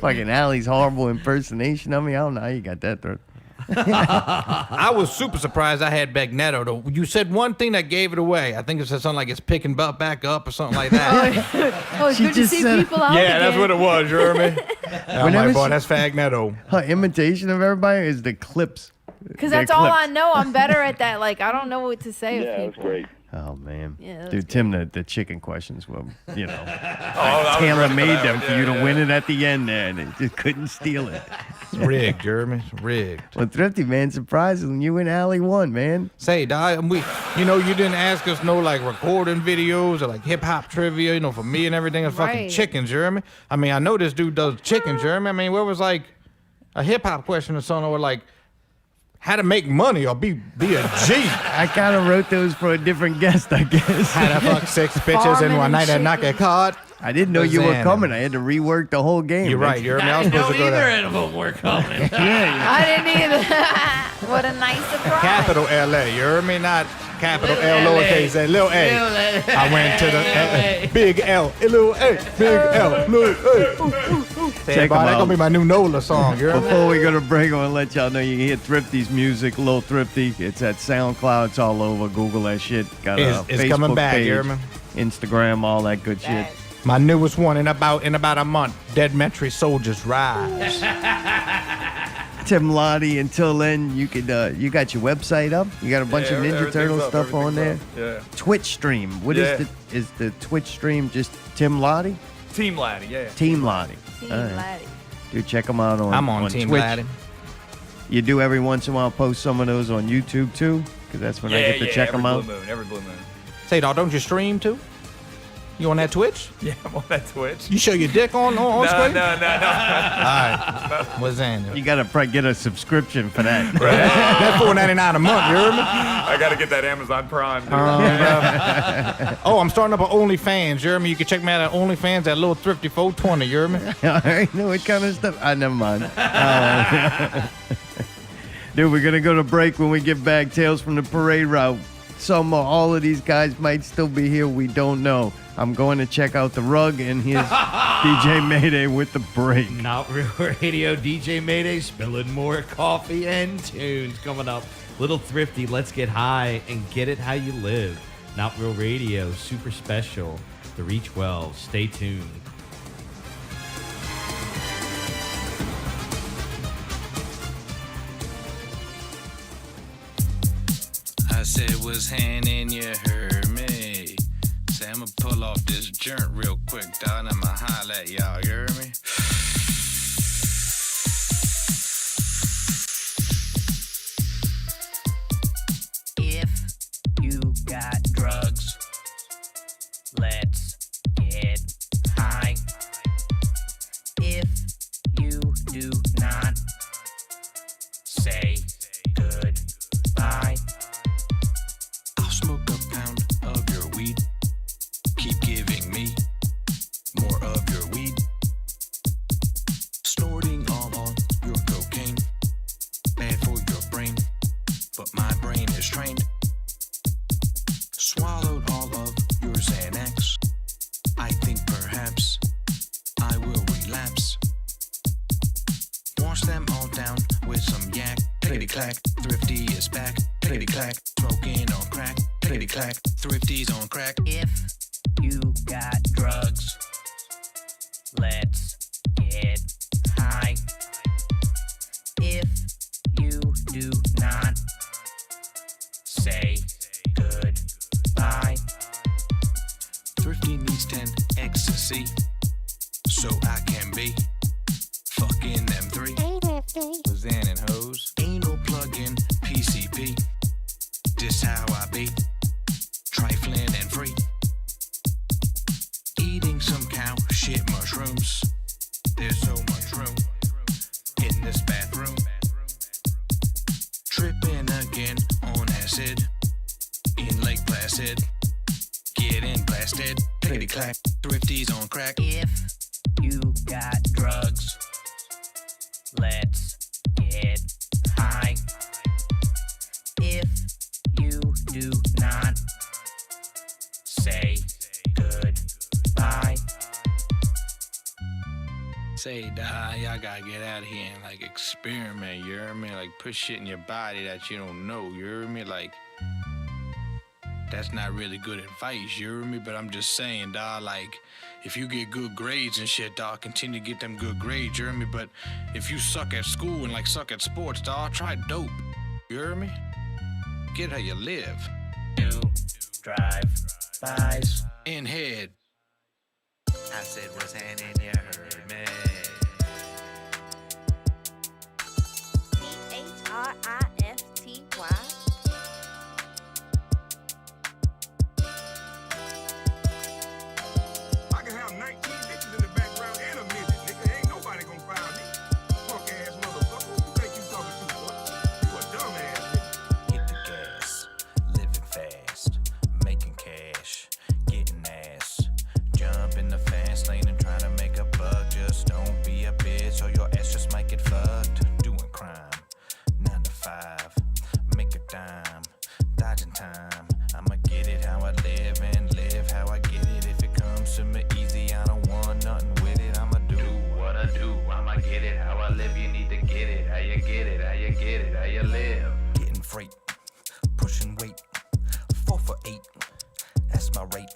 Fucking Allie's horrible impersonation of me. I don't know how you got that through. I was super surprised I had Bagnetto, though. You said one thing that gave it away. I think it said something like it's picking back up or something like that. Oh, it's She good to just see said- people out Yeah, that's again. what it was, you hear me? I'm Whenever like, boy, she- that's Fagnetto. Her imitation of everybody is the clips. Because They're that's all I clips. know. I'm better at that. Like, I don't know what to say Yeah, of it was people. great. Oh, man. Yeah, that was Dude, Tim, the chicken questions were, I was Taylor ready for made that them one. for you to Yeah, win it at the end there, and they just couldn't steal it. It's rigged, Jeremy. It's rigged. Well, Thrifty, man, surprisingly, you and Allie won, man. Say, Dog, you didn't ask us no like recording videos or like hip hop trivia, for me and everything. It's fucking Right. chicken, Jeremy. I mean, I know this dude does chicken, Jeremy. I mean, where was like a hip hop question or something, or like how to make money or be a G. I kind of wrote those for a different guest, I guess. How to fuck 6 bitches in one night and knock a card. I didn't know you were Lasagna. coming. I had to rework the whole game. You're right, Jeremy. I was supposed to go there. of them were coming. Yeah, I didn't either. What a nice surprise. Capital L.A. You heard me? Not capital L, lowercase a, little a. I went to the big L, little a, big L, little a. Check Boy, them that's out. gonna be my new NOLA song. You heard me? Before we go to break, I want to let y'all know you can hear Thrifty's music, LiL Thrifty. It's at SoundCloud. It's all over. Google that shit. Got a It's Facebook coming back, page, you hear me? Instagram, all that good shit. My newest one in about a month. Dead Metry Soldiers Rise. Tim Lattie. Until then, you could you got your website up. You got a bunch of Ninja everything's Turtle up, stuff on there. everything's up. Twitch stream. What is the Twitch stream? Just Tim Lattie? Yeah. Team Lattie, yeah. Team Lattie. Team All right. Laddie. Dude, check them out on I'm on Team Twitch. Laddie. You do every once in a while post some of those on YouTube too, because that's when I get to check them out. Every blue moon. Say, dog, don't you stream too? You on that Twitch? Yeah, I'm on that Twitch. You show your dick on No, screen? no. All right. What's that? You gotta get a subscription for that. That's $4.99 a month. You heard me? I gotta get that Amazon Prime, dude. Oh, I'm starting up an OnlyFans. You heard me? You can check me out at OnlyFans at LiL Thrifty 420. You heard me? All right, know what kind of stuff? Never mind. Dude, we're gonna go to break. When we get back, Tales from the Parade Route. Some or all of these guys might still be here. We don't know. I'm going to check out the rug and here's DJ Mayday with the break. Not Real Radio, DJ Mayday spilling more coffee and tunes coming up. LiL Thrifty, let's get high and get it how you live. Not Real Radio, super special. 312. Stay tuned. I said, what's happening, you heard me. Say, I'ma pull off this joint real quick, dog, and I'ma holler at y'all, you heard me? If you got drugs, let's get high. If you do not, say goodbye. I'll smoke a pound of your weed. clack, Thrifty is back. Clickety clack, smoking on crack. Clickety clack, Thrifty's on crack. If you got drugs, let's get high. If you do not, say goodbye. Thrifty needs 10 ecstasy, so I can be fucking them three. Zan and hoes. Ain't no plug-in PCP. This how I be, trifling and free. Eating some cow shit mushrooms. There's so much room in this bathroom. Tripping again on acid in Lake Placid. Getting blasted. Clickety clack, Thrifty's on crack. If you got drugs, let's get high. If you do not, say goodbye. Say, y'all gotta get out of here and like experiment, you hear me? Like put shit in your body that you don't know, you hear me? Like, that's not really good advice, you hear me? But I'm just saying, dawg, like, if you get good grades and shit, dawg, continue to get them good grades, you hear me? But if you suck at school and like suck at sports, dawg, try dope, you hear me? Get how you live. Do drive-bys. In head. I said, what's happening, you heard me. Thrifty. I can have 19 bitches in the background in a minute, nigga. Ain't nobody gonna find me. Punk ass motherfucker. Who you think you talking to, boy? You a dumb ass nigga. Hit the gas, living fast, making cash, getting ass. Jump in the fast lane and try to make a buck. Just don't be a bitch or your ass just might get fucked. Doing crime, 9 to 5, make a dime, dodging time. I'ma get it how I live and live how I get it. If it comes to me easy, I don't want nothing with it. I'ma do what I do, I'ma get it how I live. You need to get it, how you get it, how you get it, how you live. Getting freight, pushing weight, 4 for 8, that's my rate.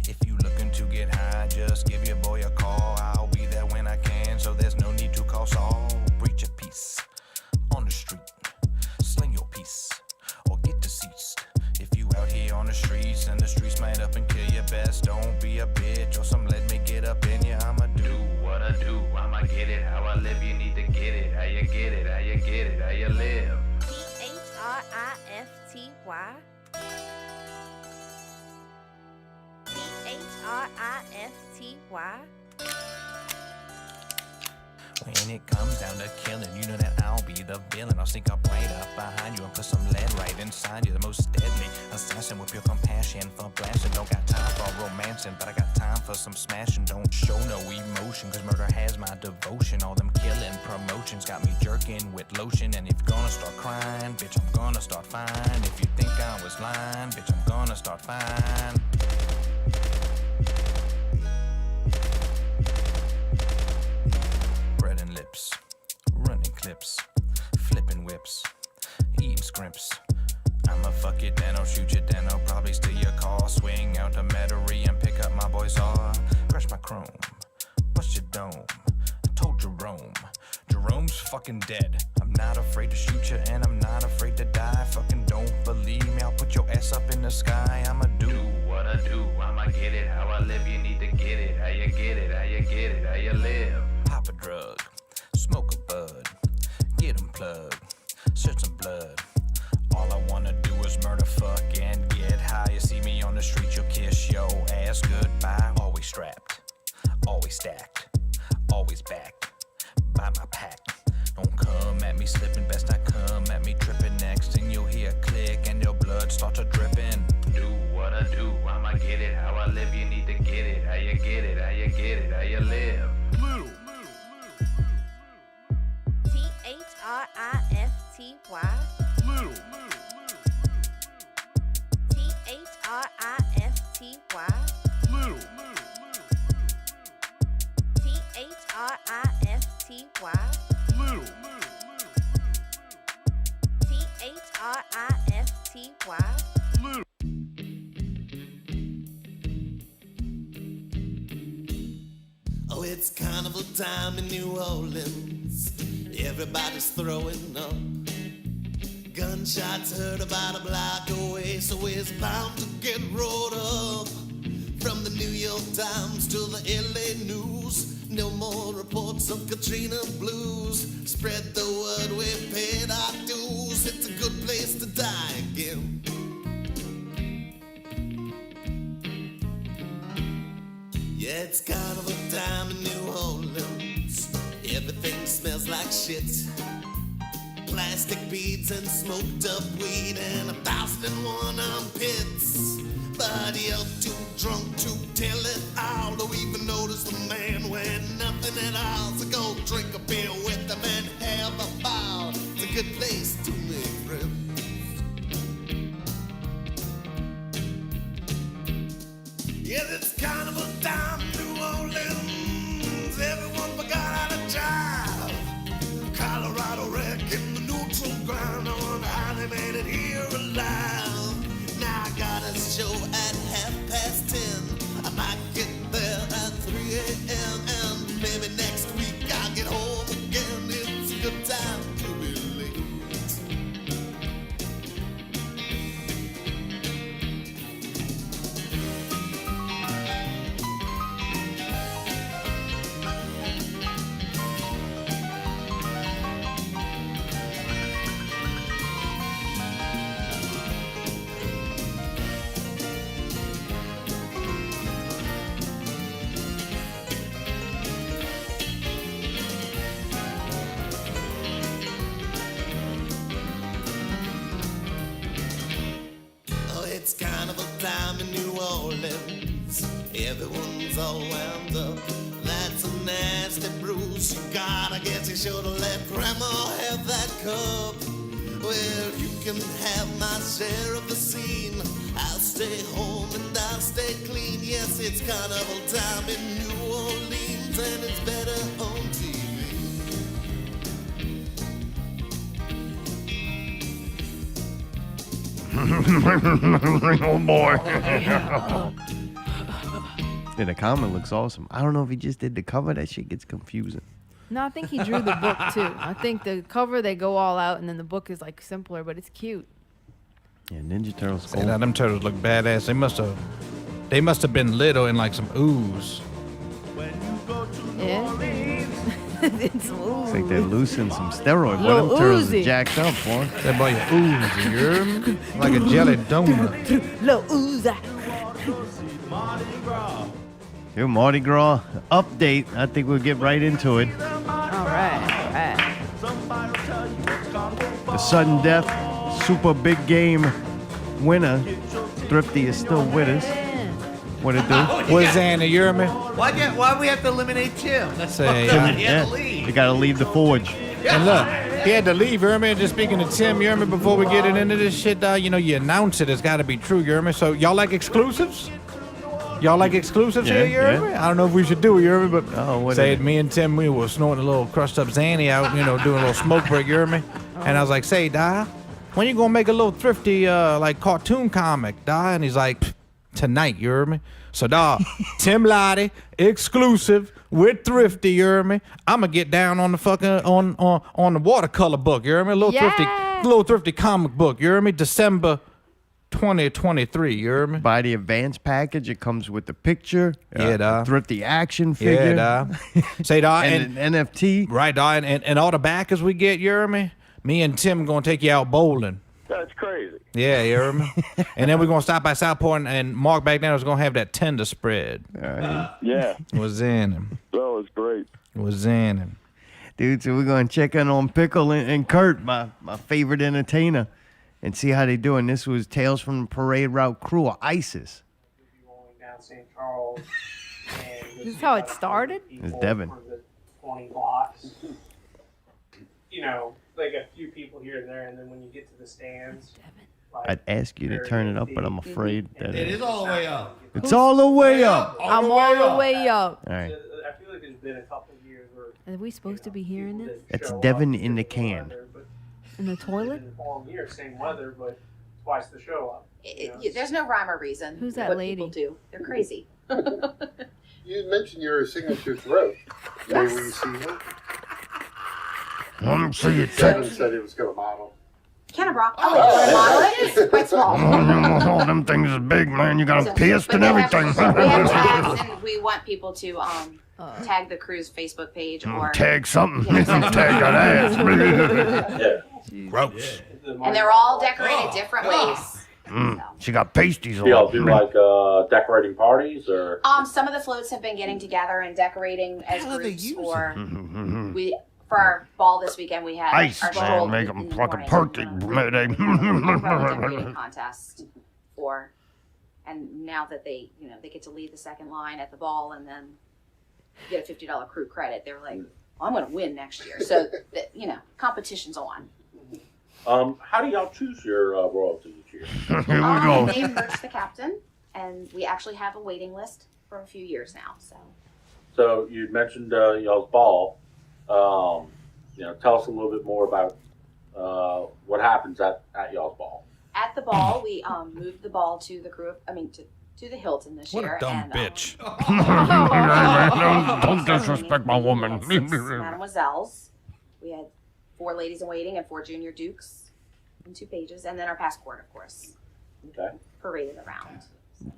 If you looking to get high, just give your boy a call. I'll be there when I can, so there's no need to call Saul. Breach a piece on the street, sling your piece or get deceased. If you out here on the streets and the streets might up and kill you, best don't be a bitch or some let me get up in you. I'ma do what I do, I'ma get it how I live. You need to get it, how you get it, how you get it, how you live. Thrifty. Thrifty. When it comes down to killing, you know that I'll be the villain. I'll sneak up right up behind you and put some lead right inside you. The most deadly assassin with pure compassion for blasting. Don't got time for romancing, but I got time for some smashing. Don't show no emotion, cause murder has my devotion. All them killing promotions got me jerking with lotion. And if you're gonna start crying, bitch, I'm gonna start fine. If you think I was lying, bitch, I'm gonna start fine. Bread and lips, running clips, flipping whips, eating scrimps. I'ma fuck it, then I'll shoot you, then I'll probably steal your car. Swing out the Metairie and pick up my boy's saw. Crush my chrome, bust your dome. I told Jerome's fucking dead. I'm not afraid to shoot you and I'm not afraid to die. Fucking don't believe me, I'll put your ass up in the sky. I'ma do what I do, I'ma get it how I live. You need to get it, how you get it, how you get it, how you live. Pop a drug, smoke a bud, get 'em plugged, search some blood. All I wanna do is murder, fuck, and get high. You see me on the street, you'll kiss your ass goodbye. Always strapped, always stacked, always backed by my pack. Don't come at me slipping, best not come at me tripping. Next thing you'll hear a click and your blood starts a dripping. Do what I do, I'ma get it how I live. You need to get it, how you get it, how you get it, how you live. Thrifty. Little. Thrifty. Little. Thrifty. Little. Oh, it's carnival time in New Orleans. Everybody's throwing up. Gunshots heard about a block away, so it's bound to get rolled up. From the New York Times to the LA News, no more reports of Katrina blues. Spread the word, we paid our dues. It's a good place to die again. Yeah, it's carnival time in New Orleans. Everything smells like shit. Plastic beads and smoked up weed and 1,001 armpits. But you're too drunk to tell it all, or even notice the man wearing nothing at all. So go drink a beer with them and have a ball. It's a good place to make friends. Yeah, it's carnival time in New Orleans. Everyone forgot how to drive. Colorado wreck in the neutral ground. I wonder how they made it here alive. Now I got a show at 10:30. I might get there at 3 a.m. And maybe next week I'll get home again. It's a good time to be late. It's carnival time in New Orleans. Everyone's all wound up. That's a nasty bruise. You gotta get you should have let grandma have that cup. Well, you can have my share of the scene. I'll stay home and I'll stay clean. Yes, it's carnival time in New Orleans, and it's better on TV. Oh boy. Yeah, the comment looks awesome. I don't know if he just did the cover. That shit gets confusing. No, I think he drew the book too. I think the cover they go all out, and then the book is like simpler, but it's cute. Yeah, Ninja Turtles. See, now them turtles look badass. They must have been little in like some ooze. Yeah. It's smooth. It's like they're loosing some steroid. Boy, Lil them turtles Uzi. are jacked up, boy. That boy oozy, you hear me? Like a jelly donut. Lil Uzi. Here, Mardi Gras update. I think we'll get right into it. All right. The sudden death, super big game winner. Thrifty is still with us. What it do? What's Anna, you hear me? Why we have to eliminate Tim? That's Say, fucked up. He had to Yeah, leave. you gotta leave the forge. And look, he had to leave, you hear me? Just speaking to Tim, you hear me? Before we get it into this shit, you know, you announce it. It's got to be true, you hear me? So y'all like exclusives? Y'all like exclusives Yeah, here, you hear yeah. me? I don't know if we should do it, you hear me? But what say is it, me and Tim, we were snorting a little crushed up Zanny out, you know, doing a little smoke break, you hear me? And I was like, say, Di, when you gonna make a little Thrifty, like, cartoon comic, Di? And he's like, tonight, you hear me? So, dog, Tim Lattie, exclusive with Thrifty, you hear me? I'm gonna get down on the fucking on the watercolor book, you hear me? A little Thrifty comic book, you hear me? December 2023, you hear me? Buy the advanced package. It comes with the picture. Yeah, dog. Thrifty action figure. Yeah, dog. Say, dog, and an NFT. Right, dog, and all the backers we get, you hear me? Me and Tim gonna take you out bowling. That's crazy. Yeah, you hear me? And then we're gonna stop by Southport, and Mark back then was gonna have that tender spread. Yeah. Was in him. That was great. Was in him. Dude, so we're going to check in on Pickle and Kurt, my favorite entertainer, and see how they doing. This was Tales from the Parade Route crew of ISIS. Down St. Charles. This is how it started? It's Devin. 20 blocks. You know, like a few people here and there, and then when you get to the stands, like, I'd ask you to turn it up, but I'm afraid that It is all the way up. It's all the way up. I'm all the way up. All right. I feel like there's been a couple of years where Are we supposed to be hearing this? That's Devin in the can. In the toilet? fall here, same weather, but twice the show up. There's no rhyme or reason. Who's that what lady? People do. They're crazy. You mentioned your signature throat. May we see one? Let me see your Kevin tits. said he was going to model. Can of Brock. Oh, wait, model it is quite small. Oh, them things is big, man. You got them pierced and everything. We have tags, and we want people to tag the crew's Facebook page or Tag something. Tag that ass. Gross. and they're all decorated different ways. She got pasties Do on. y'all do like decorating parties or? Some of the floats have been getting together and decorating as groups for for our ball this weekend. We had Ice, our man. stroll Make in them the fucking morning. perfect. Decorating contest for, and now that they get to lead the second line at the ball and then get a $50 crew credit, they're like, well, I'm going to win next year. So competition's on. How do y'all choose your royalty each year? Here we go. They merged the captain, and we actually have a waiting list for a few years now. So you mentioned y'all's ball. Tell us a little bit more about what happens at y'all's ball. At the ball, we moved the ball to the to the Hilton this What year. a dumb and, bitch. Don't disrespect my woman. Mademoiselles. We had 4 ladies in waiting and 4 junior dukes and 2 pages, and then our passport, of course. Okay. Paraded around.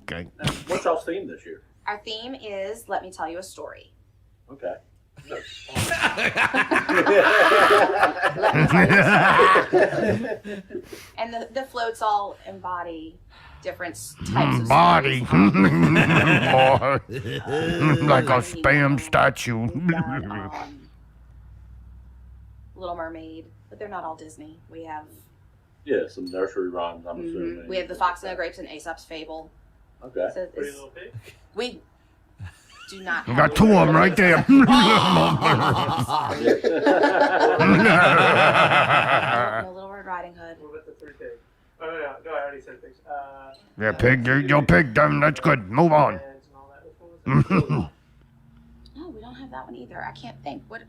Okay. What's y'all's theme this year? Our theme is "Let Me Tell You a Story." Okay. And the floats all embody different types of Body. stories. Like a spam statue. Little Mermaid, but they're not all Disney. We have Some nursery rhymes, I'm assuming. we have The Fox and the Grapes and Aesop's Fable. Okay. So we do not You have got 2 of them right there. No Little Red Riding Hood. What about the 3 pig? Oh, no, I already said pigs. Yeah, pig. Your pig done. That's good. Move on. No, we don't have that one either. I can't think. What?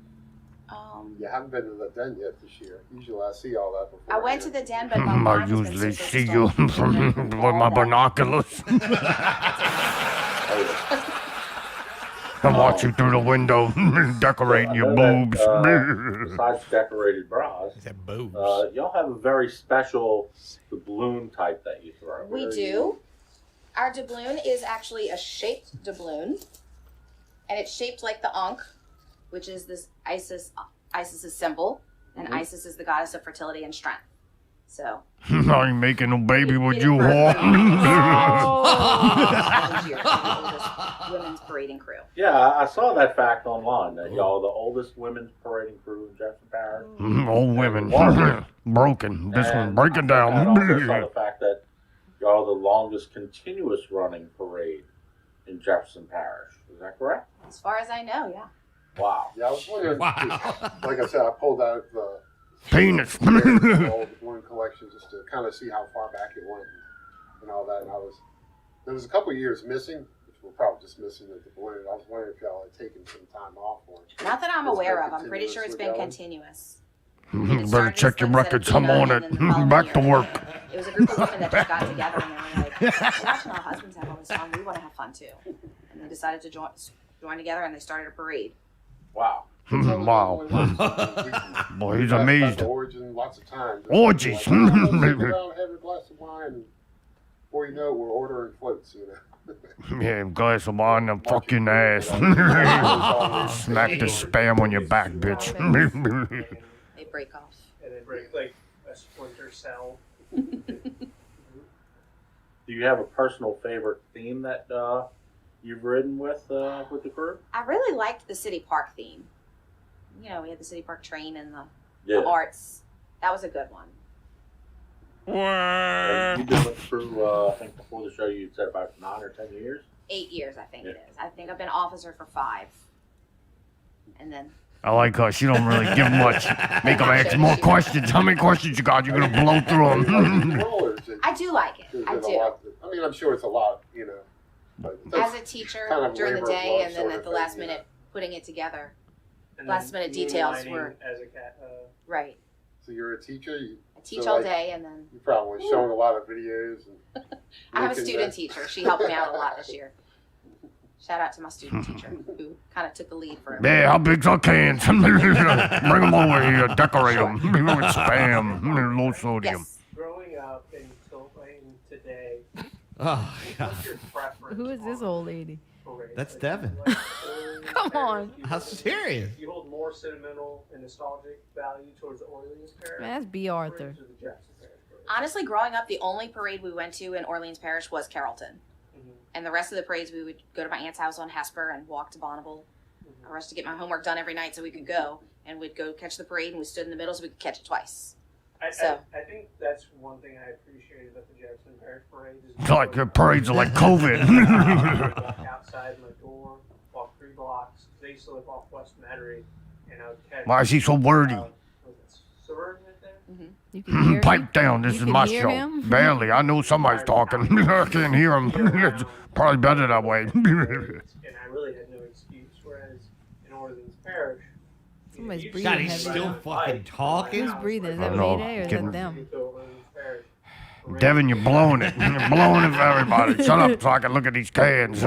You haven't been to the den yet this year. Usually I see all that before. I went to the den, but my I mind has been usually super see you stolen. with my binoculars. I watch you through the window, decorating your boobs. Besides decorated bras, y'all have a very special doubloon type that you throw. We do. Our doubloon is actually a shaped doubloon, and it's shaped like the Ankh, which is this Isis's symbol, and Isis is the goddess of fertility and strength. So. I ain't making no baby with you, whore. Women's parading crew. Yeah, I saw that fact online that y'all are the oldest women's parading crew in Jefferson Parish. Old women. Broken. This one breaking I also saw down. the fact that y'all are the longest continuous running parade in Jefferson Parish. Is that correct? As far as I know, yeah. Wow. Yeah, I was wondering. Like I said, I pulled out the Penis. old balloon collection just to kind of see how far back it went and all that. And there was a couple years missing, which were probably just missing at the balloon. I was wondering if y'all had taken some time off for it. Not that I'm It's aware been of. I'm pretty sure it's been continuously continuous. Better check your records. I'm on it. Back to work. It was a group of women that just got together and they were like, we're watching our husbands have all this fun. We want to have fun too. And they decided to join together and they started a parade. Wow. Wow. Boy, he's amazed. Origin, lots of times. Orgies. Like, oh, let's sit around, have a glass of wine. And before you know it, we're ordering floats, Yeah, glass of wine and fucking ass. Smack the spam on your back, bitch. They break off. And they break like a splinter cell. Do you have a personal favorite theme that you've ridden with the crew? I really liked the city park theme. We had the city park train and the arts. That was a good one. You've been with the crew, I think before the show you said about 9 or 10 years? 8 years, I think it is. I think I've been officer for 5. And then I like her. She don't really give much. Make them ask more questions. How many questions you got? You're going to blow through them. I do like it. I do. I mean, I'm sure it's a lot, But As a teacher kind of during the labor of day love and then sort at of the thing, last minute putting it together. And Last then minute details moonlighting were as a cat. right. So you're a teacher? A teach So, all like, day, and then You're probably showing a lot of videos. And I have a making student the- teacher. She helped me out a lot this year. Shout out to my student teacher who kind of took the lead for it. Yeah, how big's our cans? Bring them over here, decorate them with spam, low sodium. Yes. Growing up and still playing today, Oh, God. what's your preference? Who is this old lady? That's Devin. Come on. How serious? You hold more sentimental and nostalgic value towards the Orleans Parish? Man, that's B. Arthur. Or the Jackson Parish? Honestly, growing up, the only parade we went to in Orleans Parish was Carrollton. And the rest of the parades, we would go to my aunt's house on Hesper and walk to Bonneville. I rushed to get my homework done every night so we could go. And we'd go catch the parade, and we stood in the middle so we could catch it twice. I think that's one thing I appreciated at the Jackson Parish parade. It's like your parades are like COVID. Walk outside my door, walk 3 blocks. They used to live off West Metairie, and I would catch. Why is he so wordy? Was it Suburban right there? You can hear Pipe down, this You is can my hear show. him? Barely, I know somebody's talking. I can't hear him. It's probably better that way. And I really had no excuse. Whereas in Orleans Parish, Somebody's you breathing God, he's heavy. still fucking talking. Who's breathing? Is I that know, Mayday or is kidding. that them? Devin, you're blowing it. You're blowing it for everybody. Shut up so I can look at these cans.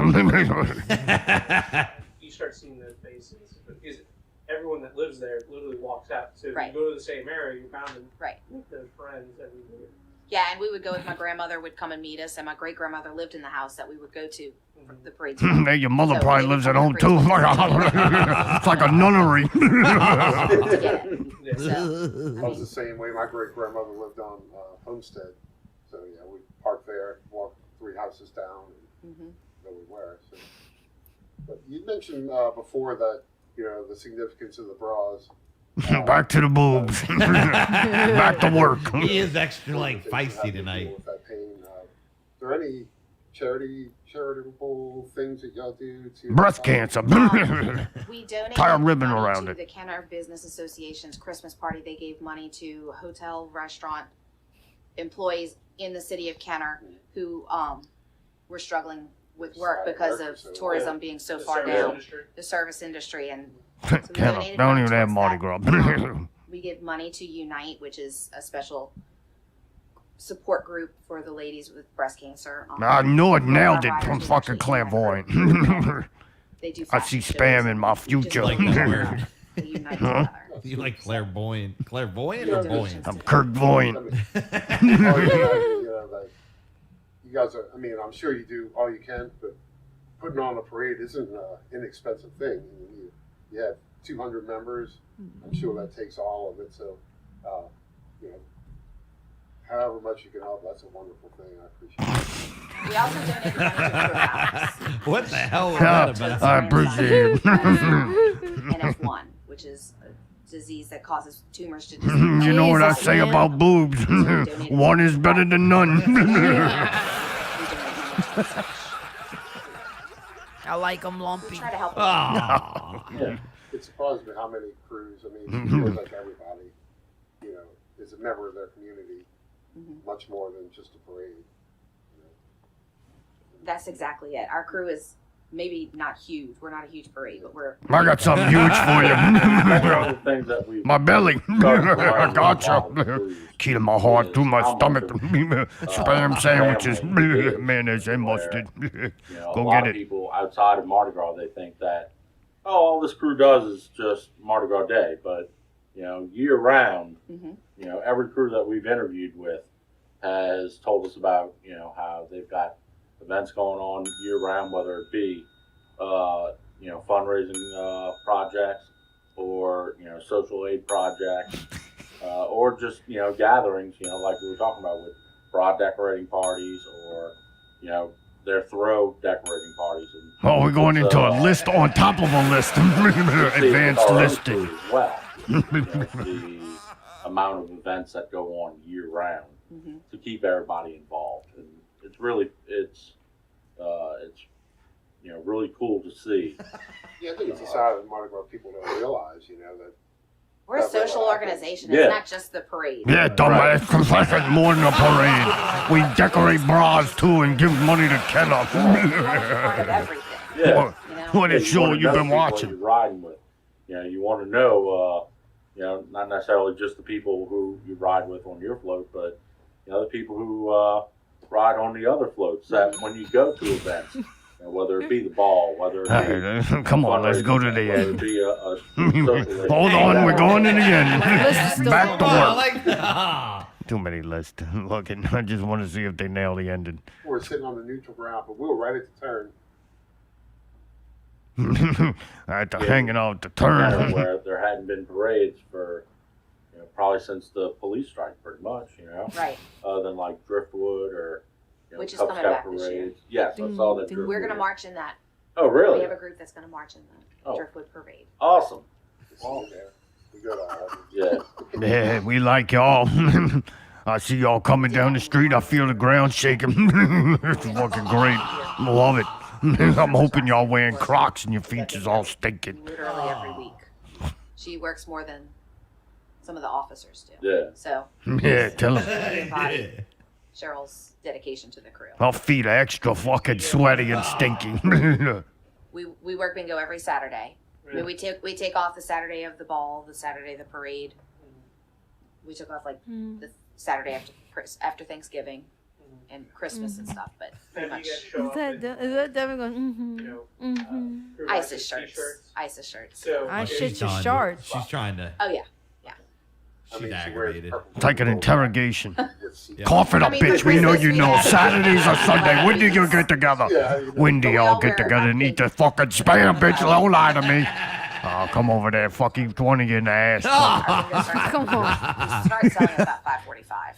you start seeing those faces because everyone that lives there literally walks out. So if Right. you go to the same area, you're bound to Right. make those friends every year. Yeah, and we would go with my grandmother would come and meet us, and my great-grandmother lived in the house that we would go to for the parades. Hey, your mother So probably they lives would at come home to too. parades. It's like a nunnery. I was the same way. My great grandmother lived on Homestead, so yeah, we parked there, walked 3 houses down, and go we were. So. But you mentioned before that the significance of the bras. Back to the boobs. Back to work. He is extra like feisty tonight. With that pain, is there any charitable things that y'all do to Breast cancer. We donated Tie a ribbon money around to it. the Kenner Business Association's Christmas party. They gave money to hotel, restaurant employees in the city of Kenner who were struggling with work because of tourism being so far down. The service industry, and so we Kenner. donated They don't money even have towards Mardi that. Gras. We give money to Unite, which is a special support group for the ladies with breast cancer. I knew it, one of nailed our it. I'm riders is fucking actually in that clairvoyant. group. They do I see fashion spam shows in my future. Like that word. They unite Huh? together. You like clairvoyant? Clairvoyant or voyant? I'm Kirk Voyant. Like, you guys are. I mean, I'm sure you do all you can, but putting on a parade isn't an inexpensive thing. I mean, you have 200 members. I'm sure that takes all of it. So, however much you can help, that's a wonderful thing. I appreciate it. We also donated money to Crew House. What the hell was Yeah, that about? I appreciate it. NF1, which is a disease that causes tumors to disappear. You know what I Jesus, say man. about boobs? One is better than none. I like them lumpy. Try to help. Yeah, it surprises me how many crews. I mean, it feels like everybody, is a member of their community, much more than just a parade. That's exactly it. Our crew is maybe not huge. We're not a huge parade, but we're. I got something huge for you. Things that we My belly. I gotcha. Key to my heart, to my stomach. Spam sandwiches, mayonnaise and mustard. a Go lot get of it. people outside of Mardi Gras, they think that, all this crew does is just Mardi Gras Day. But, year round, every crew that we've interviewed with has told us about, how they've got events going on year round, whether it be, fundraising projects or, social aid projects, or just, gatherings, like we were talking about with broad decorating parties or, their throw decorating parties. And Oh, we're going into a list on top of a list. Advanced listing. As well, the amount of events that go on year round to keep everybody involved, and it's really really cool to see. Yeah, I think it's a side of Mardi Gras people don't realize, that. We're a social organization. Yeah. It's not just the parade. Yeah, dumbass. It's more than a parade. We decorate bras too and give money to Kenner. Part of everything. Yeah. What a You show wanna you've know been people watching. You're riding with, you want to know, You know, not necessarily just the people who you ride with on your float, but you know, the people who ride on the other floats. That when you go to events, you know, whether it be the ball, whether it be Come on, let's go to the whether end. it be Hold on, we're going to the end. Back to work. Like, Too many lists. Looking, I just want to see if they nail the ending. We're sitting on the neutral ground, but we were right at the turn. At the hanging out the Canada, turn. where there hadn't been parades for, you know, probably since the police strike, pretty much. You know, Right. Other than like Driftwood or you know, Which is Cub coming Scout back this year. parades. Yes, I saw that. We're Driftwood. gonna march in that. Oh, really? We have a group that's gonna march in the Oh. Driftwood Parade. Awesome. We go to all of Yeah. Yeah, we like y'all. I see y'all coming down the street. I feel the ground shaking. It's fucking great. Love it. I'm hoping y'all wearing Crocs and your feet is all stinking. Literally every week. She works more than some of the officers do. Yeah. So. Yeah, tell 'em. She embodied Cheryl's dedication to the crew. Our feet are extra fucking sweaty and stinky. We work bingo every Saturday. I mean, we take off the Saturday of the ball, the Saturday of the parade. We took off like the Saturday after Thanksgiving and Christmas and stuff, but pretty much. Is that Devin going, ISIS shirts. ISIS shirts. So I shit she's your done. shorts. She's trying to. Oh yeah. She's aggravated. It's like an interrogation. Cough it up, bitch. We know you know. Saturdays or Sunday. When do you get together? When do y'all get together and eat the fucking spam, bitch? Don't lie to me. Oh, come over there. Fuck each one of you in the ass. Come on. We start selling at about 5:45,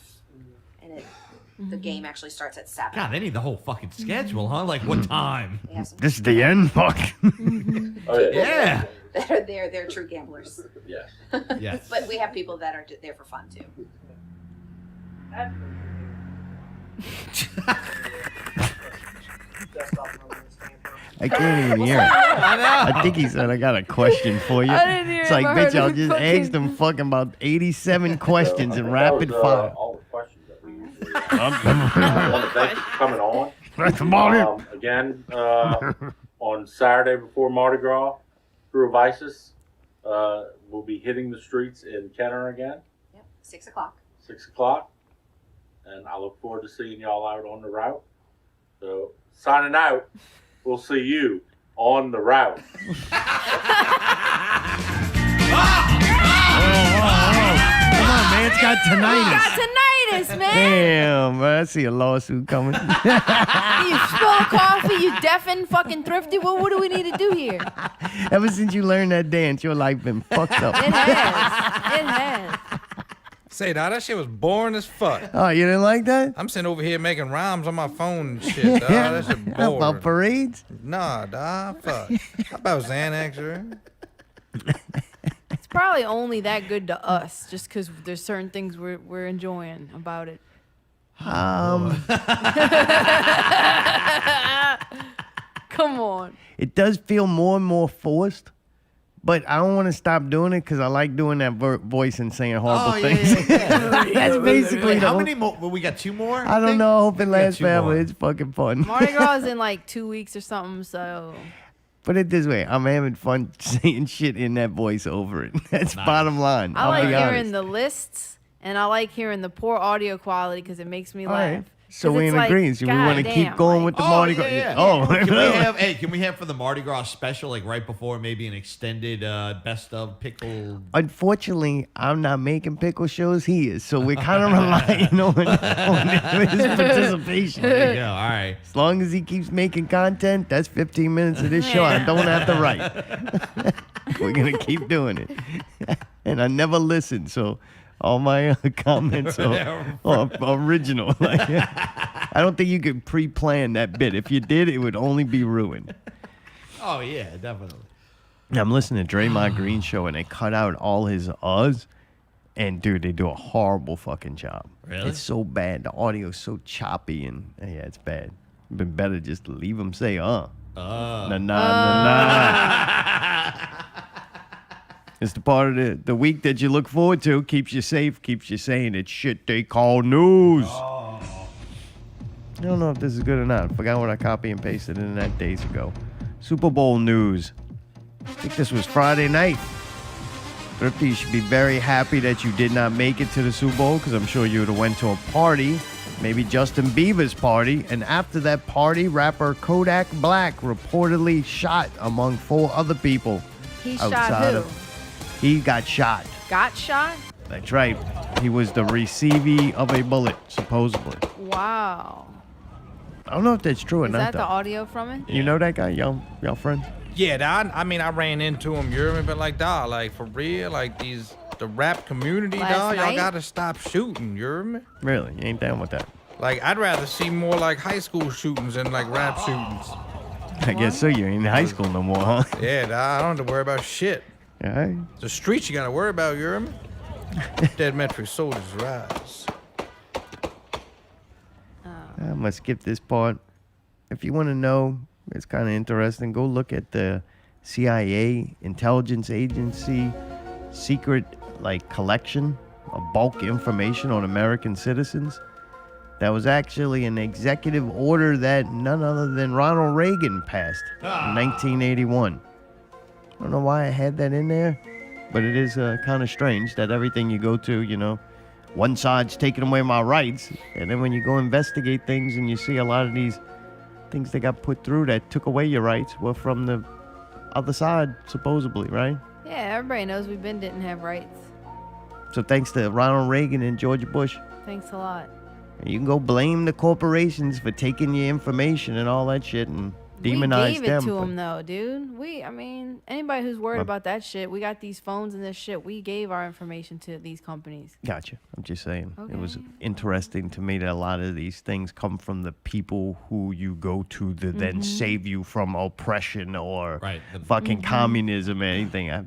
and the game actually starts at 7. God, they need the whole fucking schedule, huh? Like what time? This is the end? Fuck. Oh yeah. Yeah. They're true gamblers. Yes. Yes. But we have people that are there for fun too. I can't even hear it. I think he said, I got a question for you. I didn't hear It's him. like, I bitch, heard y'all him just fucking- asked him fucking about 87 questions in rapid That was, fire. all the questions that we usually I want to thank you for coming on. That's about it. Again, on Saturday before Mardi Gras, Crew of ISIS will be hitting the streets in Kenner again. Yep. 6 o'clock. 6 o'clock. And I look forward to seeing y'all out on the route. So, signing out, we'll see you on the route. Come on, man. It's got tinnitus. Got tinnitus, man. Damn, I see a lawsuit coming. You spill coffee, you deafened fucking thrifty. What do we need to do here? Ever since you learned that dance, your life been fucked up. It has. It has. Say, dog, that shit was boring as fuck. Oh, you didn't like that? I'm sitting over here making rhymes on my phone and shit, dog. That shit boring. How about parades? Nah, dog, fuck. How about Xanax, right? It's probably only that good to us, just because there's certain things we're enjoying about it. Come on. It does feel more and more forced, but I don't want to stop doing it because I like doing that voice and saying horrible things. That's basically Wait, the how whole- many more? Well, we got 2 more. I don't think? know. I hope it We got lasts 2 forever. more. It's fucking fun. Mardi Gras is in like 2 weeks or something, so. Put it this way, I'm having fun saying shit in that voice over it. That's bottom line. I I'll like be hearing honest. the lists, and I like hearing the poor audio quality because it makes me All laugh. right. So 'Cause we're it's in like, agreement. We want to keep goddamn, going like- with the Mardi Gras. Oh, Can we have for the Mardi Gras special, like right before maybe an extended best of pickle? Unfortunately, I'm not making pickle shows. He is, so we're kind of relying on his participation. There you go. All right. As long as he keeps making content, that's 15 minutes of this show. I don't have to write. We're gonna keep doing it, and I never listen, so all my comments are original. Like, I don't think you could pre-plan that bit. If you did, it would only be ruined. Oh yeah, definitely. I'm listening to Draymond Green show, and they cut out all his uhs. And dude, they do a horrible fucking job. Really? It's so bad. The audio's so choppy, and yeah, it's bad. It'd been better just to leave him say nah. It's the part of the week that you look forward to. Keeps you safe, keeps you sane. It's shit they call news. I don't know if this is good or not. I forgot what I copy and pasted in that days ago. Super Bowl news. I think this was Friday night. Thrifty, you should be very happy that you did not make it to the Super Bowl because I'm sure you would have went to a party, maybe Justin Bieber's party, and after that party, rapper Kodak Black reportedly shot among 4 other people. He shot who? He got shot. Got shot? That's right. He was the receiver of a bullet, supposedly. Wow. I don't know if that's true or Is not, that though. the audio from it? You know that guy, y'all friends? Yeah, dawg, I mean, I ran into him, you hear me? But like, dog, like for real, like the rap community, Last dog, y'all night? gotta stop shooting, you hear me? Really? You ain't down with that? Like, I'd rather see more like high school shootings than like rap shootings. I guess so. You ain't in high school no more, huh? Yeah, dawg, I don't have to worry about shit. All right. The streets you gotta worry about, you hear me? Dead metric soldiers rise. I'm going to skip this part. If you want to know, it's kind of interesting. Go look at the CIA intelligence agency secret collection of bulk information on American citizens. That was actually an executive order that none other than Ronald Reagan passed in 1981. I don't know why I had that in there, but it is kind of strange that everything you go to, one side's taking away my rights, and then when you go investigate things and you see a lot of these things that got put through that took away your rights were from the other side, supposedly, right? Yeah, everybody knows we didn't have rights. So thanks to Ronald Reagan and George Bush, Thanks a lot. you can go blame the corporations for taking your information and all that shit and demonize We gave them. it to but- them though, dude. Anybody who's worried Well- about that shit, we got these phones and this shit. We gave our information to these companies. Gotcha. I'm just saying. It was interesting to me that a lot of these things come from the people who you go to then save you from oppression or fucking communism or anything. I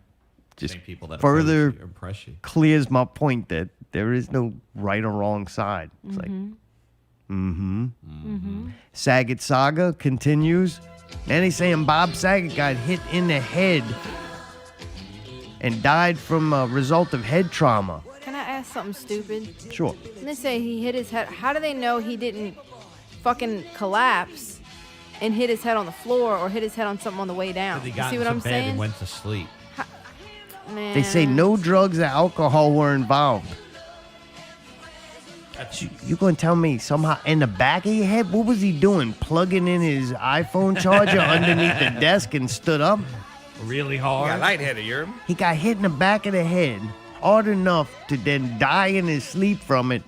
just Same people that further oppose you or oppress you. clears my point that there is no right or wrong side. It's like, Saget saga continues. And he's saying Bob Saget got hit in the head and died from a result of head trauma. Can I ask something stupid? Sure. When they say he hit his head, how do they know he didn't fucking collapse and hit his head on the floor or hit his head on something on the way down? He You got see what into I'm bed saying? and went to sleep. Man. They say no drugs or alcohol were involved. You gonna tell me somehow in the back of your head? What was he doing? Plugging in his iPhone charger underneath the desk and stood up? Really You hard. got lightheaded, you hear me? He got hit in the back of the head hard enough to then die in his sleep from it.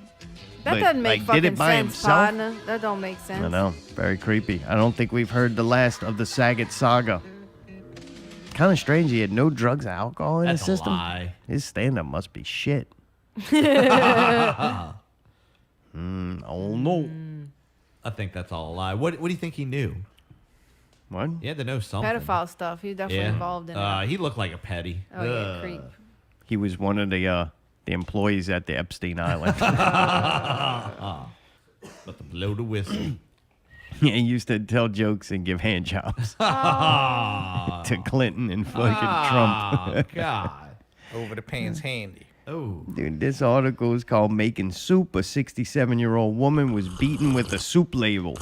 That but, doesn't make did fucking it by sense, himself? partner. That don't make sense. I know. Very creepy. I don't think we've heard the last of the Saget saga. Kind of strange he had no drugs or alcohol in That's his a system. lie. His stand-up must be shit. Oh no. I think that's all a lie. What do you think he knew? What? He had to know something. Pedophile stuff. He was definitely involved in it. He looked like a petty. Oh, yeah, creep. He was one of the employees at the Epstein Island. But to blow the whistle. Yeah, he used to tell jokes and give hand jobs to Clinton and fucking Trump. God. Over the pants handy. Oh. Dude, this article is called Making Soup. A 67-year-old woman was beaten with a soup ladle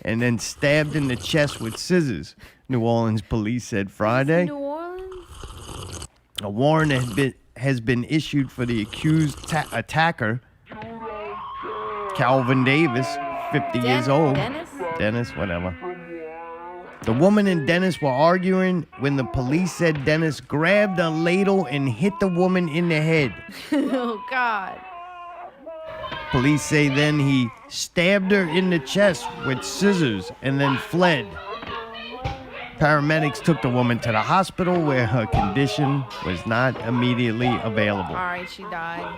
and then stabbed in the chest with scissors. New Orleans police said Friday. New Orleans? A warrant has been issued for the accused attacker, Calvin Davis, 50 years old. Dennis, whatever. The woman and Dennis were arguing when the police said Dennis grabbed a ladle and hit the woman in the head. Oh, God. Police say then he stabbed her in the chest with scissors and then fled. Paramedics took the woman to the hospital where her condition was not immediately available. All right, she died.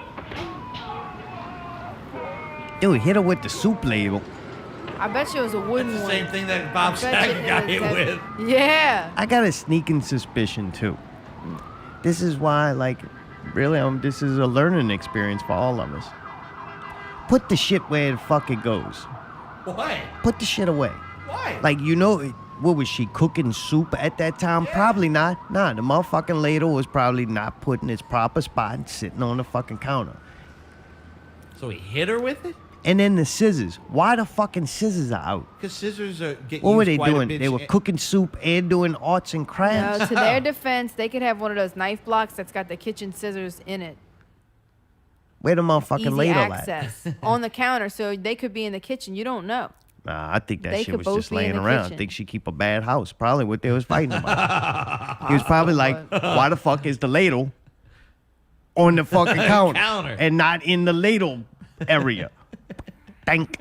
Dude, hit her with the soup ladle. I bet you it was a wooden That's the one. same thing that Bob I bet you Saget got it hit was with. Yeah. I got a sneaking suspicion too. This is why, really, this is a learning experience for all of us. Put the shit where the fuck it goes. Why? Put the shit away. Why? What was she cooking soup at that time? Yeah. Probably not. Nah, the motherfucking ladle was probably not put in its proper spot and sitting on the fucking counter. So he hit her with it? And then the scissors. Why the fucking scissors are out? Because scissors get What were used they quite a doing? bit. They were cooking soup and doing arts and No, crafts. to their defense, they could have one of those knife blocks that's got the kitchen scissors in it. Where the motherfucking Easy ladle at? access on the counter, so they could be in the kitchen. You don't know. Nah, I think that They shit could was both just be in laying the around. I kitchen. think she keep a bad house. Probably what they was fighting about. He was probably like, why the fuck is the ladle on the fucking counter and not in the ladle area? Thank.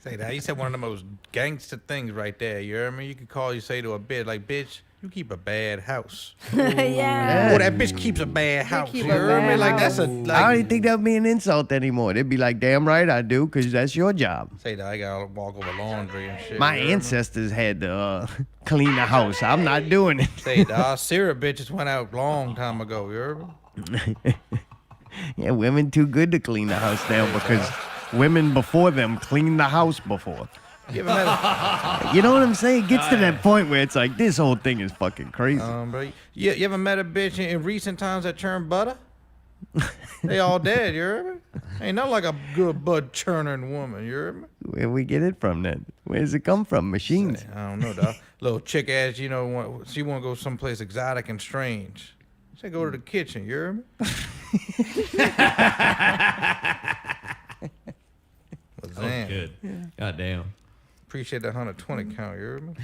Say that. You said one of the most gangster things right there. You hear me? You could call, you say to a bitch, like, bitch, you keep a bad house. Yeah. Oh, that bitch keeps a bad house. keep You a hear me? bad Like, that's a, house. like, I don't even think that would be an insult anymore. They'd be like, damn right I do, because that's your job. say that I gotta walk over laundry and shit. My you hear me? ancestors had to clean the house. I'm not doing it. Say that our syrup bitches went out long time ago. You hear me? Yeah, women too good to clean the house now because women before them cleaned the house before. You ever met a, You know what I'm saying? It gets to that point where it's like, this whole thing is fucking crazy. bro, you ever met a bitch in recent times that churned butter? They all dead, you hear me? Ain't nothing like a good butt churning woman, you hear me? Where we get it from then? Where does it come from? Machines. I don't know, dog. Little chick ass, you know, she want to go someplace exotic and strange. Say go to the kitchen, you hear me? Well, That was damn. good. God damn. Appreciate that 120 count, you hear me?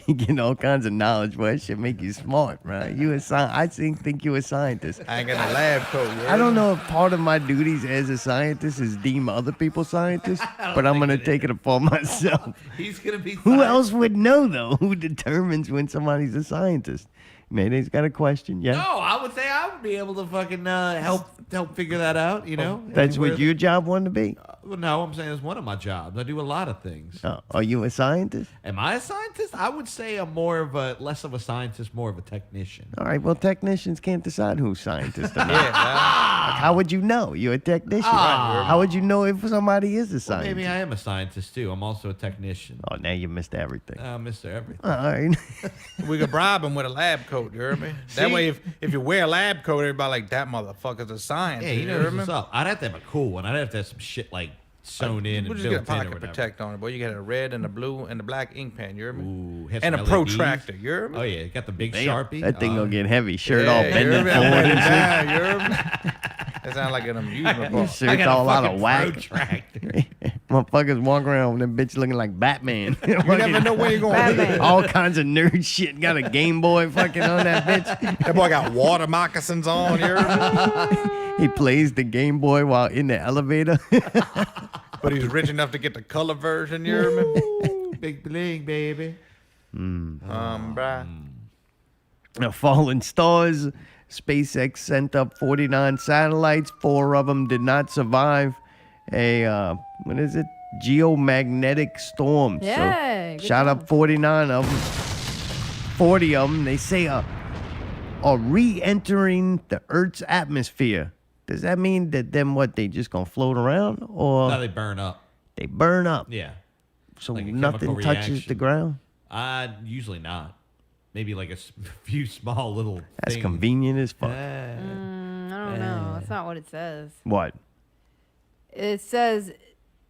You getting all kinds of knowledge, boy. That shit make you smart, right? I think you a scientist. I ain't got a lab coat, you hear I don't me? know if part of my duties as a scientist is deem other people scientists, but I'm gonna take it upon myself. He's going to be Who else would know though? Who determines when somebody's a scientist? Mayday's got a question. Yeah. No, I would say I would be able to fucking help figure that out, you know? That's what your job wanted to be. Well, no, I'm saying it's one of my jobs. I do a lot of things. Are you a scientist? Am I a scientist? I would say I'm less of a scientist, more of a technician. All right. Well, technicians can't decide who's scientist or not. Yeah, Like, how would you know? You're a technician. How would you know if somebody is a Well, scientist? maybe I am a scientist too. I'm also a technician. Oh, now you missed everything. Mr. Everything. All right. We could bribe him with a lab coat, you hear me? That See? way, if you wear a lab coat, everybody like, that motherfucker's a scientist. Yeah, you know hear me? what's up. I'd have to have a cool one. I'd have to have some shit like sewn in We'll and just get a built in or pocket whatever. protect on it, boy. You got a red and a blue and a black ink pen, you hear me? Ooh, have And a some protractor, LEDs. you hear me? Oh yeah, got the big Damn, Sharpie. that thing gonna get heavy. Shirt Yeah, all you bending hear me? forward Bending and shit. down, you hear me? That sounds like an amusement Your park. shirt's all out of whack. Motherfuckers walking around with them bitch looking like Batman. You never know where you're going. Batman. All kinds of nerd shit. Got a Game Boy fucking on that bitch. That boy got water moccasins on, you hear me? He plays the Game Boy while in the elevator. But he's rich enough to get the color version, you hear me? Big bling, baby. Bruh. The fallen stars. SpaceX sent up 49 satellites. 4 of them did not survive a, what is it? Geomagnetic storm. Yeah, So good shot job. up 49 of them. 40 of them, they say, are re-entering the Earth's atmosphere. Does that mean that then what, they just gonna float around? Or No, they burn up. they burn up? Yeah. So Like a nothing chemical touches the reaction. ground? Usually not. Maybe like a few small little. That's things. convenient as fuck. I don't know. That's not what it says. What? It says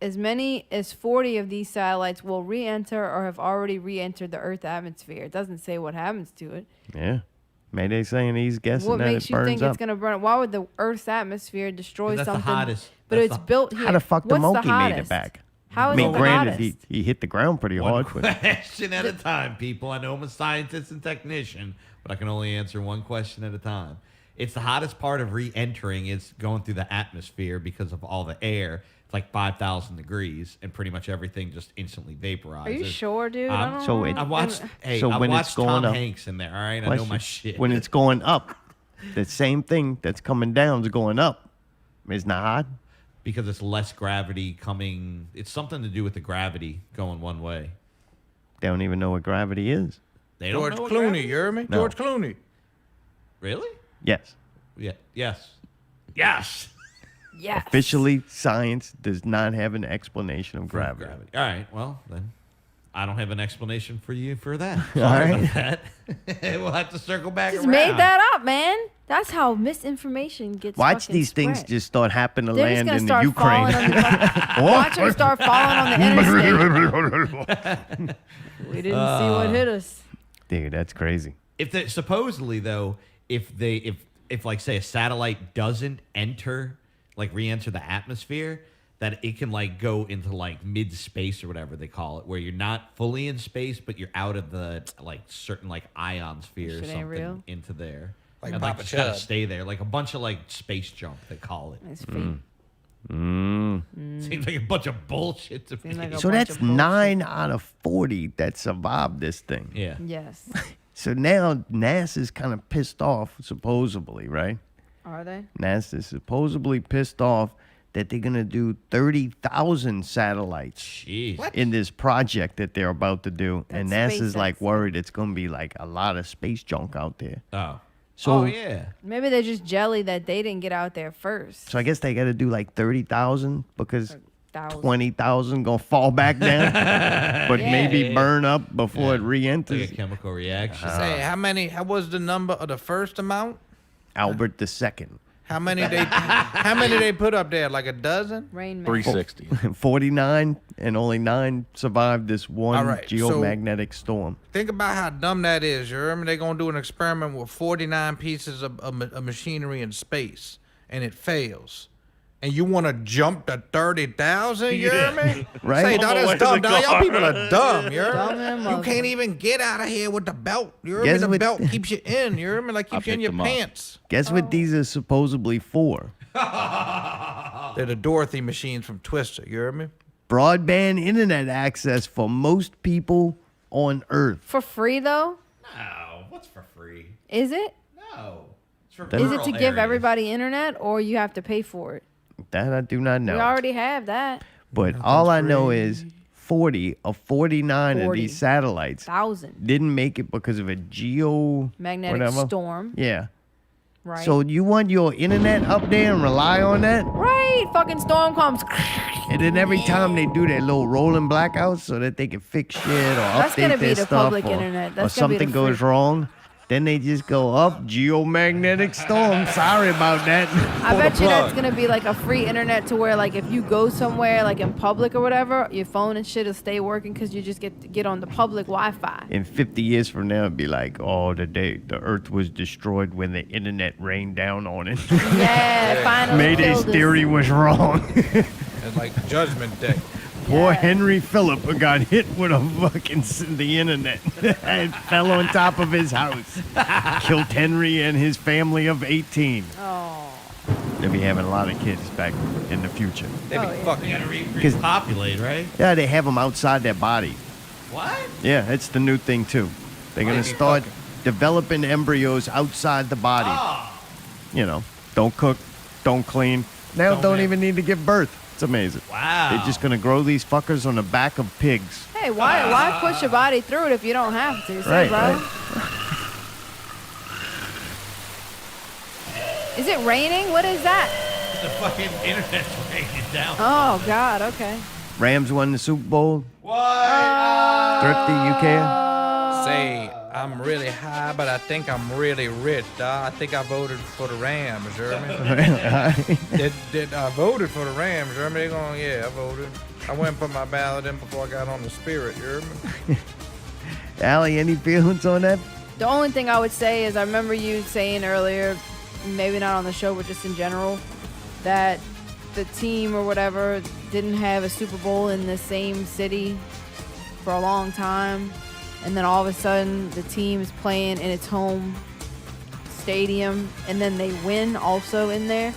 as many as 40 of these satellites will re-enter or have already re-entered the Earth atmosphere. It doesn't say what happens to it. Yeah. Mayday saying he's guessing What that makes it you burns think up. it's going to burn? Why would the Earth's atmosphere destroy That's the something? hottest. But That's it's the- built here. How the fuck the What's monkey made it hottest? back? How I is mean, it the granted, hottest? he hit the ground pretty One hard. But question at a time, people. I know I'm a scientist and technician, but I can only answer one question at a time. It's the hottest part of re-entering is going through the atmosphere because of all the air. It's like 5,000 degrees, and pretty much everything just instantly vaporizes. Are you sure, dude? I don't so know. it- I watched. Hey, So I when it's watched going Tom up- Hanks in there. All right, I know my question, shit. when it's going up, the same thing that's coming down is going up. It's not hot. because it's less gravity coming. It's something to do with the gravity going one way. They don't even know what gravity is. They don't George know what Clooney, gravity you is? hear me? No. George Clooney. Really? Yes. Yeah. Yes. Yes. Yes. Officially, science does not have an explanation of gravity. All right. Well, then I don't have an explanation for you for that. All Sorry right. about that. We'll have to circle back Just around. made that up, man. That's how misinformation gets. Watch fucking these things spread. just start happening to They're just land gonna in the start Ukraine. falling on Watch them start falling on the interstate. We didn't see what hit us. Dude, that's crazy. If they, supposedly though, if like say a satellite doesn't enter, like re-enter the atmosphere, that it can like go into like mid space or whatever they call it, where you're not fully in space, but you're out of the like certain like ion sphere or Shit ain't something real. into there. Like and Papa like just gotta Chud. stay there, like a bunch of like space junk they call it. It's fake. Seems like a bunch of bullshit to me. like a So bunch that's of bullshit. 9 out of 40 that survived this thing. Yeah. Yes. So now NASA's kind of pissed off, supposedly, right? Are they? NASA's supposedly pissed off that they're going to do 30,000 satellites Jeez. in this project that they're about to do. And That's NASA's like SpaceX. worried it's going to be like a lot of space junk out there. Oh. So, Oh yeah. Maybe they're just jelly that they didn't get out there first. So I guess they got to do like 30,000 because 1,000. 20,000 going to fall back down, but Yeah. maybe burn up before it re-enters. Like a chemical reaction. Say, how was the number of the first amount? Albert II. How many they put up there? Like a dozen? Rain Man. 360. 49, and only 9 survived this one All right, so- geomagnetic storm. Think about how dumb that is. You remember they're gonna do an experiment with 49 pieces of machinery in space, and it fails. And you want to jump to 30,000? You hear me? Right? Say, dog, that's dumb, dog. Y'all people are dumb. You hear Dumb me? and You mother- can't even get out of here with the belt. You hear me? Guess The what- belt keeps you in. You hear me? Like keeps you in picked your them up. pants. Guess what these are supposedly for? They're the Dorothy machines from Twister. You hear me? Broadband internet access for most people on Earth. For free though? No, what's for free? Is it? No. It's for Is Is it rural to give areas. everybody internet or you have to pay for it? That I do not know. We already have that. But all I know is 40 of 49 of 40. these satellites 1,000. didn't make it because of a Magnetic whatever. storm. Yeah. Right. So you want your internet up there and rely on that? Right. Fucking storm comes. And then every time they do their little rolling blackouts so that they can fix shit or That's update gonna be their the stuff public or, internet. or That's gonna be the something goes free- wrong, then they just go up geomagnetic storm. Sorry about that. I Pull the bet you that's plug. gonna be like a free internet to where like if you go somewhere like in public or whatever, your phone and shit will stay working because you just get on the public Wi-Fi. In 50 years from now, it'd be like, oh, the Earth was destroyed when the internet rained down on it. Yeah, finally Mayday's killed us. theory was wrong. It's like Judgment Day. Poor Yeah. Henry Phillip got hit with a fucking the internet and fell on top of his house. Killed Henry and his family of 18. Oh. They'll be having a lot of kids back in the future. They be Oh, yeah. fucking. Repopulate, right? Yeah, they have them outside their body. What? Yeah, it's the new thing too. They're gonna They be start fucking. developing embryos outside the body. You know, don't cook, don't clean. Now don't even need to give birth. It's amazing. Wow. They're just gonna grow these fuckers on the back of pigs. Hey, why push your body through it if you don't have to? Say, Right, bro. right. Is it raining? What is that? The fucking internet's raining down. Oh God. Okay. Rams won the Super Bowl. What? Thrifty, you care? Say, I'm really high, but I think I'm really rich, dog. I think I voted for the Rams, you hear me? I voted for the Rams, you hear me? They going, yeah, I voted. I went and put my ballot in before I got on the Spirit, you hear me? Allie, any feelings on that? The only thing I would say is I remember you saying earlier, maybe not on the show, but just in general, that the team or whatever didn't have a Super Bowl in the same city for a long time. And then all of a sudden, the team is playing in its home stadium, and then they win also in there.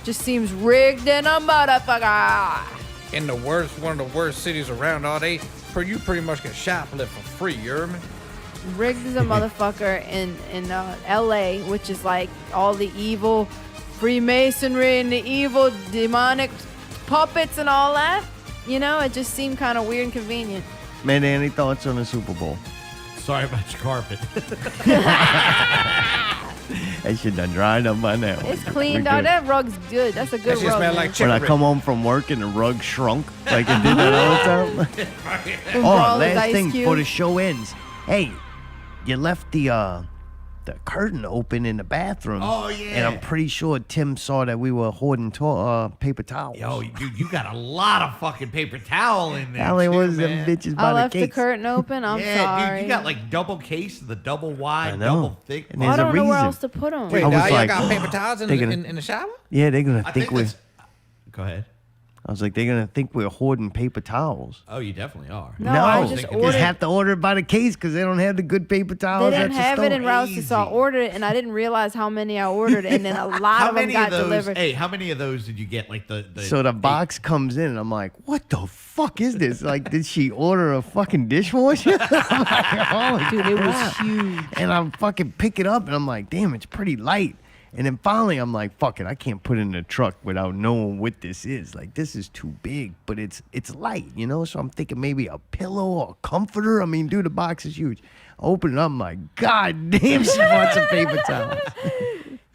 Just seems rigged in a motherfucker. In the worst, one of the worst cities around, you pretty much can shoplift for free, you hear me? Rigged as a motherfucker in LA, which is like all the evil Freemasonry and the evil demonic puppets and all that. You know, it just seemed kind of weird and convenient. Man, any thoughts on the Super Bowl? Sorry about your carpet. That shit done dried up by now. It's clean, We dog. good. That rug's good. That's a good That shit rug. smell man. like When I chicken come home from work and the rug shrunk, like it did that all the time. From Oh, Brawler's last Ice thing Cube. before the show ends. Hey, you left the the curtain open in the bathroom. Oh, yeah. And I'm pretty sure Tim saw that we were hoarding paper towels. Yo, dude, you got a lot of fucking paper towel in there. How many too, was them man. bitches by I the left case? the curtain open. I'm Yeah, sorry. dude, you got like double case, the double I wide, know. double thick. And Well, I there's a don't know where reason. else to put them. Wait, I was y'all like, got paper towels they're gonna- in the shower? Yeah, they're gonna I think we're. Go ahead. I was like, they're gonna think we're hoarding paper towels. Oh, you definitely are. No, I just just ordered. have to order it by the case because they don't have the good paper They towels. didn't at the have it store. in Rouse's, so I ordered it, and I didn't realize how many I ordered, and then a lot How of them many got of those? delivered. Hey, how many of those did you get? Like the So the box comes in, and I'm like, "What the fuck is this? Like, did she order a fucking dishwasher?" I'm like, "Holy Dude, it was crap." huge. And I fucking pick it up, and I'm like, "Damn, it's pretty light." And then finally, I'm like, "Fuck it, I can't put it in the truck without knowing what this is. Like, this is too big, but it's light, you know." So I'm thinking maybe a pillow or a comforter. I mean, dude, the box is huge. I open it up, I'm like, "God damn, she bought some paper towels."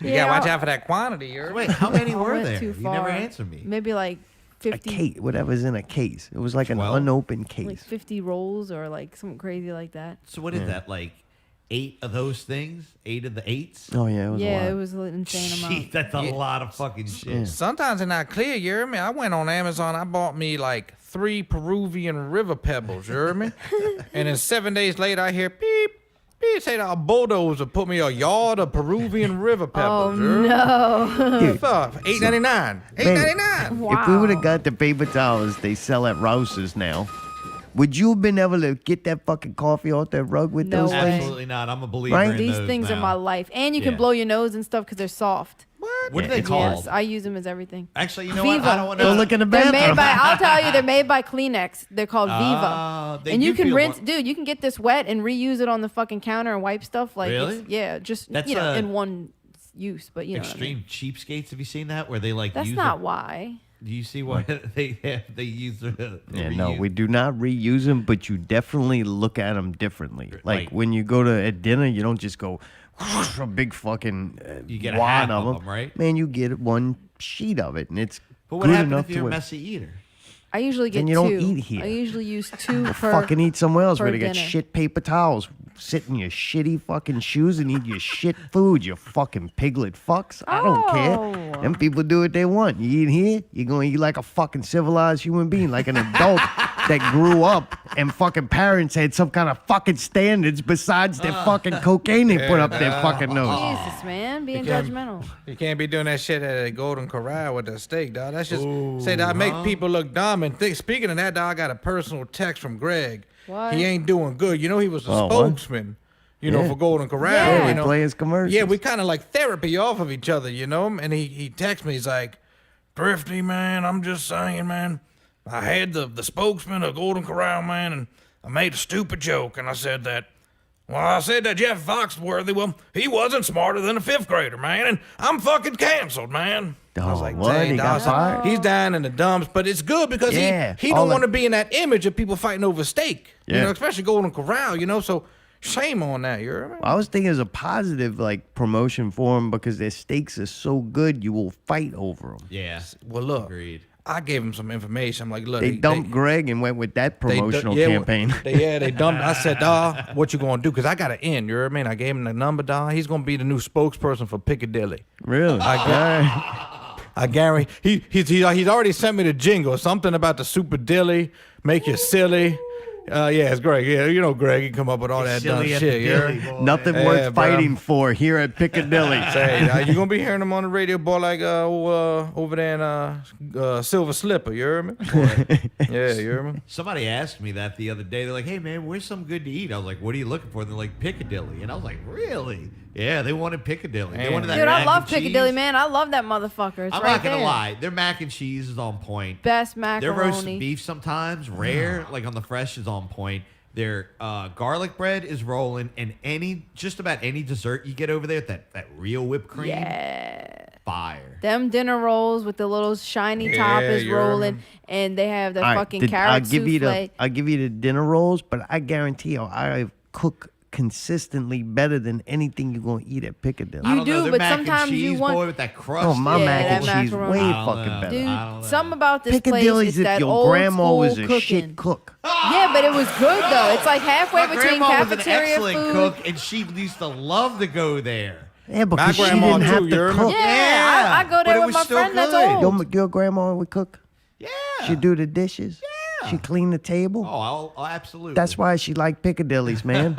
You gotta watch out for that quantity. You're Wait, how many I were went there? too You far. never answered me. Maybe like A 50, case, whatever's in a case. It was like an 12? unopened case. like 50 rolls or like something crazy like that. So what is that? Like 8 of those things? 8 of the 8s? Oh yeah, it was a Yeah, lot. it was an insane Gee, amount. that's a lot of fucking shit. Sometimes they're not clear, you hear me? I went on Amazon, I bought me like 3 Peruvian river pebbles, you hear me? And then 7 days later, I hear beep, beep, say that a bulldozer put me a yard of Peruvian river Oh pebbles, you hear me? no! Dude, Fuck, $8.99. $8.99. If we would have got the paper towels they sell at Rouse's now, would you have been able to get that fucking coffee off that rug with No those way. things? Absolutely not. I'm a believer Right? in These those things now. are my life, and you can Yeah. blow your nose and stuff because they're soft. What are they it's called? Yes, I use them as everything. Actually, you know what? Viva. I don't want Go to look in the They're bathroom. made by. I'll tell you, they're made by Kleenex. They're called Ah, Viva, they and you do can feel rinse, more- dude. You can get this wet and reuse it on the fucking counter and wipe stuff. Like, Really? it's, yeah, just That's, you know, uh, in one use. But you know, what I Extreme mean. cheapskates. Have you seen that? Where they like That's use not it? why. Do you see what they use? The Yeah, no, reuse? we do not reuse them, but you definitely look at them differently. Like Like- when you go to a dinner, you don't just go a big fucking You get a wad half of them, right? Man, you get one sheet of it, and it's But what good happens enough if you're a to messy eater? I usually get Then you 2. don't eat here. I usually use 2 per. fucking eat somewhere else per where they got dinner. shit paper towels. Sit in your shitty fucking shoes and eat your shit food, you fucking piglet fucks. I don't care. Oh. Them people do what they want. You eat here, you're going to eat like a fucking civilized human being, like an adult that grew up and fucking parents had some kind of fucking standards besides their fucking cocaine they put up their fucking nose. Jesus, man, being can't- judgmental. You can't be doing that shit at a Golden Corral with the steak, dog. That's just say that make people look dumb. And speaking of that, dog, I got a personal text from Greg. What? He ain't doing good. You know, he was the Oh, what? spokesman, you know, Yeah. for Golden Corral. Yeah. You We know, play his commercials. yeah, we kind of like therapy off of each other, you know. And he texts me. He's like, "Thrifty, man, I'm just saying, man. I had the spokesman of Golden Corral, man, and I made a stupid joke, and I said that." Well, I said that Jeff Foxworthy, well, he wasn't smarter than a 5th grader, man, and I'm fucking canceled, man. I was Oh, like, what? dang, He got dog, so fired? he's down in the dumps, but it's good because Yeah, he all don't that- want to be in that image of people fighting over steak, you Yeah. know, especially Golden Corral, you know, so shame on that, you hear me? I was thinking it's a positive like promotion for them because their steaks are so good you will fight over them. Yeah. Well, look, Agreed. I gave him some information. I'm like, look, They dumped Greg and went with that promotional yeah, campaign. They dumped. I said, dawg, what you gonna do? Because I got an in. You know what I mean? I gave him the number, dawg. He's gonna be the new spokesperson for Piccadilly. Really? I guarantee he's already sent me the jingle. Something about the super dilly, make you silly. Yeah, it's Greg. Yeah, you know Greg. He come up with all that dumb Silly at the shit. dilly, Yeah. boy. Nothing Yeah, worth bro. fighting for here at Piccadilly. Say, you gonna be hearing him on the radio, boy, like over there in Silver Slipper. You hear me? Yeah, you hear me? Somebody asked me that the other day. They're like, "Hey man, where's some good to eat?" I was like, "What are you looking for?" They're like, "Piccadilly," and I was like, "Really?" Yeah, they wanted Piccadilly. They wanted that Dude, I mac love and cheese. Piccadilly, man. I love that motherfucker. It's I'm right not gonna there. lie, their mac and cheese is on point. Best Their roast macaroni. beef sometimes rare, like on the fresh, is on point. Their garlic bread is rolling, and just about any dessert you get over there, that real whipped cream, Yeah. fire. Them dinner rolls with the little shiny top Yeah, is you're- rolling, and they have the All right, fucking carrot I'll give souffle. you the dinner rolls, but I guarantee you, I cook consistently better than anything you're gonna eat at Piccadilly. You do, but sometimes you want. boy with that crust. Oh, my Yeah, mac and that cheese macaroni. way I don't fucking know. better. Dude, something about this Piccadilly's place is if that your old grandma school was a cooking. shit cook. Yeah, but it was good though. It's like halfway My between grandma was an cafeteria excellent food. cook, and she used to love to go there. Yeah, because she grandma didn't too, have you to heard me? cook. Yeah, I go but there it with was my still friend that's good. old. Your grandma would cook. Yeah. She do the dishes. Yeah. She clean the table. Oh, absolutely. That's why she liked Piccadilly's, man.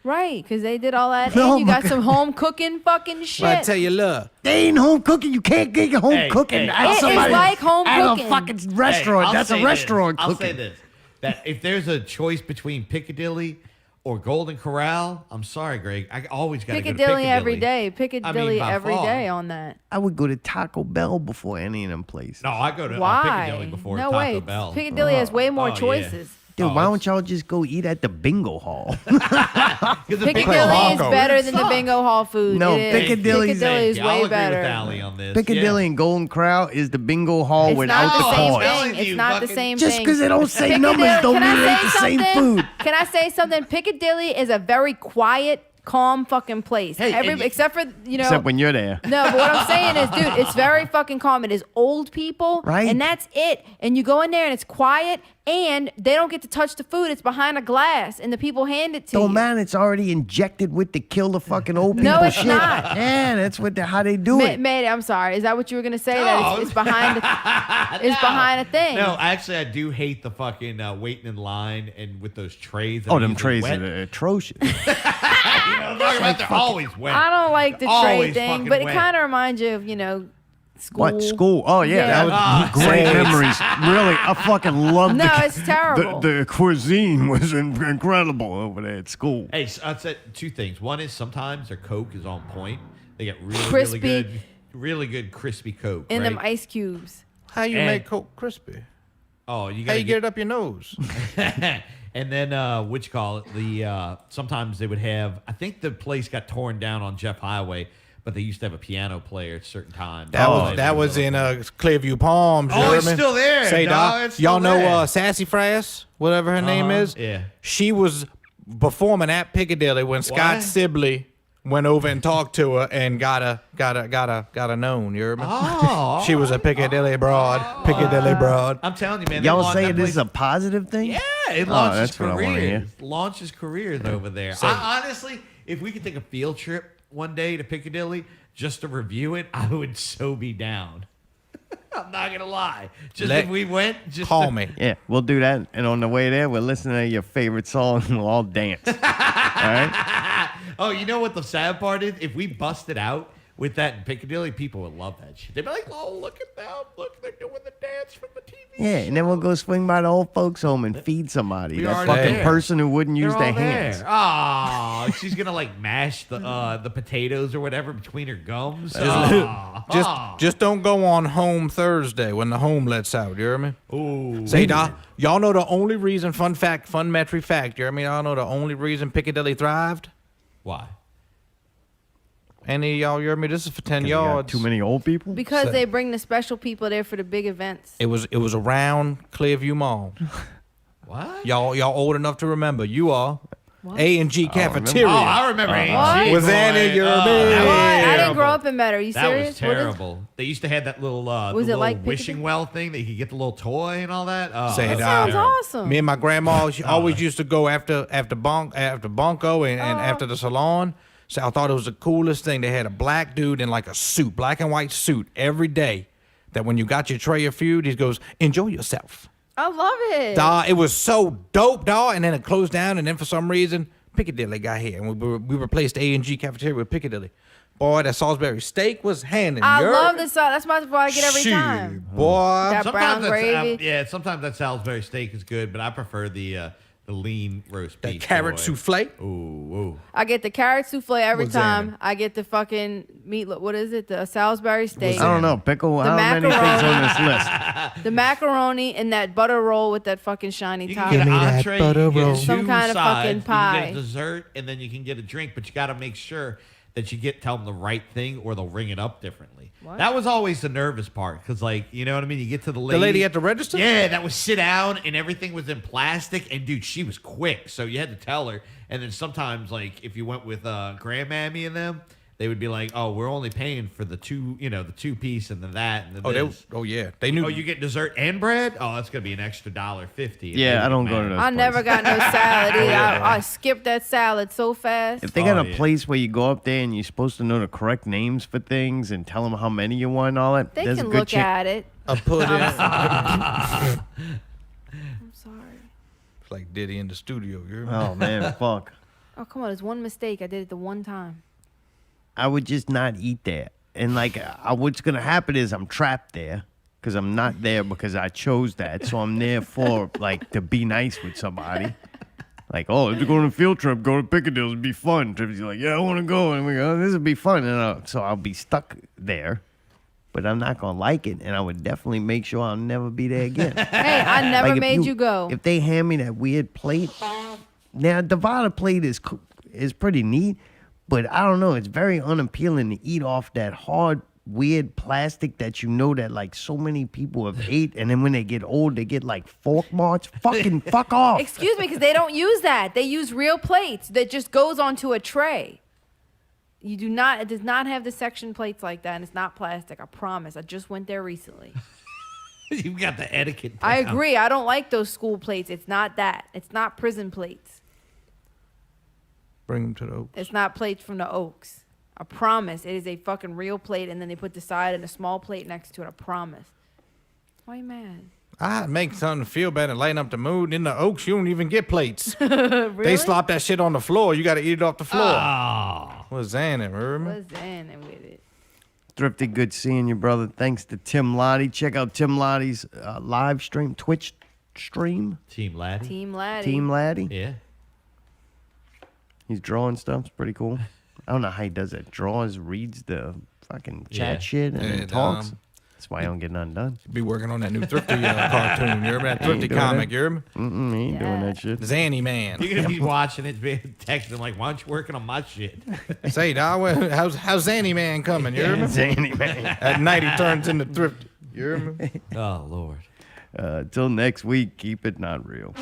Right, because they did all that, Oh and you my got God. some home cooking fucking shit. But I tell you, look, They ain't home cooking. You can't get your home Hey, cooking hey, at It is somebody like home at cooking. a fucking restaurant. I'll That's a say restaurant this. cooking. I'll say this: that if there's a choice between Piccadilly or Golden Corral, I'm sorry, Greg. I always got to go to Piccadilly Piccadilly every day. Piccadilly by every far. day on that. I would go to Taco Bell before any of them places. No, I go to Why? Piccadilly before No Taco way. Bell. Piccadilly has way more Oh, yeah. choices. Dude, Oh, why it's- don't y'all just go eat at the bingo hall? Piccadilly is better than the bingo hall food. No, It is. Piccadilly's- Piccadilly is I'll way agree better. with Allie on this. Piccadilly and Golden Corral is the bingo hall It's without not the the same cards. thing. It's not the same Just thing. 'cause they don't say Piccadilly- numbers don't can I mean say it's the same something? food. Can I say something? Piccadilly is a very quiet, calm fucking place. Hey, and you- Except for, Except when you're there. No, but what I'm saying is, dude, it's very fucking calm. It is old people, Right. and that's it. And you go in there and it's quiet, and they don't get to touch the food. It's behind a glass, and the people hand it to Don't you. matter. It's already injected with the kill the fucking old people No, it's shit. not. Yeah, that's how they do it. Mate, I'm sorry. Is that what you were gonna say? That it's behind, it's behind a thing. No, actually, I do hate the fucking waiting in line and with those trays. that Oh, are them usually trays wet. are atrocious. You know what I'm talking about? They're always wet. I don't like the tray Always thing, fucking but it wet. kind of reminds you of school. What school? Oh yeah, that was great memories. Really, I fucking loved. No, it's terrible. The cuisine was incredible over there at school. Hey, so I'd say two things. One is sometimes their Coke is on point. They get Crispy. really good crispy Coke. In right? them ice cubes. how you And- make Coke crispy? Oh, you How got you get it up your nose? And then what you call it? The sometimes they would have. I think the place got torn down on Jeff Highway, but they used to have a piano player at certain times. That was in Clearview Palms. Oh, you it's hear me? still there, Say, dog. Doc, It's still y'all know there. Sassy Frass, whatever her name is. Yeah. She was performing at Piccadilly when Scott What? Sibley went over and talked to her and got a known. You hear me? Oh. She was a Piccadilly broad. Piccadilly broad. I'm telling you, man. Y'all that say place- this is a positive thing? Yeah, it Oh, launches that's what I wanna hear. careers. Launches careers over there. So- I, honestly, if we could take a field trip one day to Piccadilly just to review it, I would so be down. I'm not gonna lie. Just if we went, just Call to- me. Yeah, we'll do that. And on the way there, we'll listen to your favorite song and we'll all dance. All right? Oh, you know what the sad part is? If we busted out with that in Piccadilly, people would love that shit. They'd be like, "Oh, look at them! Look, they're doing the dance from the TV." Yeah, and then we'll go swing by the old folks' home and feed somebody. We That already fucking there. person who wouldn't use They're their all there. hands. Oh, she's gonna like mash the potatoes or whatever between her gums. Aw. Just don't go on Home Thursday when the home lets out. You hear me? Ooh. Say, Doc, y'all know the only reason, fun metry fact, you hear me? Y'all know the only reason Piccadilly thrived? Why? Any of y'all, you hear me? This is for 10 They got yards. too many old people? Because So- they bring the special people there for the big events. It was around Clearview Mall. What? Y'all old enough to remember. You are. What? A&G Cafeteria. Oh, I remember A&G. What? Was that in your Oh, bed? that was What? I didn't terrible. grow up in that. Are you That serious? was terrible. They used to have that little, Was the it little like wishing Piccadilly? well thing that you could get the little toy and all that. Oh, Say that it was out. Sounds terrible. awesome. Me and my grandma she always used to go after Bunko and after the salon. So I thought it was the coolest thing. They had a black dude in like a suit, black and white suit, every day. That when you got your tray of food, he goes, "Enjoy yourself." I love it. Dawg, it was so dope, dawg. And then it closed down, and then for some reason, Piccadilly got here, and we replaced A&G Cafeteria with Piccadilly. Boy, that Salisbury steak was handing. I love the sauce. That's what I get every Shit, time. boy. That brown gravy. Sometimes that Salisbury steak is good, but I prefer the lean roast beef. carrot boy. souffle. Ooh. I get the carrot souffle every What's that? time. I get the fucking meatloaf. What is it? The Salisbury steak. I don't know. Pickle, The how many things on this list? The macaroni and that butter roll with that fucking shiny You top. can get an entree, you can get Some two kind of sides, fucking you pie. can get a dessert, and then you can get a drink, but you got to make sure that you tell them the right thing or they'll ring it up differently. What? That was always the nervous part because, like, you know what I mean? You get to the lady. at the register? Yeah, that would sit down and everything was in plastic. And, dude, she was quick. So you had to tell her. And then sometimes, like, if you went with Grandmammy and them, they would be like, "Oh, we're only paying for the two, the 2-piece and the that and the this." They knew. Oh, you get dessert and bread? Oh, that's gonna be an extra $1.50. Yeah, I don't go to those. I never got no salad either. I skipped that salad so fast. If they got a place where you go up there and you're supposed to know the correct names for things and tell them how many you want and all that, They there's can a good look at it. A pudding. I'm sorry. It's like Diddy in the studio. You hear me? Oh man, fuck. Oh, come on. It's one mistake. I did it the one time. I would just not eat there. And like, what's gonna happen is I'm trapped there because I'm not there because I chose that. So I'm there for like to be nice with somebody. Like, oh, if you're going on a field trip, go to Piccadilly, it'll be fun. Tripsy's like, yeah, I want to go, and we go, this will be fun. And so I'll be stuck there, but I'm not gonna like it, and I would definitely make sure I'll never be there again. Hey, I never Like, if made you go. If they hand me that weird plate, now divider plate is pretty neat. But I don't know, it's very unappealing to eat off that hard, weird plastic that that like so many people have ate, and then when they get old, they get like fork marks. Fuck off. Excuse me, because they don't use that. They use real plates that just goes onto a tray. It does not have the section plates like that, and it's not plastic, I promise. I just went there recently. You've got the etiquette down. I agree. I don't like those school plates. It's not that. It's not prison plates. Bring them to the Oaks. It's not plates from the Oaks. I promise. It is a fucking real plate, and then they put the side and a small plate next to it. I promise. Why are you mad? I make something feel better and lighten up the mood. In the Oaks, you don't even get plates. Really? They slop that shit on the floor. You got to eat it off the floor. Oh. What's that, remember? What's in it with it? Thrifty, good seeing you, brother. Thanks to Tim Lattie. Check out Tim Lattie's live stream, Twitch stream. Team Lattie. Team Lattie. Team Lattie. Yeah. He's drawing stuff. It's pretty cool. I don't know how he does it. Draws, reads the fucking chat shit, and then talks. That's why I don't get nothing done. Be working on that new Thrifty cartoon. You remember that Thrifty comic? You remember? He ain't doing that shit. Zanny Man. You're gonna be watching it, texting like, "Why aren't you working on my shit?" Say, dawg, how's Zanny Man coming? You remember? Zanny Man. At night he turns into Thrifty. You remember? Oh Lord. Till next week, keep it not real.